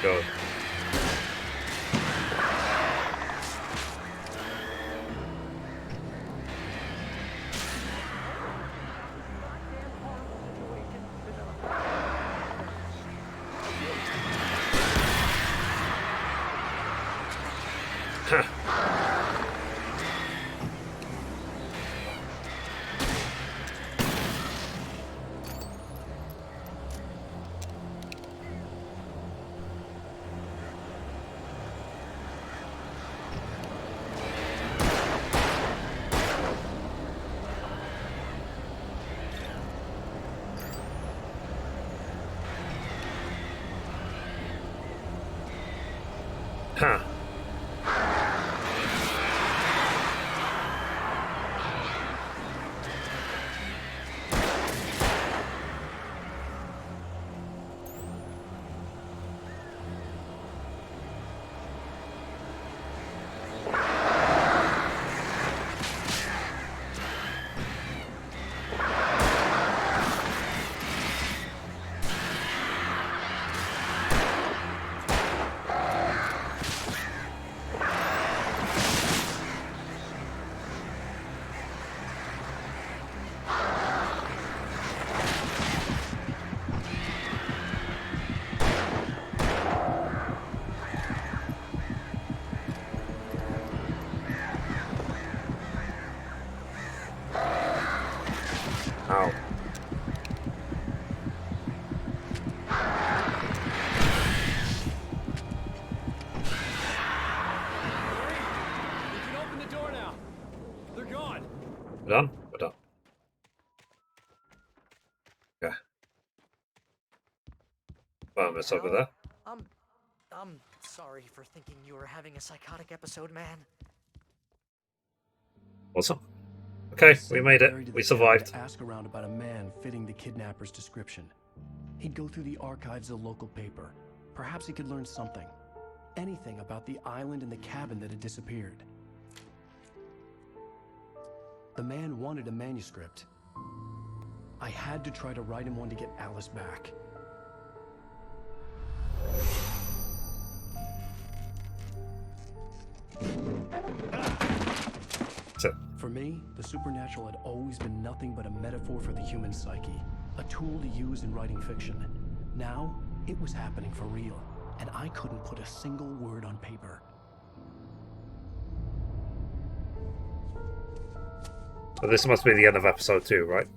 Go. Ha. Ow. You can open the door now. They're gone. We're done? We're done. Yeah. Well, miss over there. I'm sorry for thinking you were having a psychotic episode, man. Awesome. Okay, we made it. We survived. To ask around about a man fitting the kidnapper's description. He'd go through the archives of the local paper. Perhaps he could learn something. Anything about the island and the cabin that had disappeared. The man wanted a manuscript. I had to try to write him one to get Alice back. For me, the supernatural had always been nothing but a metaphor for the human psyche, a tool to use in writing fiction. Now, it was happening for real, and I couldn't put a single word on paper. So this must be the end of episode 2, right?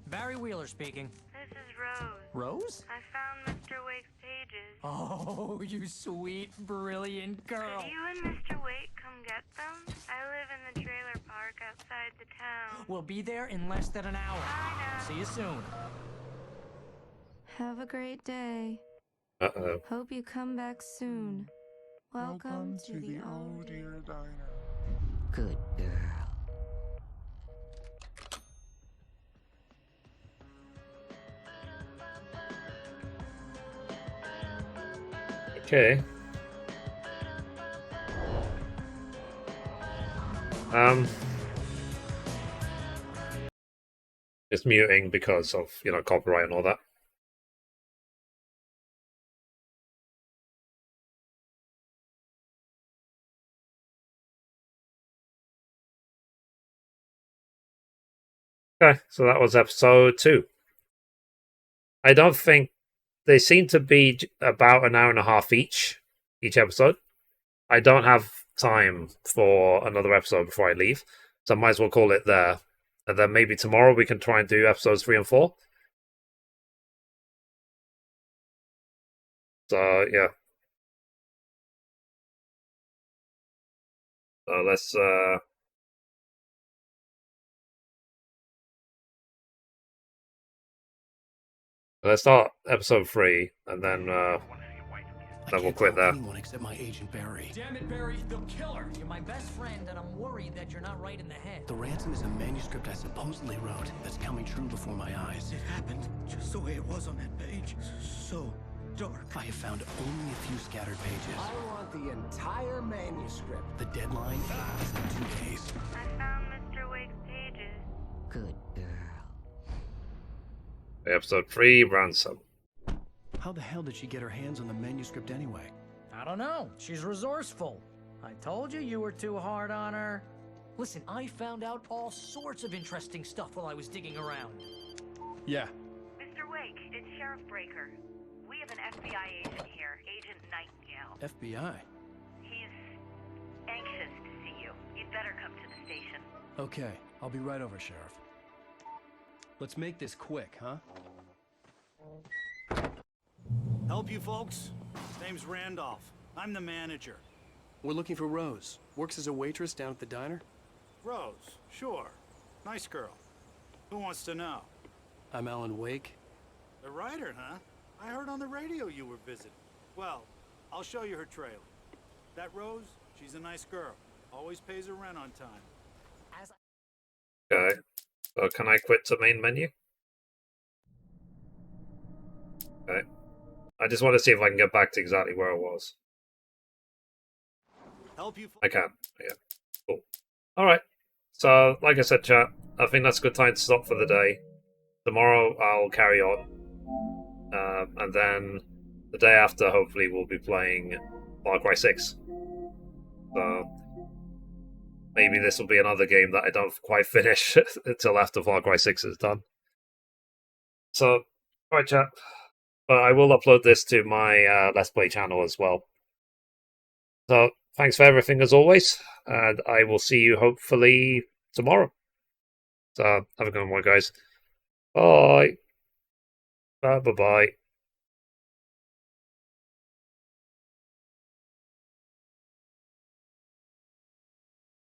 Barry Wheeler speaking. This is Rose. Rose? I found Mr. Wake's pages. Oh, you sweet, brilliant girl. Could you and Mr. Wake come get them? I live in the trailer park outside the town. We'll be there in less than an hour. See you soon. Have a great day. Uh-oh. Hope you come back soon. Welcome to the old dear diner. Good girl. Okay. It's muting because of, copyright and all that. Okay, so that was episode 2. I don't think they seem to be about an hour and a half each episode. I don't have time for another episode before I leave, so I might as well call it there. And then maybe tomorrow we can try and do episodes 3 and 4. So, yeah. So let's start episode 3, and then we'll quit there. Anyone except my agent Barry. Damn it, Barry, they'll kill her. You're my best friend, and I'm worried that you're not right in the head. The ransom is a manuscript I supposedly wrote that's coming true before my eyes. It happened just the way it was on that page. So dark. I have found only a few scattered pages. I want the entire manuscript. The deadline is in 2 days. I found Mr. Wake's pages. Good girl. Episode 3, Ransom. How the hell did she get her hands on the manuscript anyway? I don't know. She's resourceful. I told you were too hard on her. Listen, I found out all sorts of interesting stuff while I was digging around. Yeah. Mr. Wake, it's Sheriff Breaker. We have an FBI agent here, Agent Nightingale. FBI? He's anxious to see you. You'd better come to the station. Okay, I'll be right over, Sheriff. Let's make this quick, huh? Help you folks? Name's Randolph. I'm the manager. We're looking for Rose. Works as a waitress down at the diner. Rose, sure. Nice girl. Who wants to know? I'm Alan Wake. The writer, huh? I heard on the radio you were visiting. Well, I'll show you her trailer. That Rose, she's a nice girl. Always pays her rent on time. Okay. So can I quit the main menu? Okay. I just want to see if I can get back to exactly where I was. Help you. I can. Yeah. Cool. Alright. So, like I said, chat, I think that's a good time to stop for the day. Tomorrow I'll carry on. And then the day after, hopefully, we'll be playing Far Cry 6. So, maybe this will be another game that I don't quite finish until after Far Cry 6 is done. So, alright, chat. But I will upload this to my Let's Play channel as well. So, thanks for everything as always, and I will see you hopefully tomorrow. So, have a good one, guys. Bye. Bye-bye.